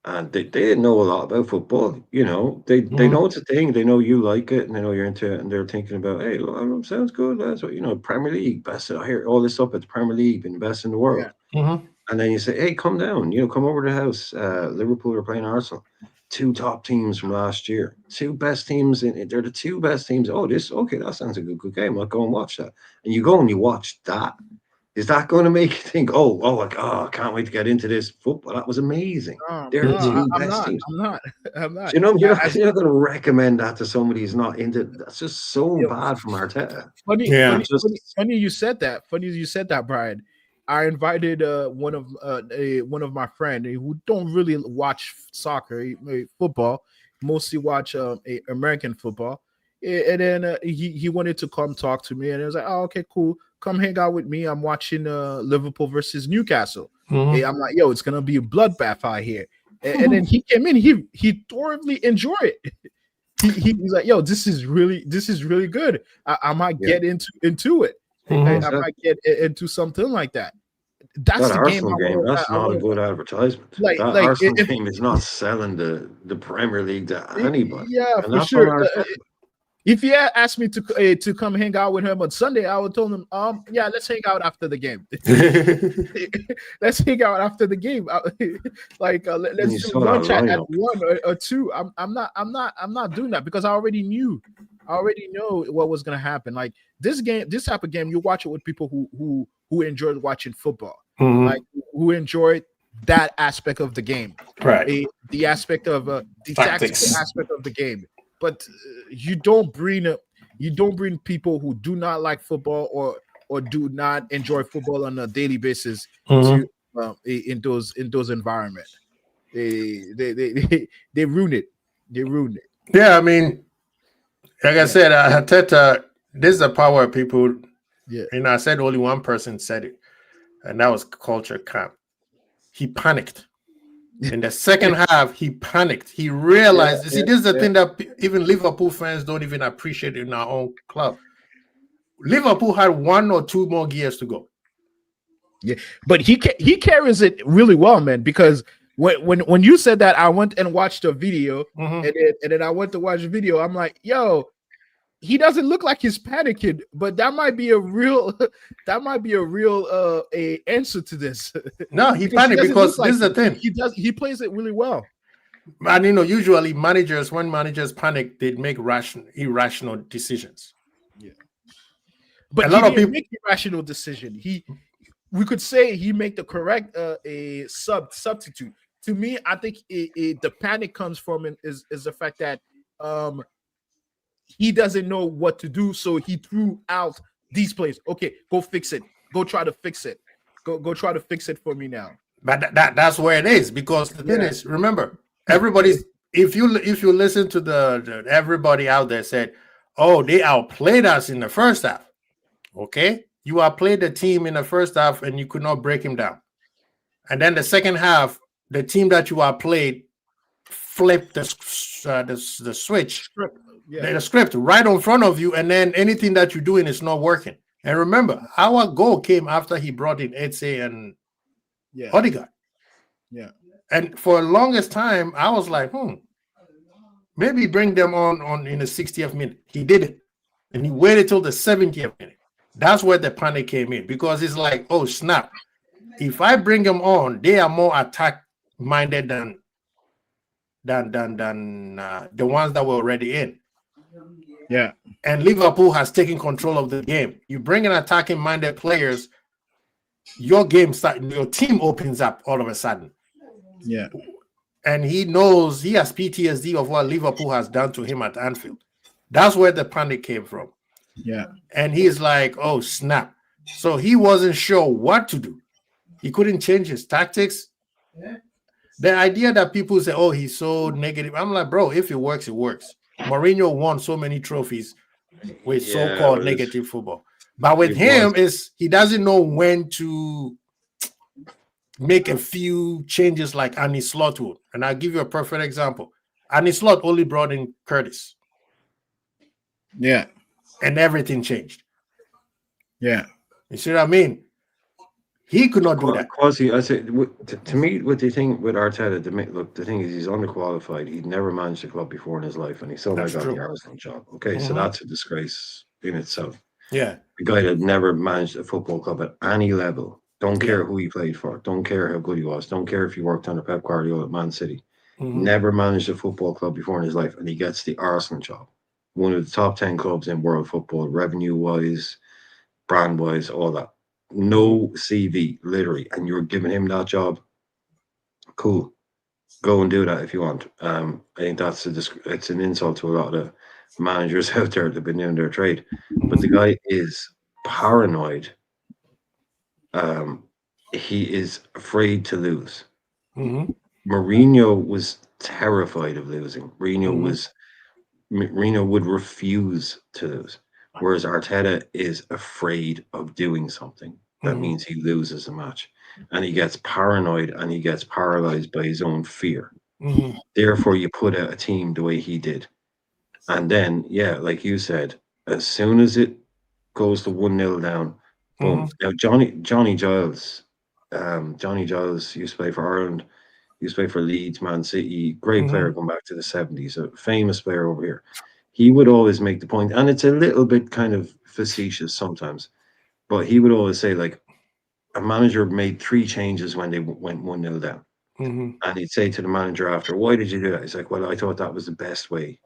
and they didn't know a lot about football. They know it's a thing. They know you like it, and they know you're into it, and they're thinking about, hey, well, sounds good. That's what, Premier League, best. I hear all this up at the Premier League, been the best in the world. And then you say, hey, come down, come over to the house. Liverpool are playing Arsenal. 2 top teams from last year. 2 best teams they're the 2 best teams. Oh, that sounds a good game. I'll go and watch that. And you go and you watch that. Is that going to make you think, I can't wait to get into this football? That was amazing. They're the 2 best teams. I'm not. You're not going to recommend that to somebody who's not into it. That's just so bad from Arteta. Funny you said that. Funny you said that, Brian. I invited one of my friends who don't really watch soccer, football, mostly watch American football. And then he wanted to come talk to me, and I was like, "Oh, okay, cool. Come hang out with me. I'm watching Liverpool versus Newcastle." Hey, I'm like, "Yo, it's gonna be a bloodbath out here." And then he came in. He thoroughly enjoyed it. He's like, "Yo, this is really good. I might get into it. I might get into something like that." That's That the game. Arsenal game, that's not a good advertisement. Like Arsenal game is not selling the Premier League to anybody. Yeah, and for that's sure. If he had asked me to come hang out with him on Sunday, I would tell him, yeah, let's hang out after the game. Let's hang out after the game. Let's do lunch at 1 or 2. I'm not doing that because I already know what was gonna happen. Like this type of game, you watch it with people who enjoyed watching football, like who enjoyed that aspect of the game, right? The aspect of the tactical aspect of the game. But you don't bring people who do not like football or do not enjoy football on a daily basis to in those environments. They ruin it. They ruin it. Yeah, I mean, like I said, Arteta, this is the power of people. Yeah, and I said only one person said it, and that was Culture Camp. He panicked. In the second half, he panicked. He realized, this is the thing that even Liverpool fans don't even appreciate in our own club. Liverpool had 1 or 2 more gears to go. Yeah, but he carries it really well, man. Because when you said that, I went and watched a video, and then I went to watch a video. I'm like, yo, he doesn't look like he's panicking, but that might be a real a answer to this. No, he panicked because this is the thing. He plays it really well. And usually when managers panic, they make irrational decisions. Yeah. But a lot of people make irrational decision. We could say he make the correct substitute. To me, I think the panic comes from is the fact that he doesn't know what to do, so he threw out these plays. Okay, go fix it. Go try to fix it. Go try to fix it for me now. But that's where it is, because the thing is, remember, everybody's if you listen to the everybody out there said, oh, they outplayed us in the first half. Okay, you outplayed the team in the first half and you could not break him down. And then the second half, the team that you outplayed flipped the switch. The script right in front of you, and then anything that you're doing is not working. And remember, our goal came after he brought in Eze and Odegaard. Yeah. And for the longest time, I was like, maybe bring them on in the 60th minute. He did it. And he waited till the 70th minute. That's where the panic came in, because it's like, oh, snap. If I bring them on, they are more attack-minded than the ones that were already in. Yeah. And Liverpool has taken control of the game. You bring in attacking minded players, your team opens up all of a sudden. Yeah. And he knows, he has PTSD of what Liverpool has done to him at Anfield. That's where the panic came from. Yeah. And he's like, oh, snap. So he wasn't sure what to do. He couldn't change his tactics. The idea that people say, oh, he's so negative. I'm like, bro, if it works, it works. Mourinho won so many trophies with so-called negative football. But with him, he doesn't know when to make a few changes like Arne Slot would. And I'll give you a perfect example. Arne Slot only brought in Curtis. Yeah. And everything changed. Yeah. You see what I mean? He could not do that. Quasi, I say, to me, what the thing with Arteta, the thing is he's underqualified. He'd never managed a club before in his life, and he somehow got the Arsenal job. Okay, so that's a disgrace in itself. Yeah. The guy that never managed a football club at any level. Don't care who he played for. Don't care how good he was. Don't care if he worked under Pep Guardiola at Man City. Never managed a football club before in his life, and he gets the Arsenal job. One of the top 10 clubs in world football, revenue-wise, brand-wise, all that. No CV, literally, and you're giving him that job. Cool, go and do that if you want. I think it's an insult to a lot of the managers out there that have been doing their trade. But the guy is paranoid he is afraid to lose. Mm-hmm. Mourinho was terrified of losing. Mm-hmm. Mourinho would refuse to lose, whereas Arteta is afraid of doing something that Mm-hmm. means he loses a match, and he gets paranoid and he gets paralyzed by his own fear. Mm-hmm. Therefore, you put out a team the way he did, and then yeah, like you said, as soon as it goes to 1-0 down, boom. Mm-hmm. Now Johnny Giles used to play for Ireland. He used to play for Leeds, Man City. Great player Mm-hmm. going back to the 70s. A famous player over here. He would always make the point, and it's a little bit kind of facetious sometimes, but he would always say, like, a manager made 3 changes when they went 1-0 down. Mm-hmm. And he'd say to the manager after, why did you do that? He's like, well, I thought that was the best way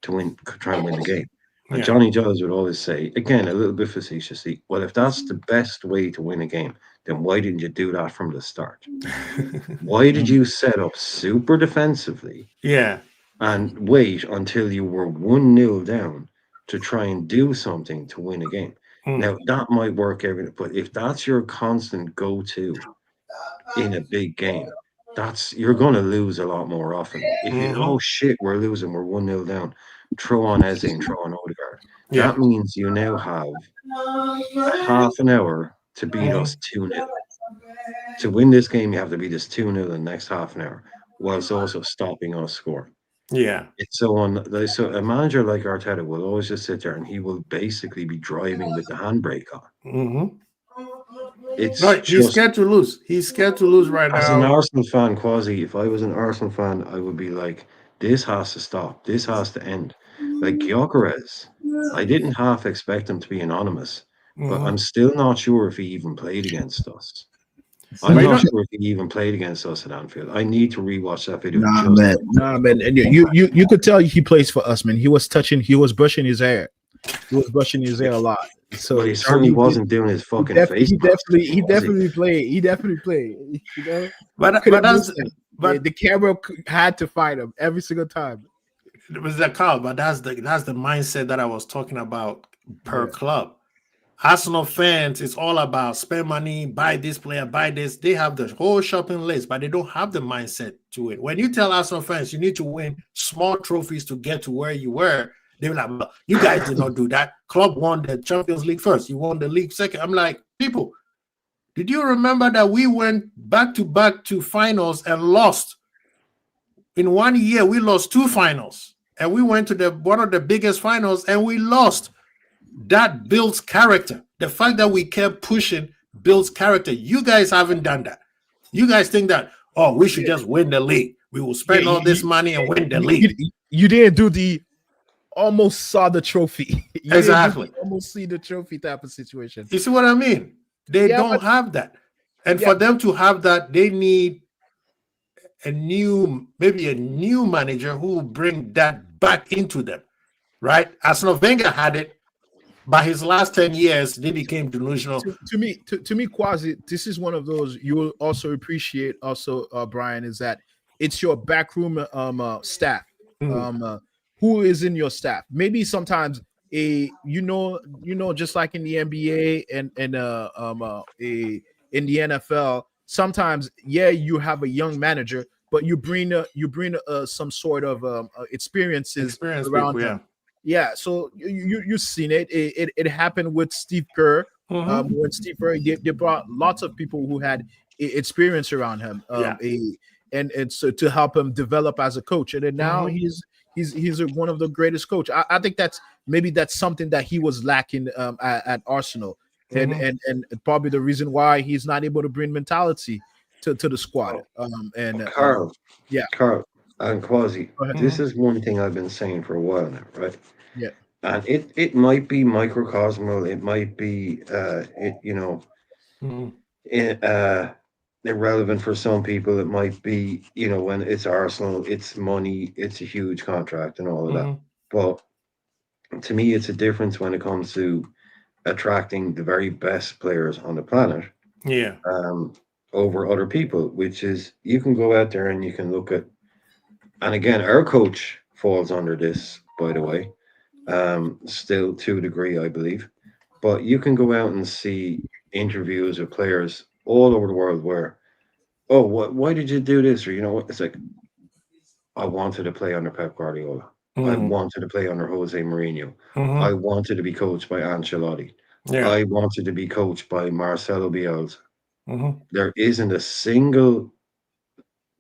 to win, try and win the game. And Yeah. Johnny Giles would always say, again, a little bit facetiously, well, if that's the best way to win a game, then why didn't you do that from the start? Why did you set up super defensively Yeah. and wait until you were 1-0 down to try and do something to win a game? Mm. Now, that might work but if that's your constant go-to in a big game, you're going to lose a lot more often. If you, Mm-hmm. oh shit, we're losing, we're 1-0 down, throw on Eze and throw on Odegaard. Yeah. That means you now have half an hour to beat Mhm. us 2-0. To win this game, you have to beat us 2-0 in the next half an hour, whilst also stopping us score. Yeah. It's so a manager like Arteta will always just sit there and he will basically be driving with the handbrake on. Mm-hmm. It's No, he's just, scared to lose. He's scared to lose right as an now. Arsenal fan, Quasi, if I was an Arsenal fan, I would be like, this has to stop. This has to end. Like Gyökeres, I didn't half expect him to be anonymous, but Mm-hmm. I'm still not sure if he even played against us. But I'm you not know, sure if he even played against us at Anfield. I need to rewatch that video Nah, just. man. Nah, man. And you could tell he plays for us, man. He was brushing his hair. He was brushing his hair a lot. But he So certainly wasn't doing his fucking face mask, he was he? definitely played. He definitely played. You know, but couldn't that's miss him. but The camera had to fight him every single time. it was the call. But that's the mindset that I was talking about per Yeah. club. Arsenal fans, it's all about spend money, buy this player, buy this. They have the whole shopping list, but they don't have the mindset to it. When you tell Arsenal fans you need to win small trophies to get to where you were, they're like, well, you guys did not do that. Club won the Champions League first. You won the league second. I'm like, people, did you remember that we went back to finals and lost? In 1 year, we lost 2 finals. And we went to one of the biggest finals and we lost. That builds character. The fact that we kept pushing builds character. You guys haven't done that. You guys think that, oh, we should just win the league. We will spend all this money and win the league. You didn't do the almost saw the trophy. You Exactly. didn't almost see the trophy type of situation. You see what I mean? They Yeah, don't have that. And for them to have that, they need maybe a new manager who will bring that back into them, right? Arsenal Wenger had it. By his last 10 years, they became delusional. To me, Quasi, this is one of those you will also appreciate. Also, Brian, is that it's your backroom staff. Who is in your staff? Maybe sometimes just like in the NBA and in the NFL, sometimes you have a young manager, but you bring some sort of experiences around people, him. Yeah, so you've seen it. It happened with Steve Kerr. When Steve Kerr, they brought lots of people who had experience around him, and so to help him develop as a coach. And then now he's one of the greatest coach. I think that's something that he was lacking at Arsenal, and probably the reason why he's not able to bring mentality to the squad. Carl, yeah, Carl and Quasi, this is one thing I've been saying for a while now, right? Yeah. And it might be microcosmal, it might be irrelevant for some people. It might be, when it's Arsenal, it's money, it's a huge contract and all of that. But to me, it's a difference when it comes to attracting the very best players on the planet. Yeah. Over other people, which is you can go out there and you can look at, and again, our coach falls under this, by the way, still to a degree, I believe. But you can go out and see interviews of players all over the world where, oh, why did you do this? Or you know what? It's like I wanted to play under Pep Guardiola. I Mhm. wanted to play under Jose Mourinho. I Mhm. wanted to be coached by Ancelotti. Yeah. I wanted to be coached by Marcelo Bielsa. Mhm. There isn't a single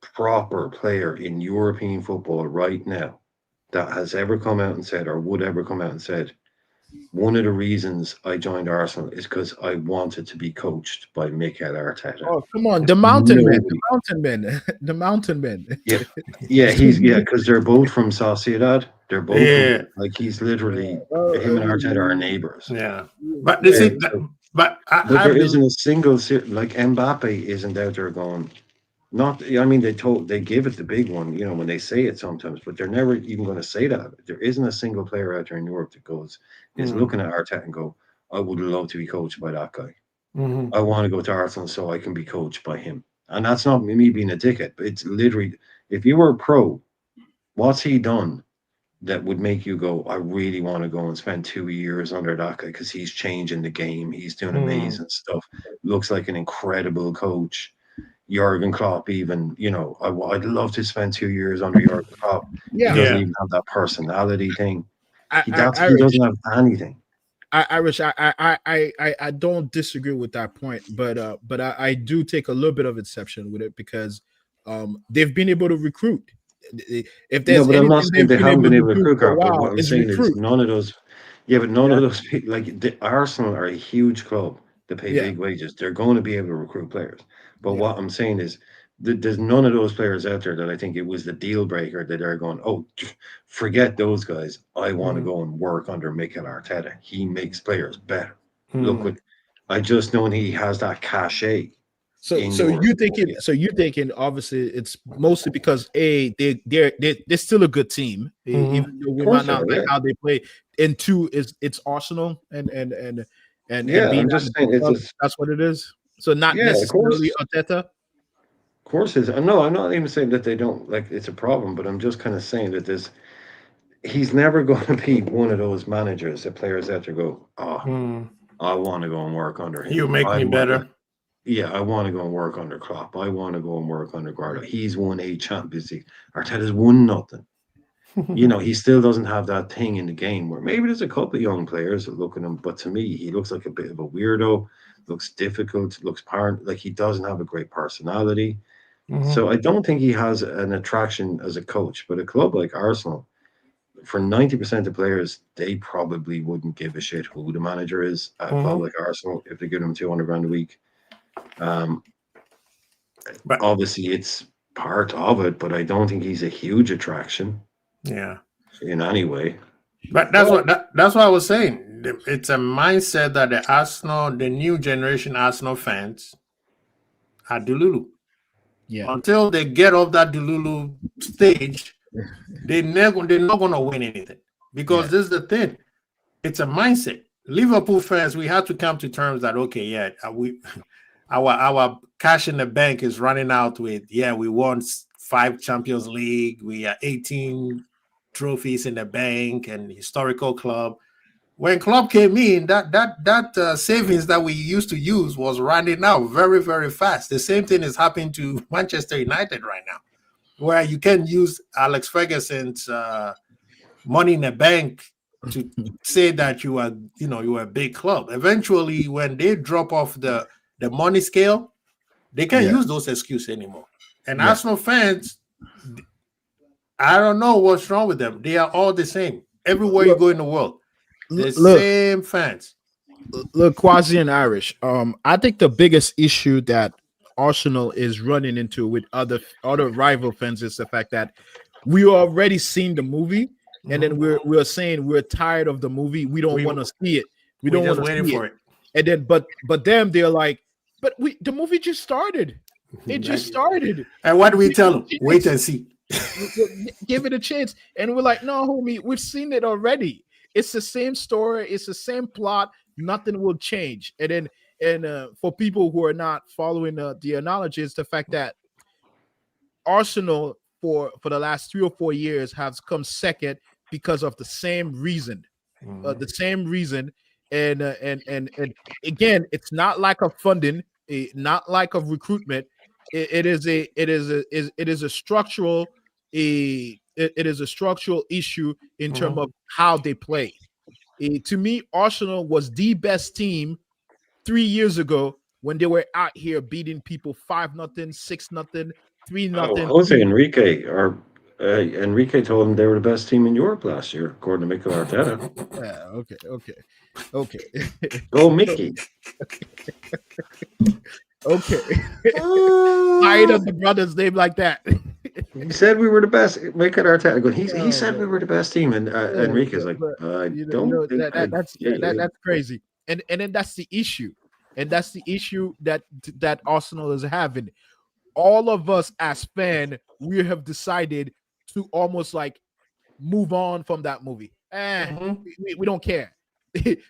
proper player in European football right now that has ever come out and said, or would ever come out and said, one of the reasons I joined Arsenal is because I wanted to be coached by Mikel Arteta. Oh, come on, the Mountain Men, the Nobody. Mountain Men, the Mountain Men. Yeah, yeah, because they're both from Sociedad. They're both from Yeah. like he's literally I him and Arteta are mean, neighbors. Yeah. But you yeah. see, And so, but but I there believe. isn't a single like Mbappe isn't out there going. Not, I mean, they give it the big one, you know, when they say it sometimes, but they're never even going to say that. There isn't a single player out there in Europe that is looking at Arteta and go, I would love to be coached by that guy. Mhm. I want to go to Arsenal so I can be coached by him. And that's not me being a dickhead, but it's literally, if you were a pro, what's he done that would make you go, I really want to go and spend 2 years under that guy because he's changing the game. He's doing Mhm. amazing stuff. Looks like an incredible coach. Jurgen Klopp, even, you know, I'd love to spend 2 years under Jurgen Klopp. He Yeah, doesn't Yeah. even have that personality thing. I, He Irish. doesn't have anything. Irish, I don't disagree with that point, but I do take a little bit of exception with it because they've been able to recruit. If No, there's but I'm not anything saying they've they been haven't able been to able to do cook for a out. But while what I'm is saying is recruit. none of those. Yeah, but none Yeah, of those people, like the Arsenal are a huge club that pay yeah, big wages. They're going to be able to recruit players. But yeah. what I'm saying is there's none of those players out there that I think it was the deal breaker that they're going, oh, forget those guys. I want to Mhm. go and work under Mikel Arteta. He makes players better. Look Mhm. what I just know he has that cachet So in so Europe. you thinking so you thinking obviously it's mostly because they're still a good team, Mhm. even though Of we might course they not are, like yeah. how they play. And two is it's Arsenal and Yeah, being I'm at just a big saying it's club, just that's what it is. So not yeah, of necessarily course. Arteta. Courses. No, I'm not even saying that they don't like it's a problem, but I'm just kind of saying that he's never going to be one of those managers that players have to go, oh, Mhm. I want to go and work under You him. make I me want better. like, yeah, I want to go and work under Klopp. I want to go and work under Guardiola. He's won a Champions League. Arteta's won nothing. You know, he still doesn't have that thing in the game where maybe there's a couple of young players that look at him, but to me, he looks like a bit of a weirdo. Looks difficult. Looks parent like he doesn't have a great personality. Mhm. So I don't think he has an attraction as a coach, but a club like Arsenal, for 90% of players, they probably wouldn't give a shit who the manager is at a club Mhm. like Arsenal if they give them 200 grand a week. Um, But obviously, it's part of it, but I don't think he's a huge attraction yeah. in any way. But Well, that's what I was saying. It's a mindset that the new generation Arsenal fans are Delulu. yeah, Until they get off that Delulu stage, they're not gonna win anything. yeah, Because this is the thing. It's a mindset. Liverpool fans, we have to come to terms that okay, yeah, we our cash in the bank is running out with we won 5 Champions League, we are 18 trophies in the bank and historical club. When club came in, that savings that we used to use was running out very very fast. The same thing is happening to Manchester United right now, where you can use Alex Ferguson's money in the bank to say that you are a big club. Eventually, when they drop off the money scale, they can't yeah, use those excuses anymore. And yeah. Arsenal fans, I don't know what's wrong with them. They are all the same. Everywhere you Look, go in the world, the look, same fans. look, Quasi and Irish. I think the biggest issue that Arsenal is running into with other rival fans is the fact that we already seen the movie, and then Mhm. we're saying we're tired of the movie. We don't We want to see it. We we're don't just want to waiting see it. for it. And then, but them, they're like, but the movie just started. It just started. And what do we Give tell it them? a Wait and chance. see. Give it a chance. And we're like, no, homie, we've seen it already. It's the same story. It's the same plot. Nothing will change. And then, for people who are not following the analogy, it's the fact that Arsenal for the last 3 or 4 years has come second because of the same reason. Mhm. The same reason. And again, it's not like a funding. not like of recruitment. It is a structural issue in terms of how they play. To me, Arsenal was the best team 3 years ago when they were out here beating people 5-0, 6-0, 3-0. Oh, Jose Enrique told them they were the best team in Europe last year, according to Mikel Arteta. Okay. Go Mickey. Okay. I of the brother's name like that. He said we were the best. Mikel Arteta. He said we were the best team, and Enrique's like, that's crazy. And then that's the issue, that Arsenal is having. All of us as fans, we have decided to almost like move on from that movie. We don't care.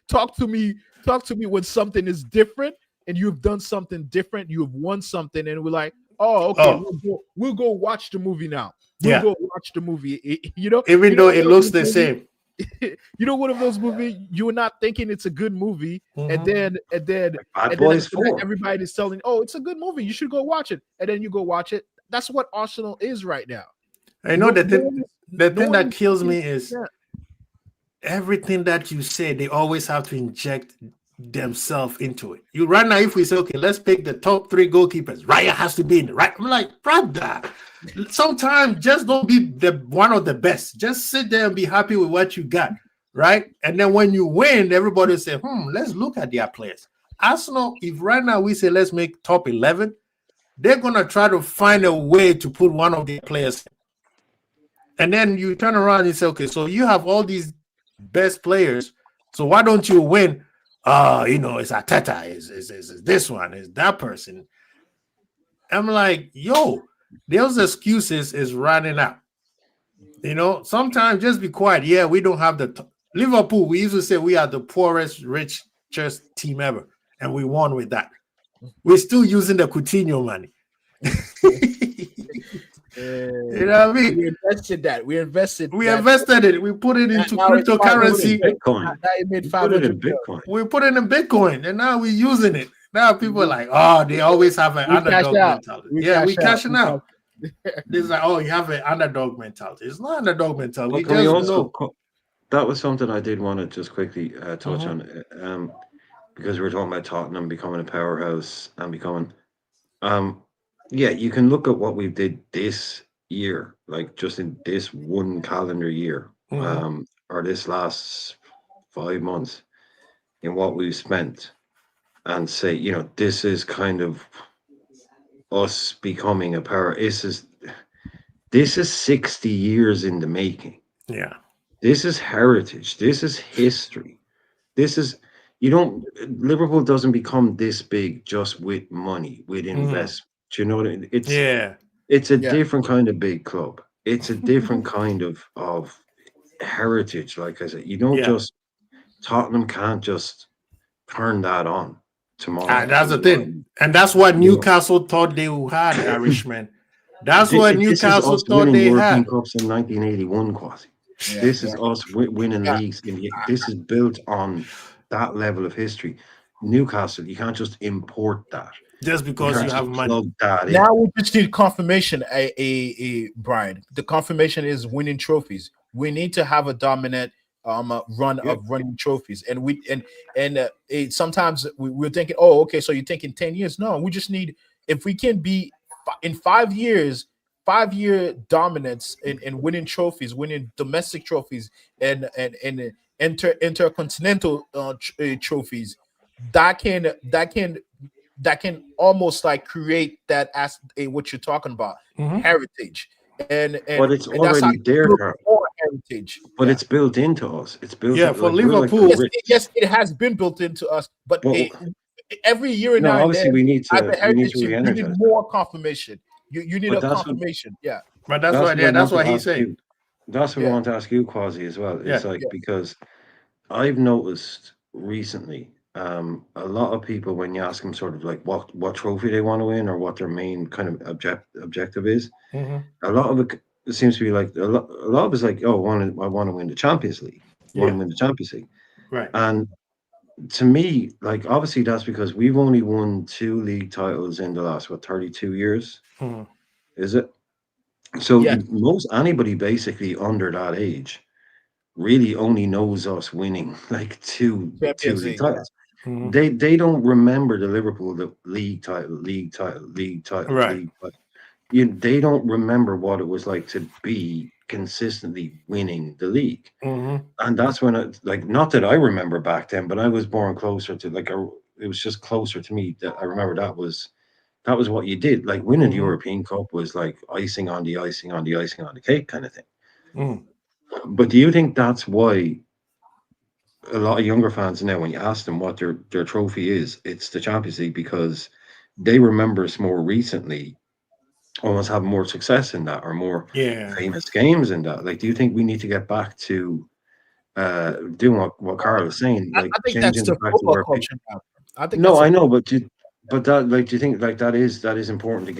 Talk to me when something is different and you've done something different, you've won something, and we're like, oh, okay, we'll go watch the movie now. We'll go watch the movie. Even though it looks the same. One of those movies you're not thinking it's a good movie, and then everybody's telling, oh, it's a good movie, you should go watch it, and then you go watch it. That's what Arsenal is right now. I know the thing that kills me is everything that you say, they always have to inject themselves into it. You right now, if we say, okay, let's pick the top 3 goalkeepers, Raya has to be in it, right? I'm like, brother, sometimes just don't be one of the best. Just sit there and be happy with what you got, right? And then when you win, everybody say, let's look at their players. Arsenal, if right now we say let's make top 11, they're gonna try to find a way to put one of their players. And then you turn around and say, okay, so you have all these best players, so why don't you win? It's Arteta, is this one, is that person. I'm like, yo, those excuses is running out. Sometimes just be quiet. Yeah, we don't have Liverpool, we used to say we are the poorest, richest team ever, and we won with that. We're still using the Coutinho money. You know what I mean? We invested that. We invested it. We put it into cryptocurrency. Bitcoin. It made 500 Bitcoin. We put it in Bitcoin, and now we're using it. Now people are like, oh, they always have an underdog mentality. We cashing out. It's like, oh, you have an underdog mentality. It's not underdog mentality. That was something I did want to just quickly touch on, because we were talking about Tottenham becoming a powerhouse and becoming. You can look at what we did this year, like just in this one calendar year, or this last 5 months, in what we've spent, and say, this is kind of us becoming a power. This is 60 years in the making. Yeah. This is heritage. This is history. This is, Liverpool doesn't become this big just with money, with investment. Do you know what I mean? It's a different kind of big club. It's a different kind of heritage. Like I said, you don't Tottenham can't just turn that on tomorrow. That's the thing. And that's what Newcastle thought they had, Irishman. That's what Newcastle thought they had. Cups in 1981, Kwasi. This is us winning leagues. This is built on that level of history. Newcastle, you can't just import that. Just because you have money. Now we just need confirmation, Brian. The confirmation is winning trophies. We need to have a dominant run of running trophies. And sometimes we're thinking, oh, okay, so you're thinking 10 years. No, we just need, if we can be in 5 years, 5-year dominance in winning trophies, winning domestic trophies, and intercontinental trophies, that can almost like create that as what you're talking about, heritage. And but it's already there, heritage. But it's built into us. It's built for Liverpool. Yes, it has been built into us, but every year now, obviously we need to you need more confirmation. You need a confirmation. But that's what he's saying. That's what I want to ask you, Kwasi, as well. It's because I've noticed recently, a lot of people, when you ask them sort of like what trophy they want to win or what their main kind of objective is, a lot of it seems to be like a lot of it's like, oh, I want to win the Champions League. I want to win the Champions League. Right. And to me, like obviously that's because we've only won 2 league titles in the last 32 years, Mhm. is it? So Yes, most anybody basically under that age really only knows us winning like two Champions league League. Yeah. titles. Mhm. They don't remember the Liverpool the league title, league title, league title, Right. league title. They don't remember what it was like to be consistently winning the league. Mhm. And that's when like not that I remember back then, but I was born closer to like it was just closer to me that I remember that was what you did. Like winning the Mhm. European Cup was like icing on the icing on the icing on the cake kind of thing. Mhm. But do you think that's why a lot of younger fans now, when you ask them what their trophy is, it's the Champions League because they remember us more recently, almost having more success in that or more Yeah. famous games in that. Like, do you think we need to get back to doing what Carl is saying, like I think that's changing the it back to football where culture now. I think no, that's a I know, but but that like do you think like that is important to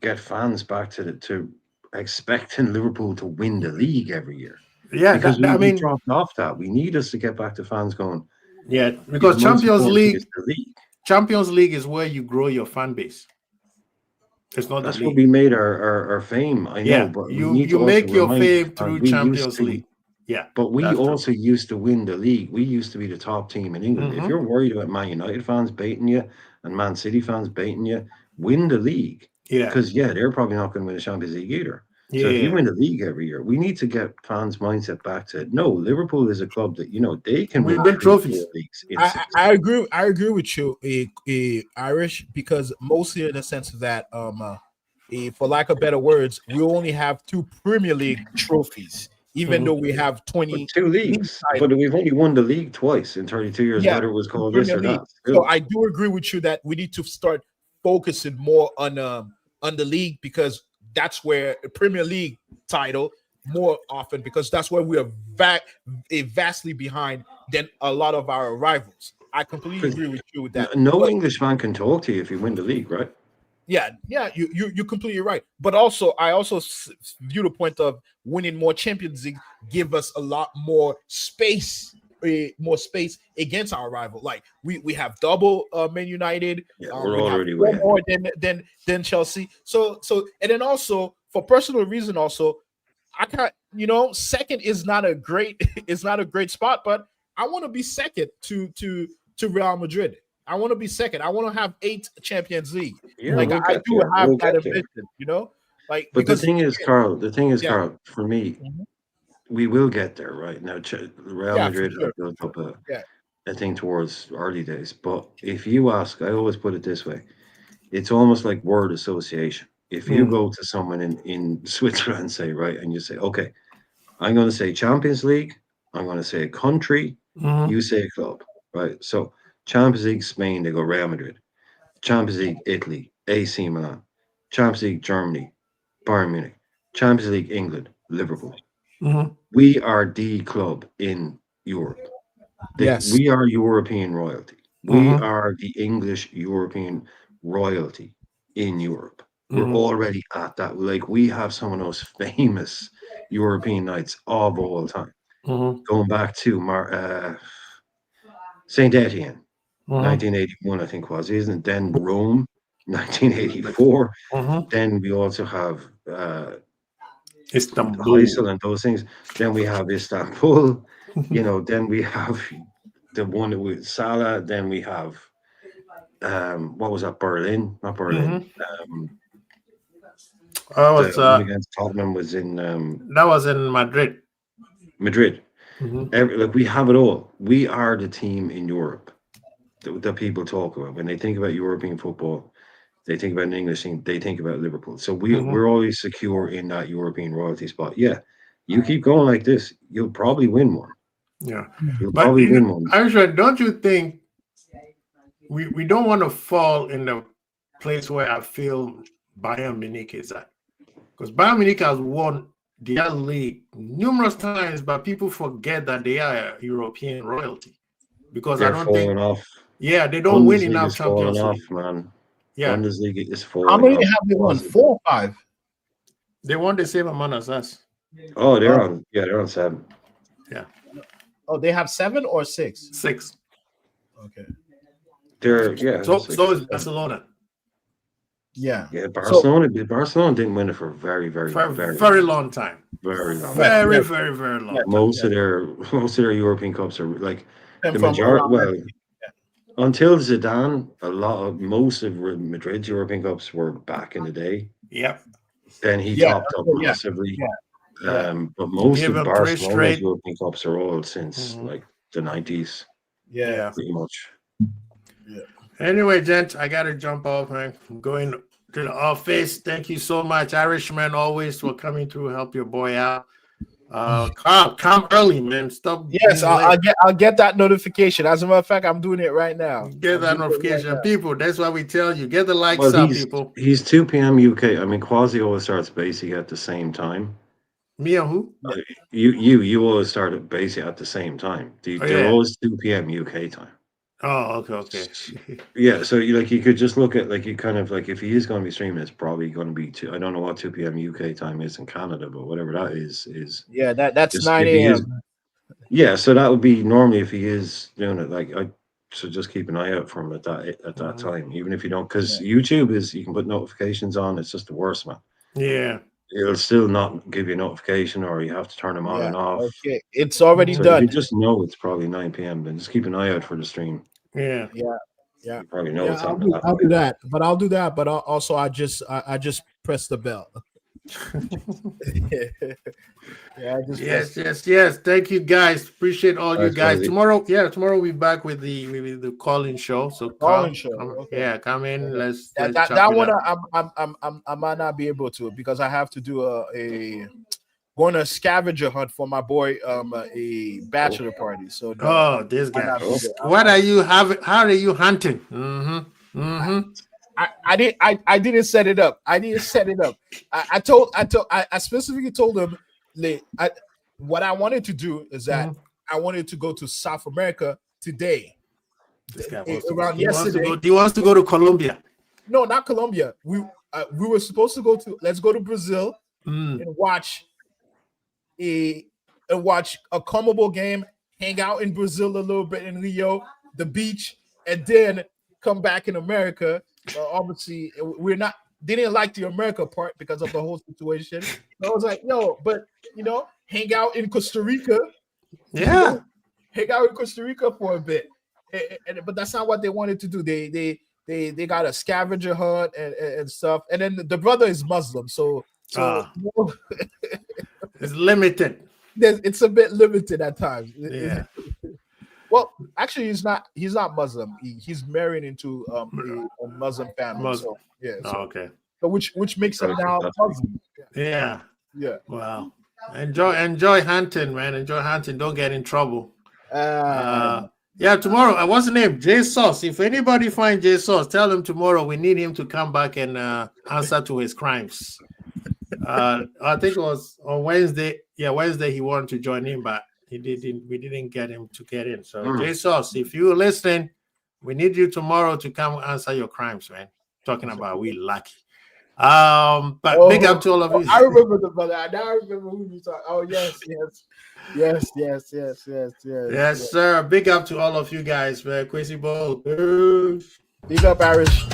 get fans back to expecting Liverpool to win the league every year? Yeah. Because I we mean, dropped off that. We need us to get back to fans going, yeah, yeah, because the most important thing is the league. Champions League is where you grow your fan base. It's not the That's what league. we made our fame. I know, Yeah, but we you need you to also make your remind fame fans through we used Champions to, League. Yeah, but we that's true. also used to win the league. We used to be the top team in England. If Hmm. you're worried about Man United fans baiting you and Man City fans baiting you, win the league. Yeah, Because yeah, they're probably not going to win the Champions League either. So if you yeah. win the league every year, we need to get fans' mindset back to no, Liverpool is a club that they can We win win three, four trophies. leagues in I, season. I agree. I agree with you, Irish, because mostly in the sense that for lack of better words, we only have 2 Premier League trophies, even though Hmm. we have But 20 two league leagues, but titles. we've only won the league twice in 32 years, Yeah, whether it was two called this Premier or League. that. So Still. I do agree with you that we need to start focusing more on the league, because that's where a Premier League title more often, because that's where we are vastly behind than a lot of our rivals. I completely agree with you with that. No But Englishman can talk to you if you win the league, right? yeah, you're completely right. But also, I also view the point of winning more Champions League give us a lot more space against our rival. Like we have double Man United, Yeah, we're we have already way four ahead. more than Chelsea. So and then also for personal reason, also I can't, second is not a great is not a great spot, but I want to be second to Real Madrid. I want to be second. I want to have 8 Champions League. Yeah, Like Hmm. we'll I get do there. have We'll that get there. ambition. Like But the because thing is, Carl, yeah, for me, mhm, we will get there, right? Now, Real yeah, for Madrid sure. have built up Yeah, a thing towards early days. But if you ask, I always put it this way, it's almost like word association. If you Hmm. go to someone in Switzerland, say, right, and you say, okay, I'm going to say Champions League. I'm going to say a country. Hmm. You say a club, right? So Champions League Spain, they go Real Madrid. Champions League Italy, AC Milan. Champions League Germany, Bayern Munich. Champions League England, Liverpool. Hmm. We are the club in Europe. yes, We are European royalty. We Hmm. are the English European royalty in Europe. We're Hmm. already at that. Like we have some of those famous European nights of all time. Hmm. Going back to Saint Etienne, Hmm. 1981, I think was, isn't it? Then Rome, 1984. Hmm. Then we also have Istanbul. Heysel and those things. Then we have Istanbul. Then we have the one with Salah. Then we have what was that? Berlin, not Berlin. Hmm. Um, I the was one against Tottenham was in that was in Madrid. Madrid. Hmm. Like we have it all. We are the team in Europe that people talk about when they think about European football. They think about an English team. They think about Liverpool. So Hmm. we're always secure in that European royalty spot. Yeah, you keep going like this, you'll probably win one. Yeah, You'll but probably win one. Aisha, don't you think we don't want to fall in the place where I feel Bayern Munich is at? Because Bayern Munich has won their league numerous times, but people forget that they are European royalty. Because I They're don't think, falling off. yeah, they don't win Bundesliga enough is falling Champions off, League. man. Yeah, Bundesliga is how falling many off. have they won? Massively. 4 or 5? they won the same amount as us. Oh, Oh, they're on 7. Yeah, oh, they have 7 or 6. 6. Okay. So is Barcelona. Yeah. Yeah, Barcelona didn't win it for very long time. Very long. Very long. Most of their European Cups are like And the from majority. around Well, that- until Zidane, most of Madrid's European Cups were back in the day. Yep. Then he Yeah, topped up yeah, massively. yeah. But most Give of him 3 Barcelona's straight. European Cups are all since like the 90s, Yeah. pretty much. Yeah. Anyway, gent, I gotta jump off, man. I'm going to the office. Thank you so much, Irishman, always for coming through, help your boy out. Come early, man. Stop. Yes, being late. I'll get that notification. As a matter of fact, I'm doing it right now. Get that notification, people. That's why we tell you. Get the likes Well, up, people. he's 2 p.m. UK. I mean, Quasi always starts basically at the same time. Me and who? You always start at basically at the same time. They're yeah. always 2 p.m. UK time. Oh, okay. Yeah, so you could just look at you kind of if he is going to be streaming, it's probably going to be I don't know what 2 p.m. UK time is in Canada, but whatever that is Yeah, that's just 9 a.m. Yeah, so that would be normally if he is doing it. So just keep an eye out for him at that time, even if you don't, because YouTube you can put notifications on. It's just the worst, man. Yeah. It'll still not give you a notification, or you have to turn them on and off. Okay, it's already So done. if you just know it's probably 9 p.m., then just keep an eye out for the stream. Yeah. You probably know it's I'll happening. do that. But I'll do that. But also, I just press the bell. Yes. Thank you, guys. Appreciate all you guys. Crazy. Tomorrow we'll be back with the call-in show. So come in. Let's that one I might not be able to because I have to do a going a scavenger hunt for my boy a bachelor party. So this guy. What are you having? How are you hunting? I didn't set it up. I specifically told him what I wanted to do is that I wanted to go to South America today. This guy yesterday. He wants to go to Colombia. No, not Colombia. We were supposed to let's go to Brazil and watch a Comebol game, hang out in Brazil a little bit in Rio, the beach, and then come back in America. Obviously, they didn't like the America part because of the whole situation. I was like, but hang out in Costa Rica. Yeah. Hang out in Costa Rica for a bit. But that's not what they wanted to do. They got a scavenger hunt and stuff. And then the brother is Muslim, so it's limited. It's a bit limited at times. Yeah. Well, actually, he's not Muslim. He's married into a Muslim family. So, okay. So which makes him now Muslim. Yeah. Yeah. Wow. Enjoy hunting, man. Enjoy hunting. Don't get in trouble. Tomorrow. What's the name? J Sauce. If anybody find J Sauce, tell him tomorrow we need him to come back and answer to his crimes. I think it was on Wednesday. Yeah, Wednesday he wanted to join in, but we didn't get him to get in. So J Sauce, if you're listening, we need you tomorrow to come answer your crimes, man. Talking about we lucky. But big up to all of you. I remember the brother. I now remember who you talking. Oh yes. Yes, sir. Big up to all of you guys, man. Crazy Ball. Big up, Irish.